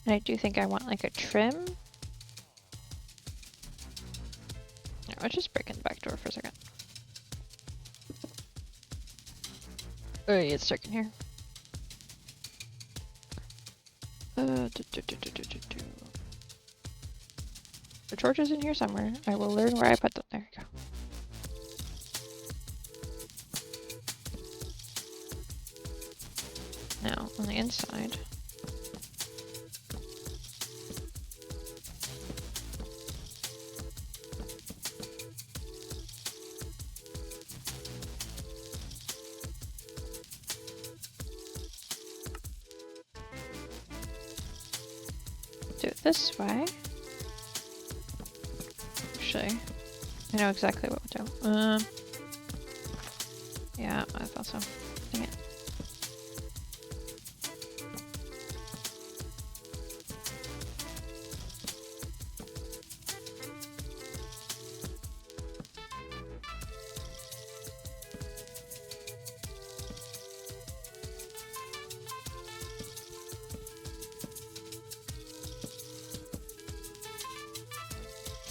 And I do think I want like a trim. No, I'll just break in the back door for a second. Oh, yeah, it's dark in here. The torch is in here somewhere. I will learn where I put them. There we go. Now, on the inside. Do it this way. Actually, I know exactly what to do. Yeah, I thought so. Dang it.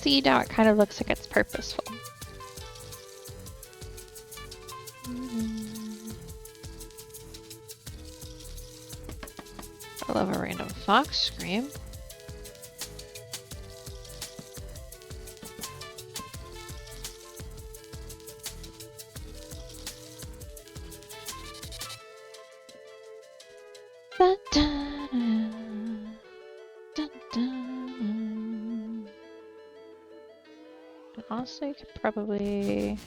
see, now it kind of looks like it's purposeful. I love a random fox scream. Dun, dun, dun, dun. And honestly, I could probably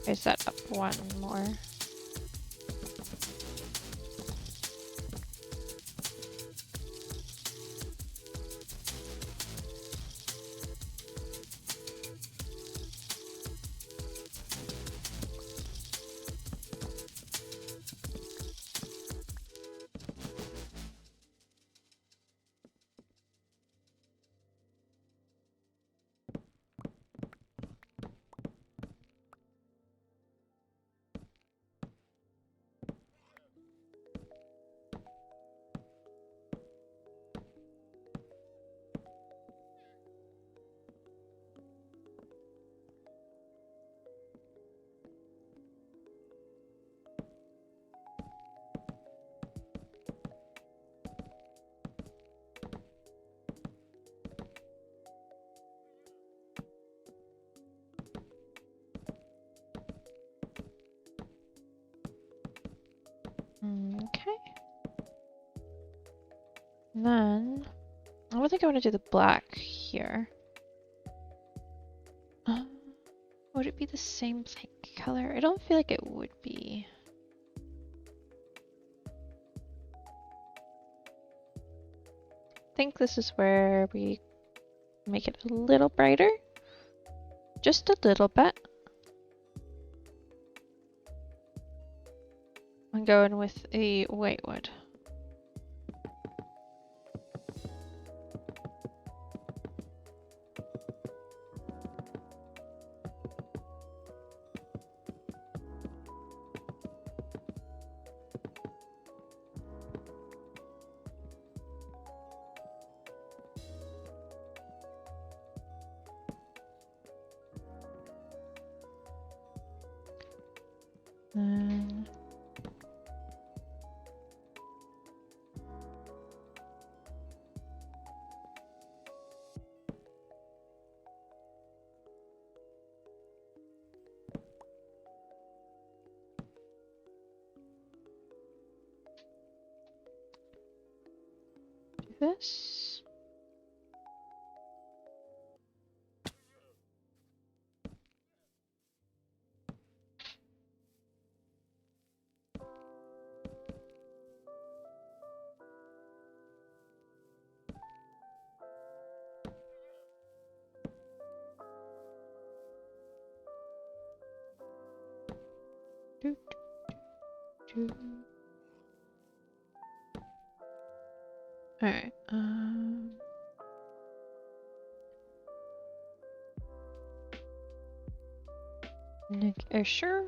raise that up one more. Okay. And then I don't think I want to do the black here. Would it be the same color? I don't feel like it would be. I think this is where we make it a little brighter. Just a little bit. I'm going with a white wood. Do this. Alright, Nick Escher.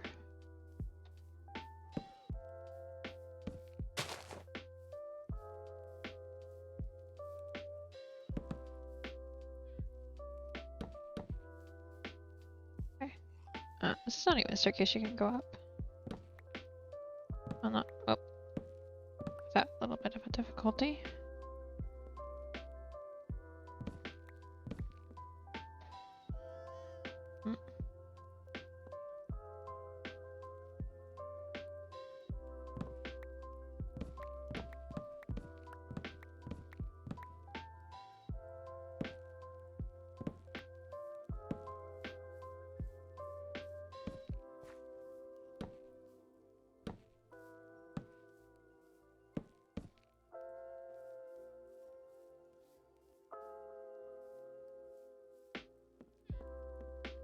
Okay. This is not even a staircase, you can go up. Well, not up. That little bit of a difficulty.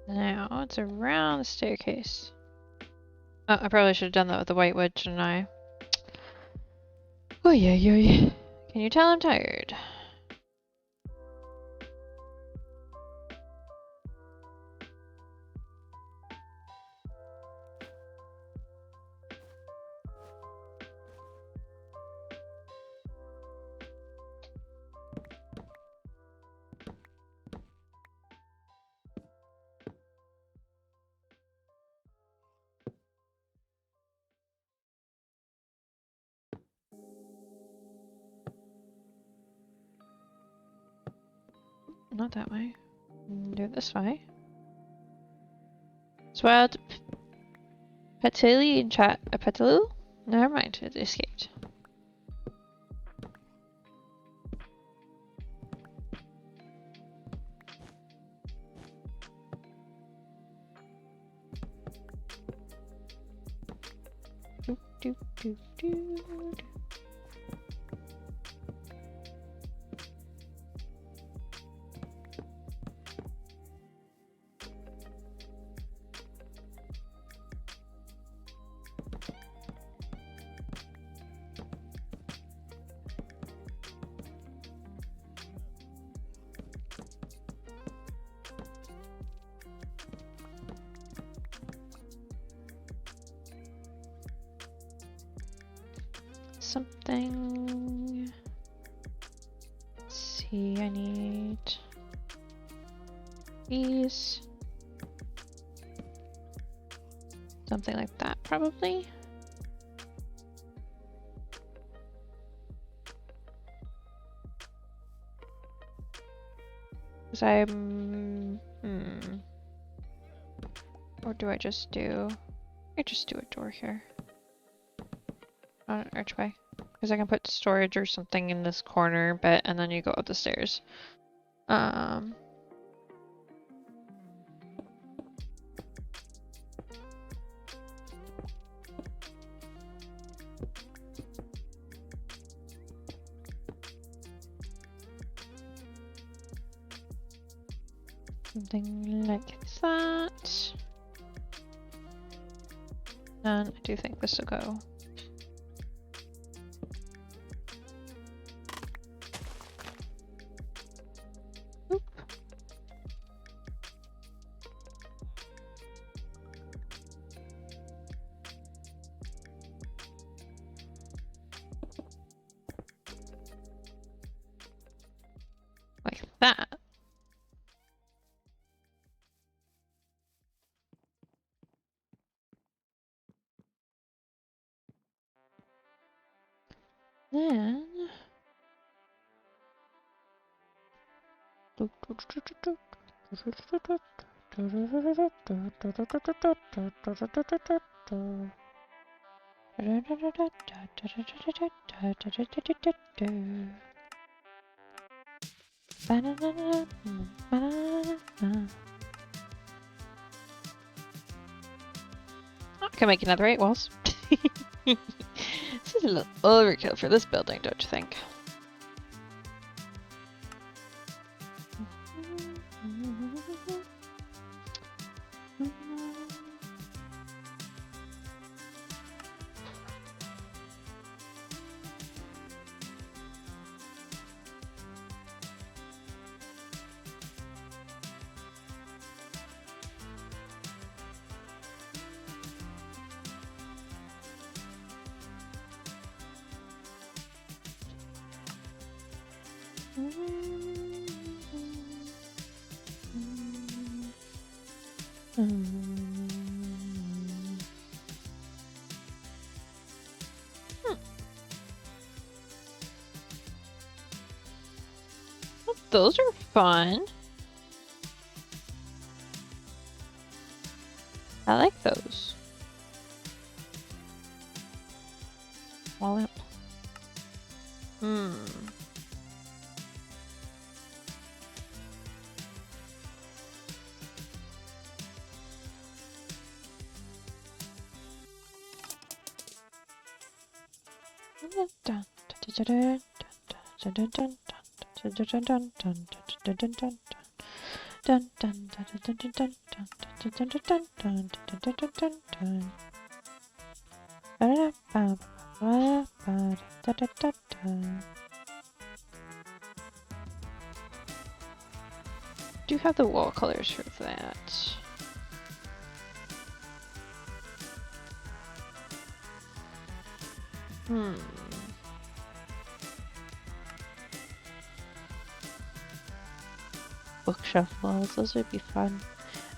Now it's around the staircase. Oh, I probably should have done that with the white wood, shouldn't I? Oh yeah, yeah. Can you tell I'm tired? not that way. Do it this way. Swelled Petili in chat. A Petilu? Never mind, it escaped. Do, do, do, do, do. Something. Let's see, I need these. Something like that, probably. Because I'm. Or do I just do. I just do a door here. On an archway. Because I can put storage or something in this corner, but and then you go up the stairs. Something like that. And I do think this will go. Oop. Like that. Then I can make another 8 walls. This is a little overkill for this building, don't you think? Well, those are fun. I like those. Wall lamp. Do you have the wall colors for that? Bookshelf walls, those would be fun.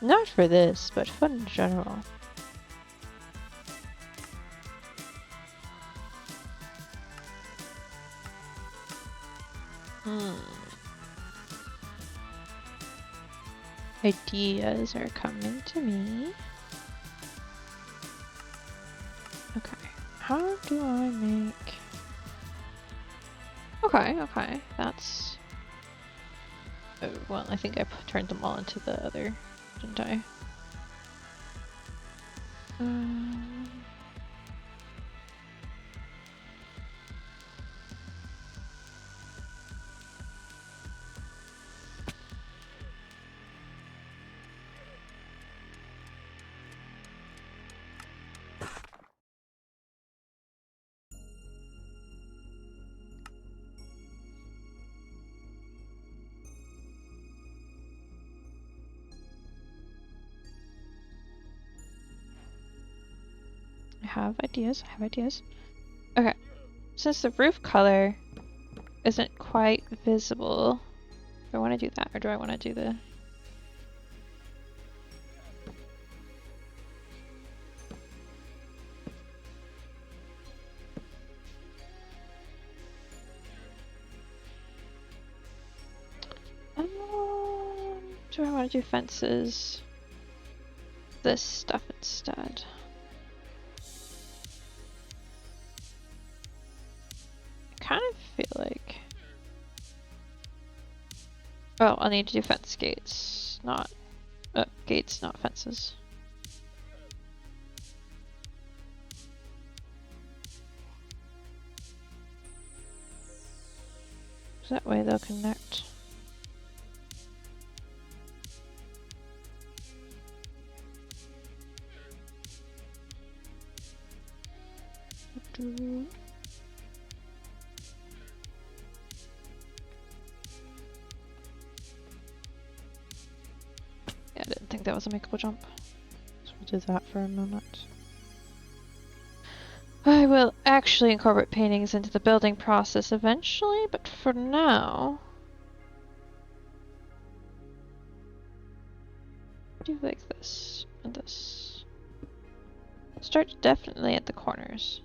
Not for this, but fun in general. Ideas are coming to me. Okay, how do I make... Okay, that's... Oh, well, I think I turned them all into the other, didn't I? I have ideas. Okay, since the roof color isn't quite visible, do I want to do that or do I want to do the... Do I want to do fences? This stuff instead. I kind of feel like... Oh, I'll need to do fence gates, not... gates, not fences. So that way they'll connect. Yeah, I didn't think that was a makeable jump. So we'll do that for a moment. I will actually incorporate paintings into the building process eventually, but for now... do like this and this. Start definitely at the corners.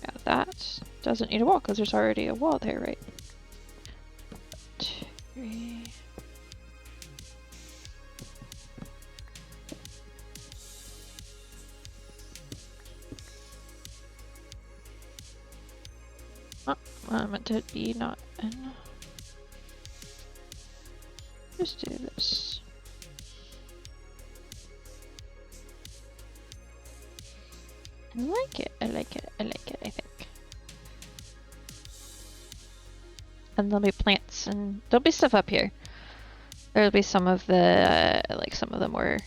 Yeah, that doesn't need a wall because there's already a wall there, right? 3. Oh, well, I meant to be not in. Just do this. I like it, I think. And there'll be plants and there'll be stuff up here. There'll be some of the, like some of the more,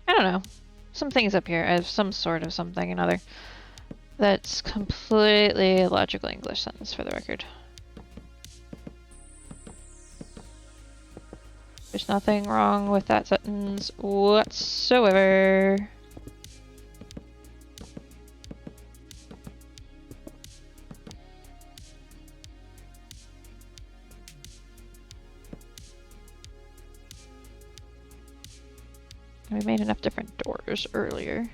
I don't know, some things up here. I have some sort of something or another. That's completely a logical English sentence for the record. There's nothing wrong with that sentence whatsoever. We made enough different doors earlier.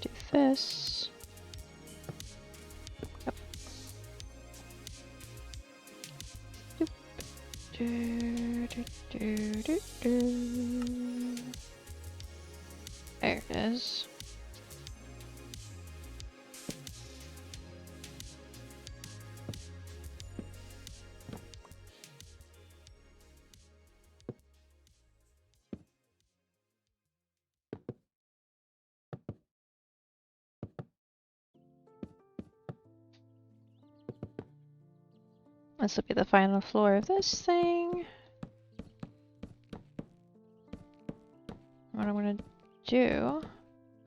Do this. Yep. Doop. Do, do, do, do, do. There it is. This will be the final floor of this thing. What I'm gonna do...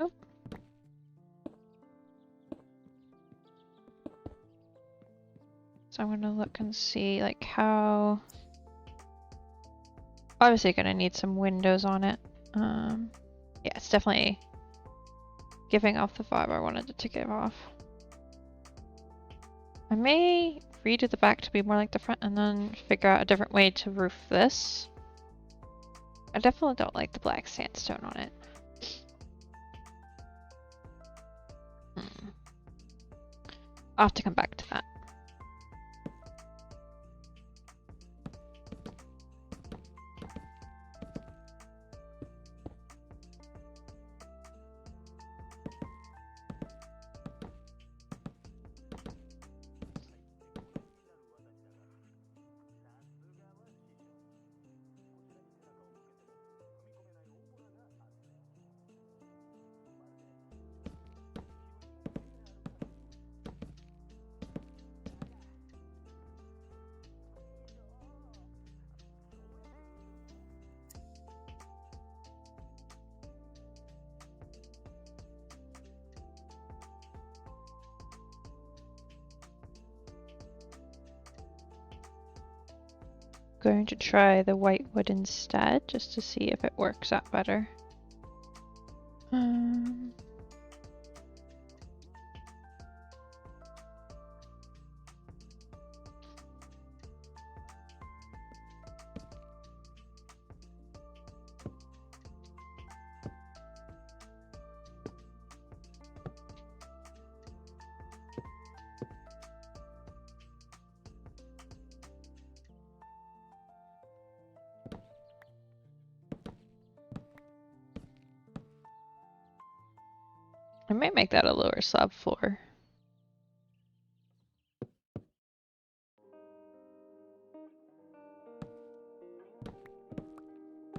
Oh. So I'm gonna look and see like how... Obviously gonna need some windows on it. Yeah, it's definitely giving off the vibe I wanted it to give off. I may redo the back to be more like the front and then figure out a different way to roof this. I definitely don't like the black sandstone on it. I'll have to come back to that. Going to try the white wood instead, just to see if it works out better. I might make that a lower slab floor.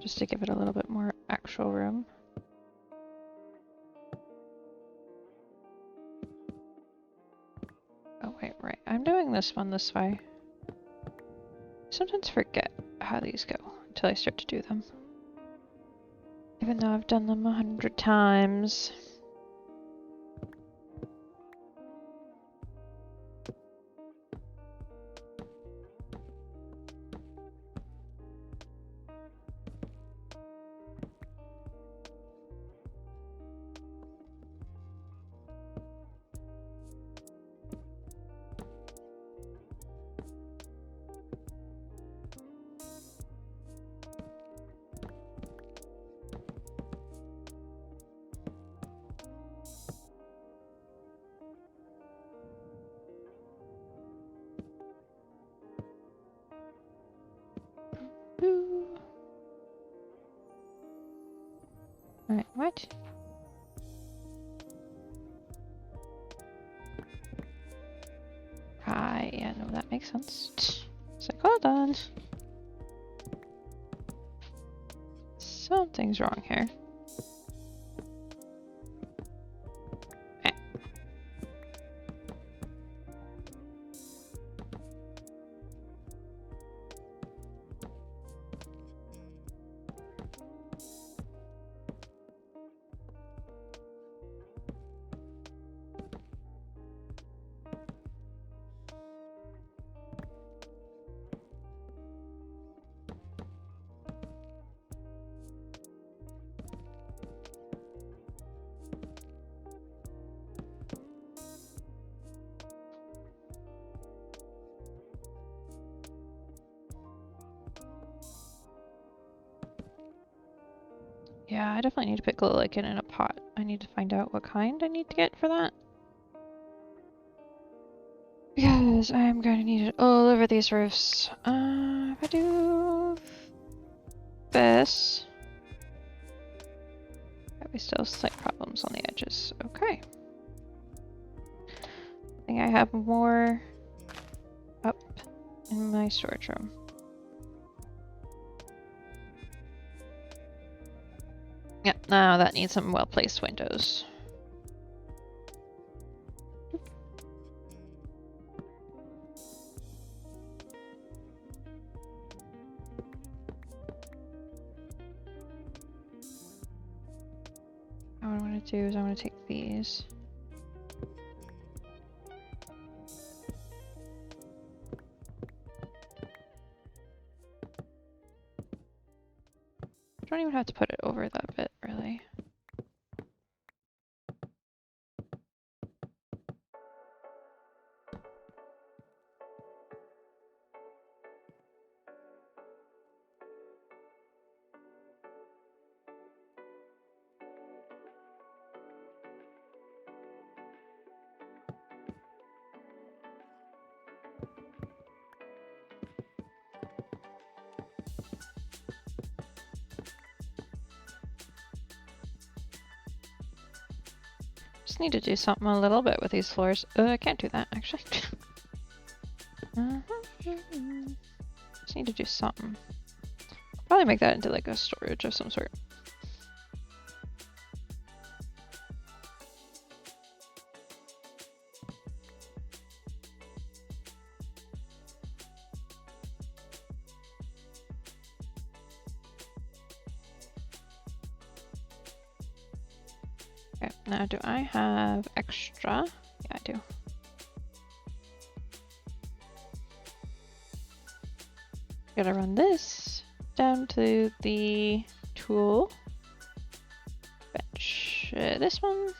Just to give it a little bit more actual room. Oh wait, right. I'm doing this one this way. I sometimes forget how these go until I start to do them. Even though I've done them 100 times. Alright, what? Right, yeah, no, that makes sense. It's like, hold on. Something's wrong here. Yeah, I definitely need to put glow lichen in a pot. I need to find out what kind I need to get for that. Because I'm going to need it all over these roofs. If I do this, we still have slight problems on the edges. Okay. I think I have more up in my storage room. Yeah, now that needs some well-placed windows. do is I'm going to take these. I don't even have to put it over that bit, really. Just need to do something a little bit with these floors. I can't do that, actually. Just need to do something. Probably make that into like a storage of some sort. Okay, now do I have extra? Yeah, I do. Gotta run this down to the tool bench. This one.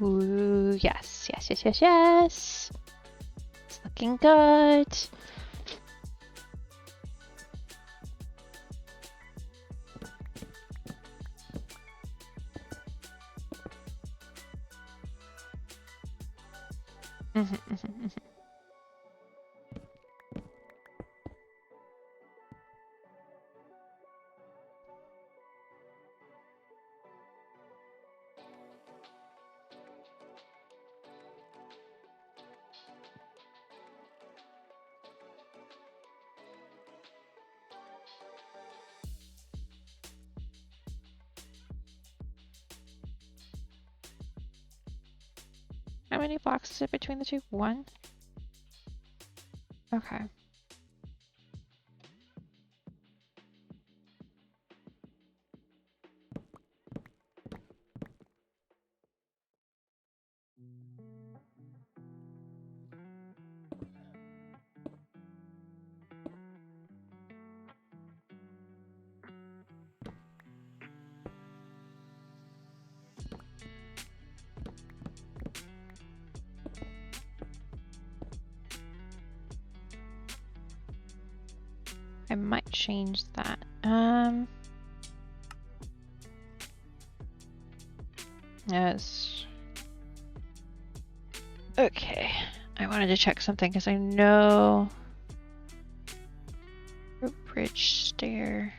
Ooh, yes, yes, yes, yes, yes. It's looking good. How many blocks is it between the two? One? Okay. I might change that. Yes. Okay. I wanted to check something because I know bridge stair.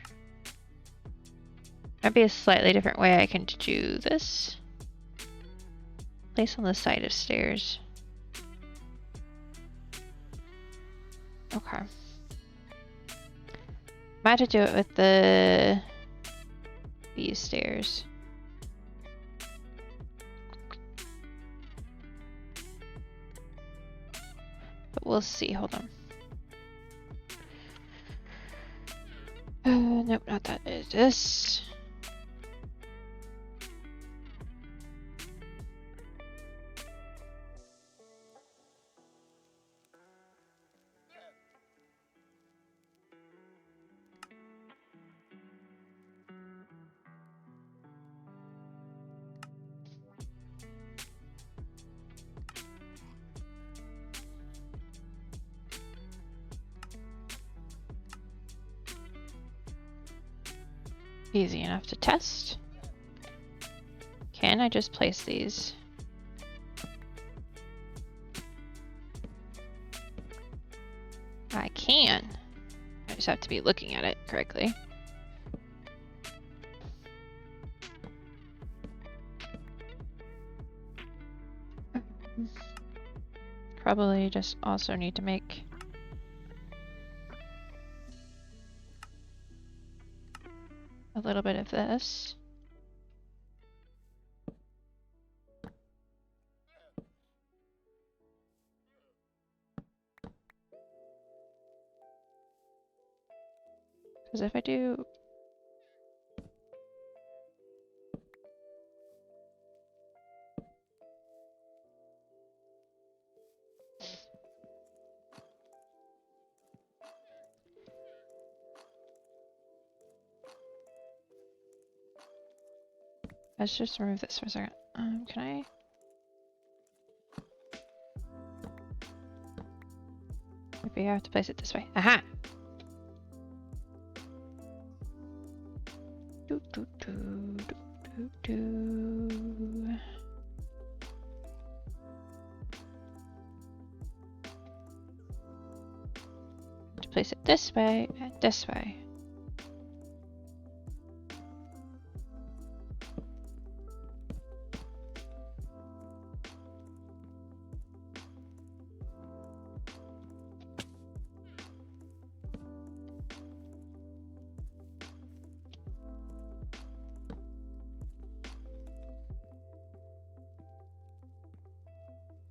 Might be a slightly different way I can do this. Place on the side of stairs. Okay. Might have to do it with these stairs. But we'll see. Hold on. Nope, not that. It's this. Easy enough to test. Can I just place these? I can. just have to be looking at it correctly. Probably just also need to make a little bit of this. Because if I do... Let's just remove this for a second. Can I? Maybe I have to place it this way. Aha! Do, do, do, do, do, do. To place it this way and this way.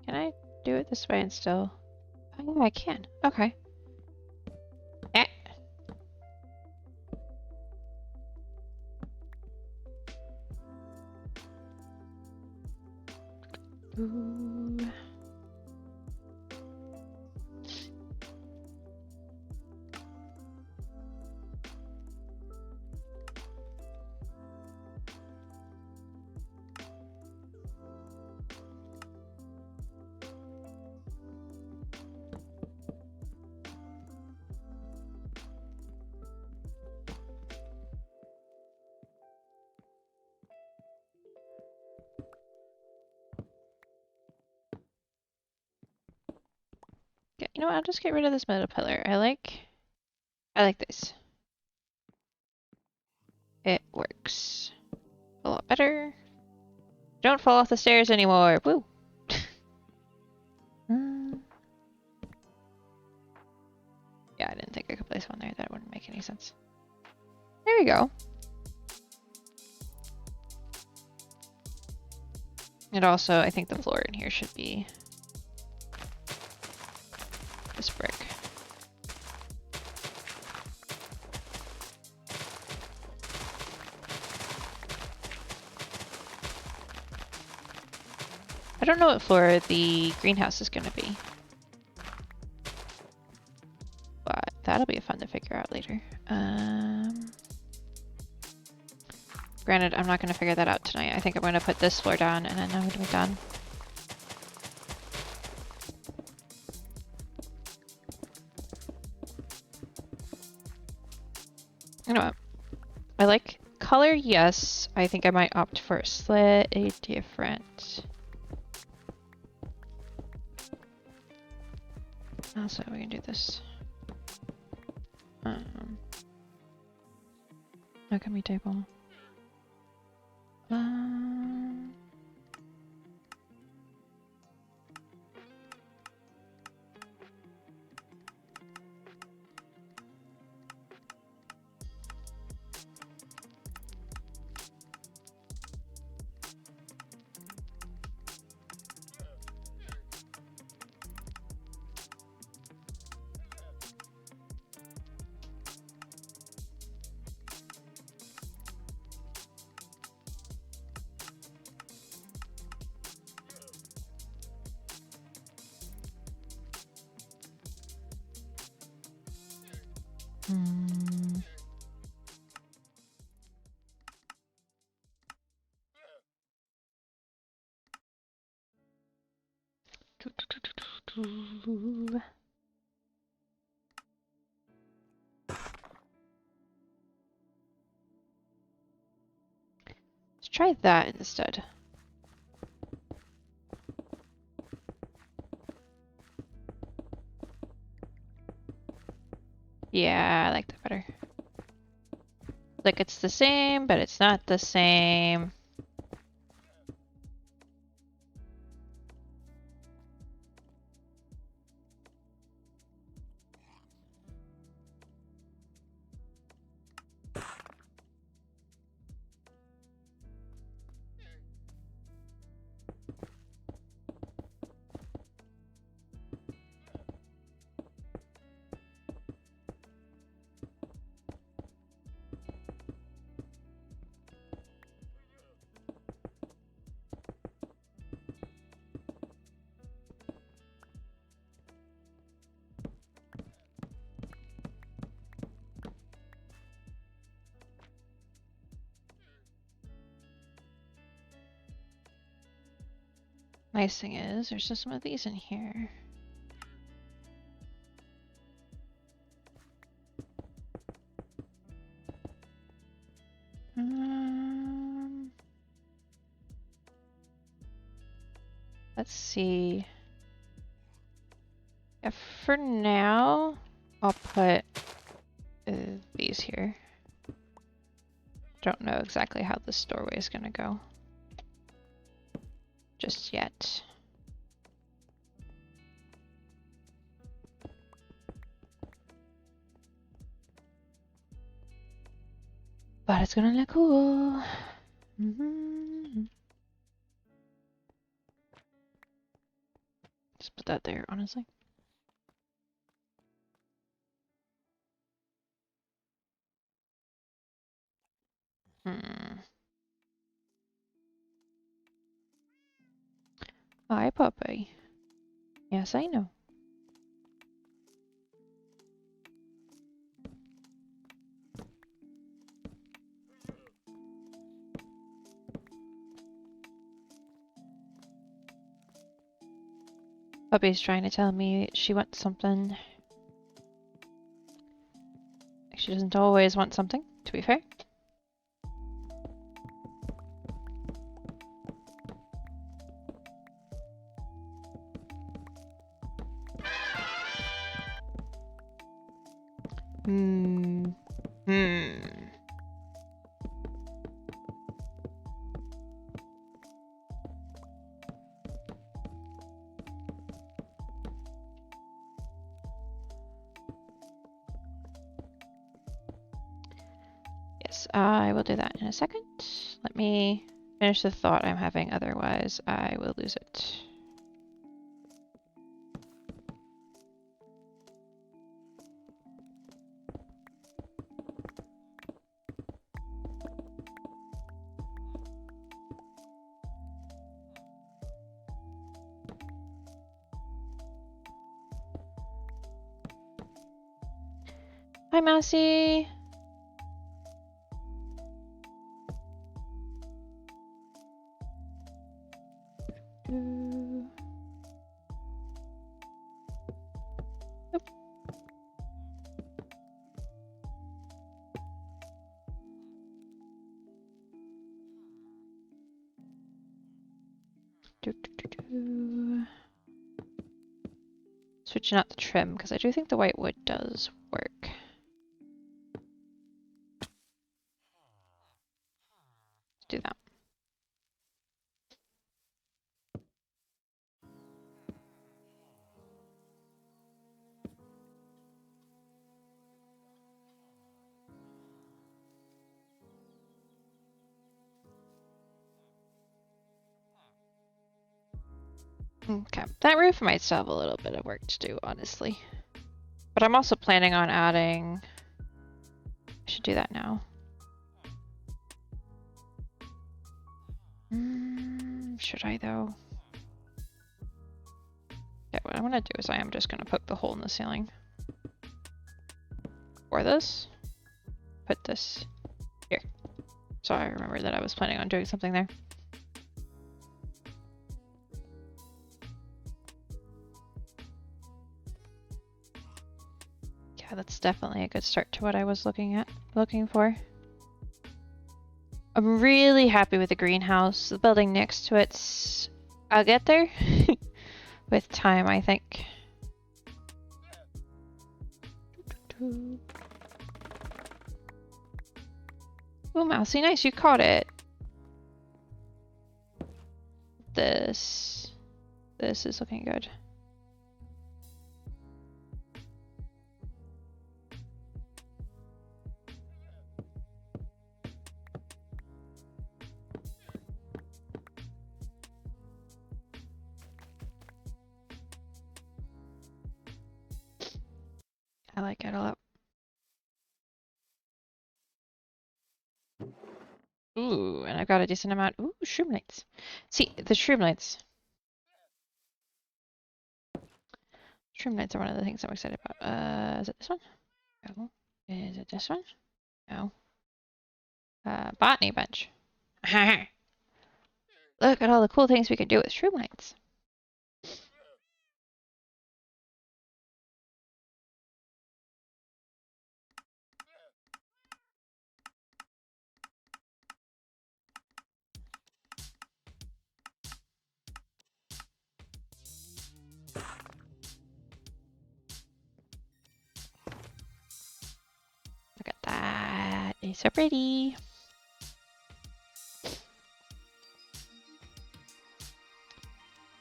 Can I do it this way and still? Oh yeah, I can. Okay. Eh. Ooh. Yeah, you know what? I'll just get rid of this metal pillar. I like this. It works a lot better. Don't fall off the stairs anymore. Woo. Yeah, I didn't think I could place one there. That wouldn't make any sense. There we go. And also, I think the floor in here should be this brick. I don't know what floor the greenhouse is going to be. But that'll be fun to figure out later. Granted, I'm not going to figure that out tonight. I think I'm going to put this floor down and then I'm going to be done. You know what? I like color, yes. I think I might opt for a slightly different. Also, we can do this. Alchemy table. Let's try that instead. Yeah, I like that better. Like it's the same, but it's not the same. Nice thing is, there's just some of these in here. Let's see. If for now, I'll put these here. Don't know exactly how this doorway is gonna go just yet. But it's gonna look cool. Just put that there, honestly. Hi, puppy. Yes, I know. Puppy's trying to tell me she wants something. She doesn't always want something, to be fair. Yes, I will do that in a second. Let me finish the thought I'm having, otherwise I will lose it. Hi, Mousy! Switching out the trim, because I do think the white wood does work. Let's do that. Okay, that roof might still have a little bit of work to do, honestly. But I'm also planning on adding... I should do that now. Should I, though? Okay, what I'm gonna do is I am just gonna poke the hole in the ceiling. For this. Put this here. So I remember that I was planning on doing something there. Yeah, that's definitely a good start to what I was looking for. I'm really happy with the greenhouse. The building next to it's... I'll get there with time, I think. Oh, Mousy, nice, you caught it. This is looking good. I like it a lot. Ooh, and I've got a decent amount. Ooh, shroom lights. See, the shroom lights. Shroom lights are one of the things I'm excited about. Is it this one? No. Is it this one? No. Botany bench. Look at all the cool things we can do with shroom lights. Look at that. It's so pretty.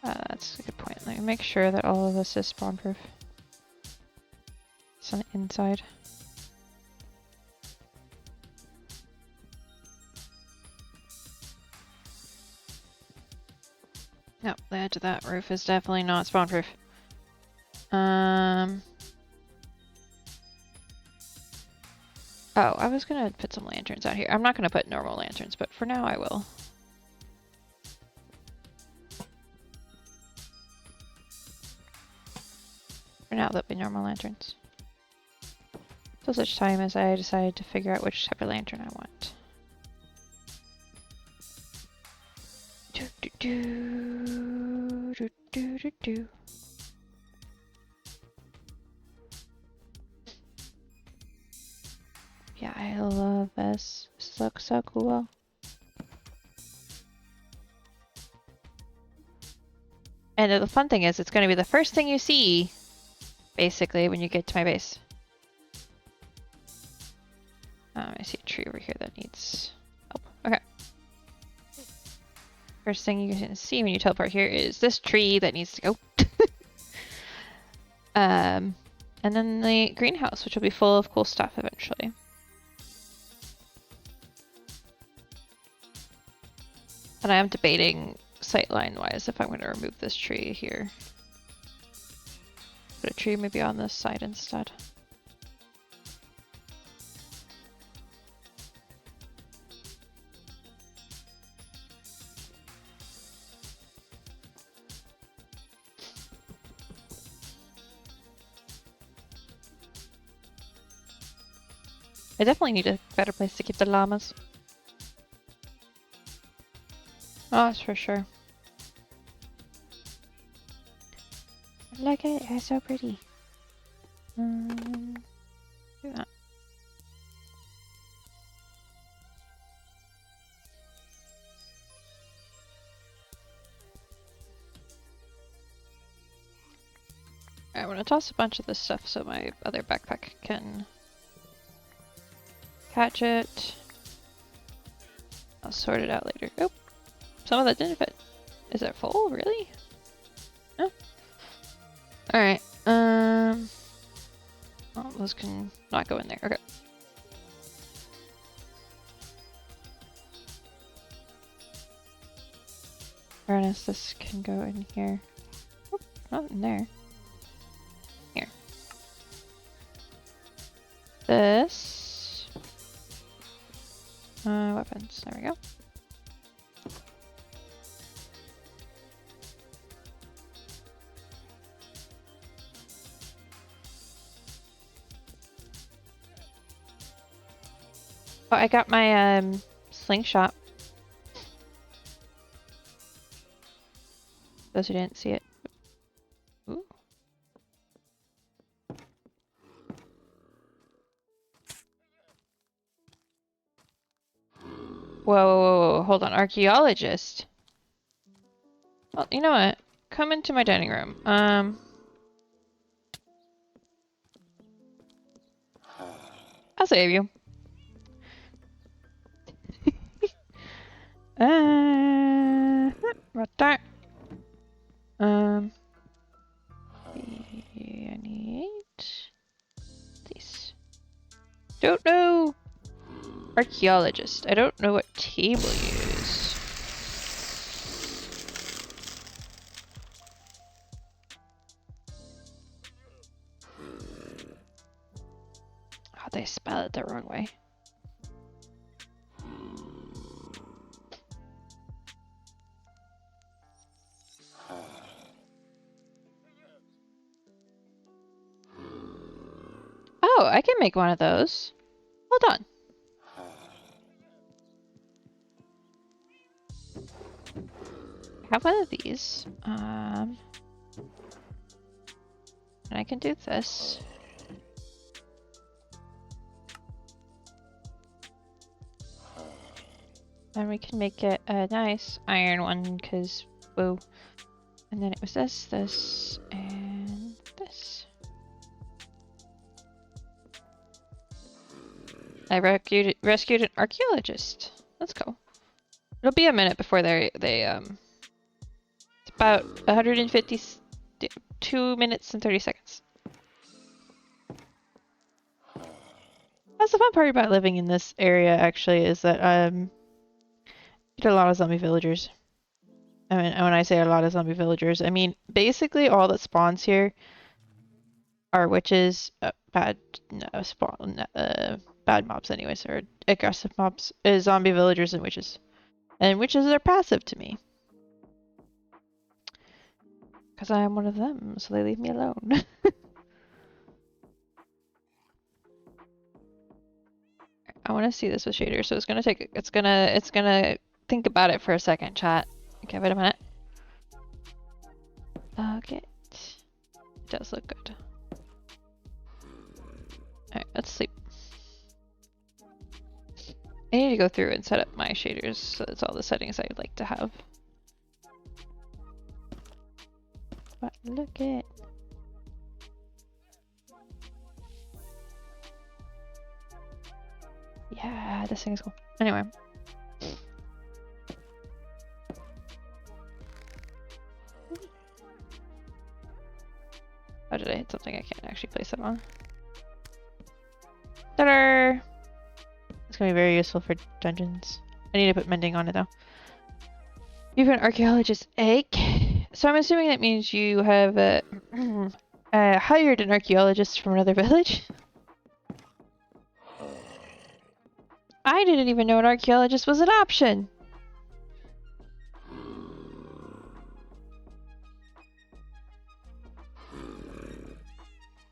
That's a good point. Let me make sure that all of this is spawn proof. It's on the inside. Nope, the edge of that roof is definitely not spawn proof. Oh, I was gonna put some lanterns out here. I'm not gonna put normal lanterns, but for now I will. For now, they'll be normal lanterns. Till such time as I decide to figure out which type of lantern I want. Do do do do do do do. Yeah, I love this. This looks so cool. And the fun thing is, it's going to be the first thing you see, basically, when you get to my base. I see a tree over here that needs help. Okay. First thing you can see when you teleport here is this tree that needs to go. And then the greenhouse, which will be full of cool stuff eventually. And I am debating sightline wise if I'm going to remove this tree here. Put a tree maybe on this side instead. I definitely need a better place to keep the llamas. Oh, that's for sure. I like it. It's so pretty. Do that. I'm gonna toss a bunch of this stuff so my other backpack can catch it. I'll sort it out later. Oh, some of that didn't fit. Is it full? Really? No. Alright, oh, those can not go in there. Okay. Furnace, this can go in here. Oh, not in there. Here. This. Weapons. There we go. Oh, I got my slingshot. Those who didn't see it. Ooh. Whoa, hold on, archaeologist. Well, you know what? Come into my dining room. I'll save you. What that? I need these. Don't know. Archaeologist. I don't know what table you use. Oh, they spell it the wrong way. Oh, I can make one of those. Hold on. I have one of these. And I can do this. And we can make it a nice iron one, because whoa. And then it was this, this, and this. I rescued an archaeologist. Let's go. It'll be a minute before they it's about 152 minutes and 30 seconds. That's the fun part about living in this area, actually, is that you get a lot of zombie villagers. I mean, when I say a lot of zombie villagers, I mean basically all that spawns here are witches, bad mobs anyways, or aggressive mobs, zombie villagers and witches. And witches are passive to me. Because I am one of them, so they leave me alone. I want to see this with shaders, so it's gonna think about it for a second, chat. Give it a minute. Okay. It does look good. Alright, let's sleep. I need to go through and set up my shaders so that's all the settings I'd like to have. But look at. Yeah, this thing is cool. Anyway. Oh, did I hit something I can't actually place it on? Ta-da! It's gonna be very useful for dungeons. I need to put mending on it though. You have an archaeologist egg. So I'm assuming that means you have hired an archaeologist from another village. I didn't even know an archaeologist was an option.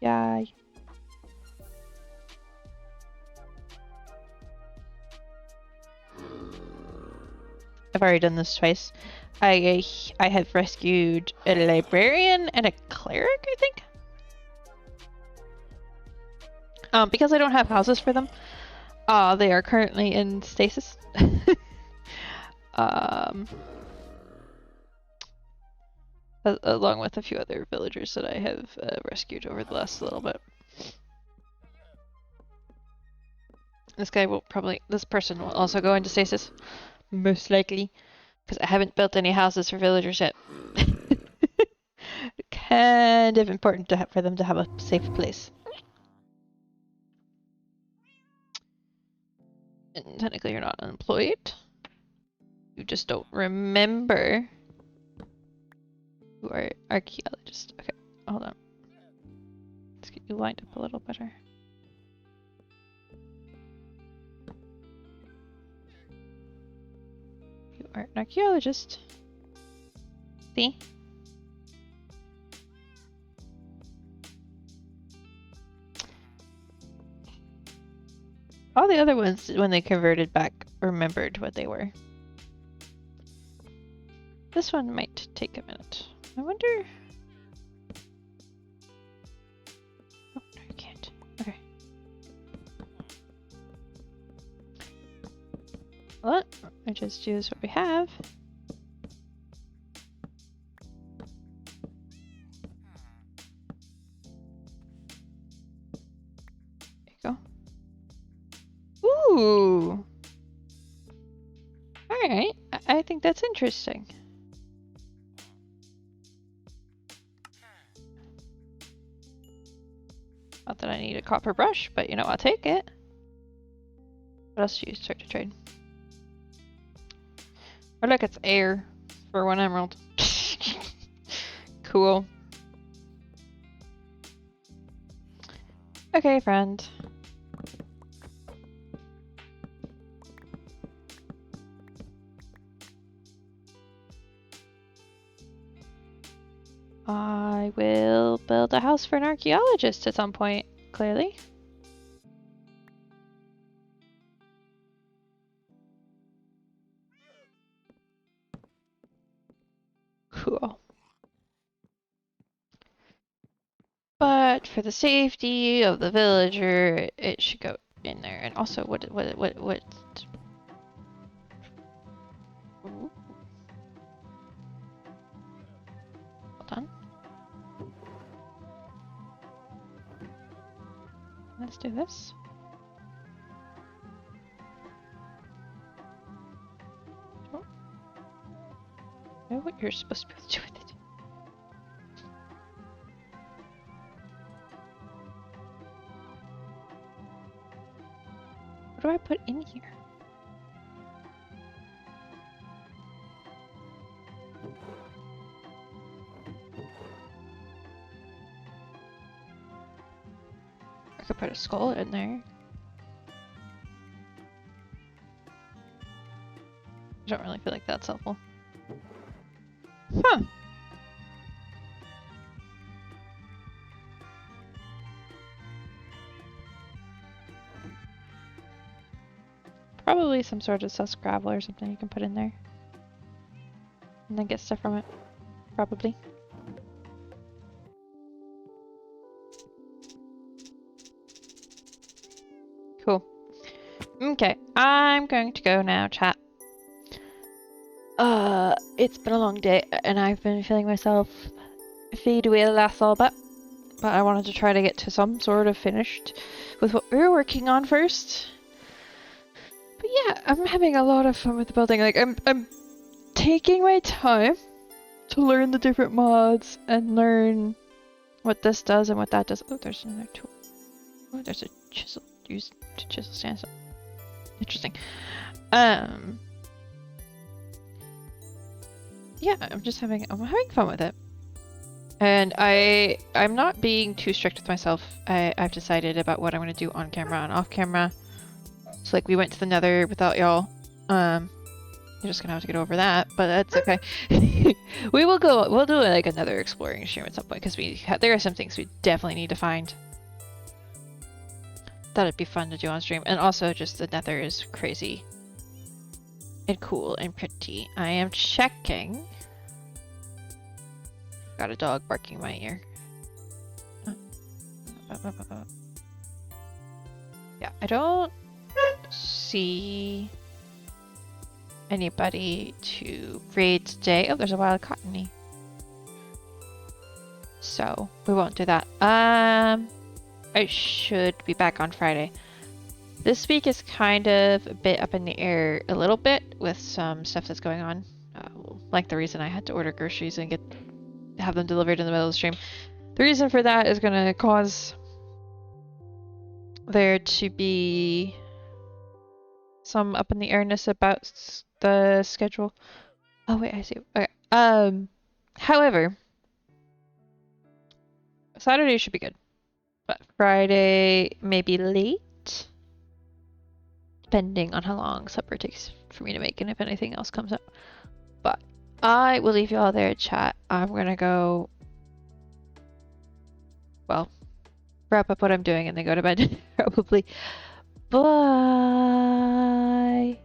Yay. I've already done this twice. I have rescued a librarian and a cleric, I think. Because I don't have houses for them, they are currently in stasis. Along with a few other villagers that I have rescued over the last little bit. This person will also go into stasis, most likely, because I haven't built any houses for villagers yet. Kind of important for them to have a safe place. And technically you're not unemployed. You just don't remember you are an archaeologist. Okay, hold on. Let's get you lined up a little better. You are an archaeologist. See? All the other ones, when they converted back, remembered what they were. This one might take a minute. I wonder... Oh, no, you can't. Okay. Well, I just use what we have. There you go. think that's interesting. Not that I need a copper brush, but you know, I'll take it. What else do you start to trade? Or look, it's air for 1 emerald. Cool. Okay, friend. I will build a house for an archaeologist at some point, clearly. Cool. But for the safety of the villager, it should go in there. And also, what? Ooh. Hold on. Let's do this. Don't know what you're supposed to be able to do with it. What do I put in here? I could put a skull in there. I don't really feel like that's helpful. Huh. Probably some sort of sus gravel or something you can put in there. And then get stuff from it. Probably. Cool. Okay, I'm going to go now, chat. It's been a long day, and I've been feeling myself fade away the last little bit. But I wanted to try to get to some sort of finished with what we were working on first. But yeah, I'm having a lot of fun with the building. Like, I'm taking my time to learn the different mods and learn what this does and what that does. Oh, there's another tool. Oh, there's a chisel used to chisel stands up. Interesting. Yeah, I'm having fun with it. And I'm not being too strict with myself. I've decided about what I'm gonna do on camera and off camera. So like we went to the Nether without y'all. You're just gonna have to get over that, but that's okay. We'll do like another exploring stream at some point because there are some things we definitely need to find. Thought it'd be fun to do on stream, and also just the Nether is crazy and cool and pretty. I am checking. Got a dog barking in my ear. Yeah, I don't see anybody to raid today. Oh, there's a wild cottony. So we won't do that. I should be back on Friday. This week is kind of a bit up in the air a little bit with some stuff that's going on. Like the reason I had to order groceries and have them delivered in the middle of the stream. The reason for that is going to cause there to be some up in the airness about the schedule. Oh wait, I see. Okay. However, Saturday should be good, but Friday may be late, depending on how long supper takes for me to make and if anything else comes up. But I will leave you all there, chat. I'm gonna go, well, wrap up what I'm doing and then go to bed, probably. Bye!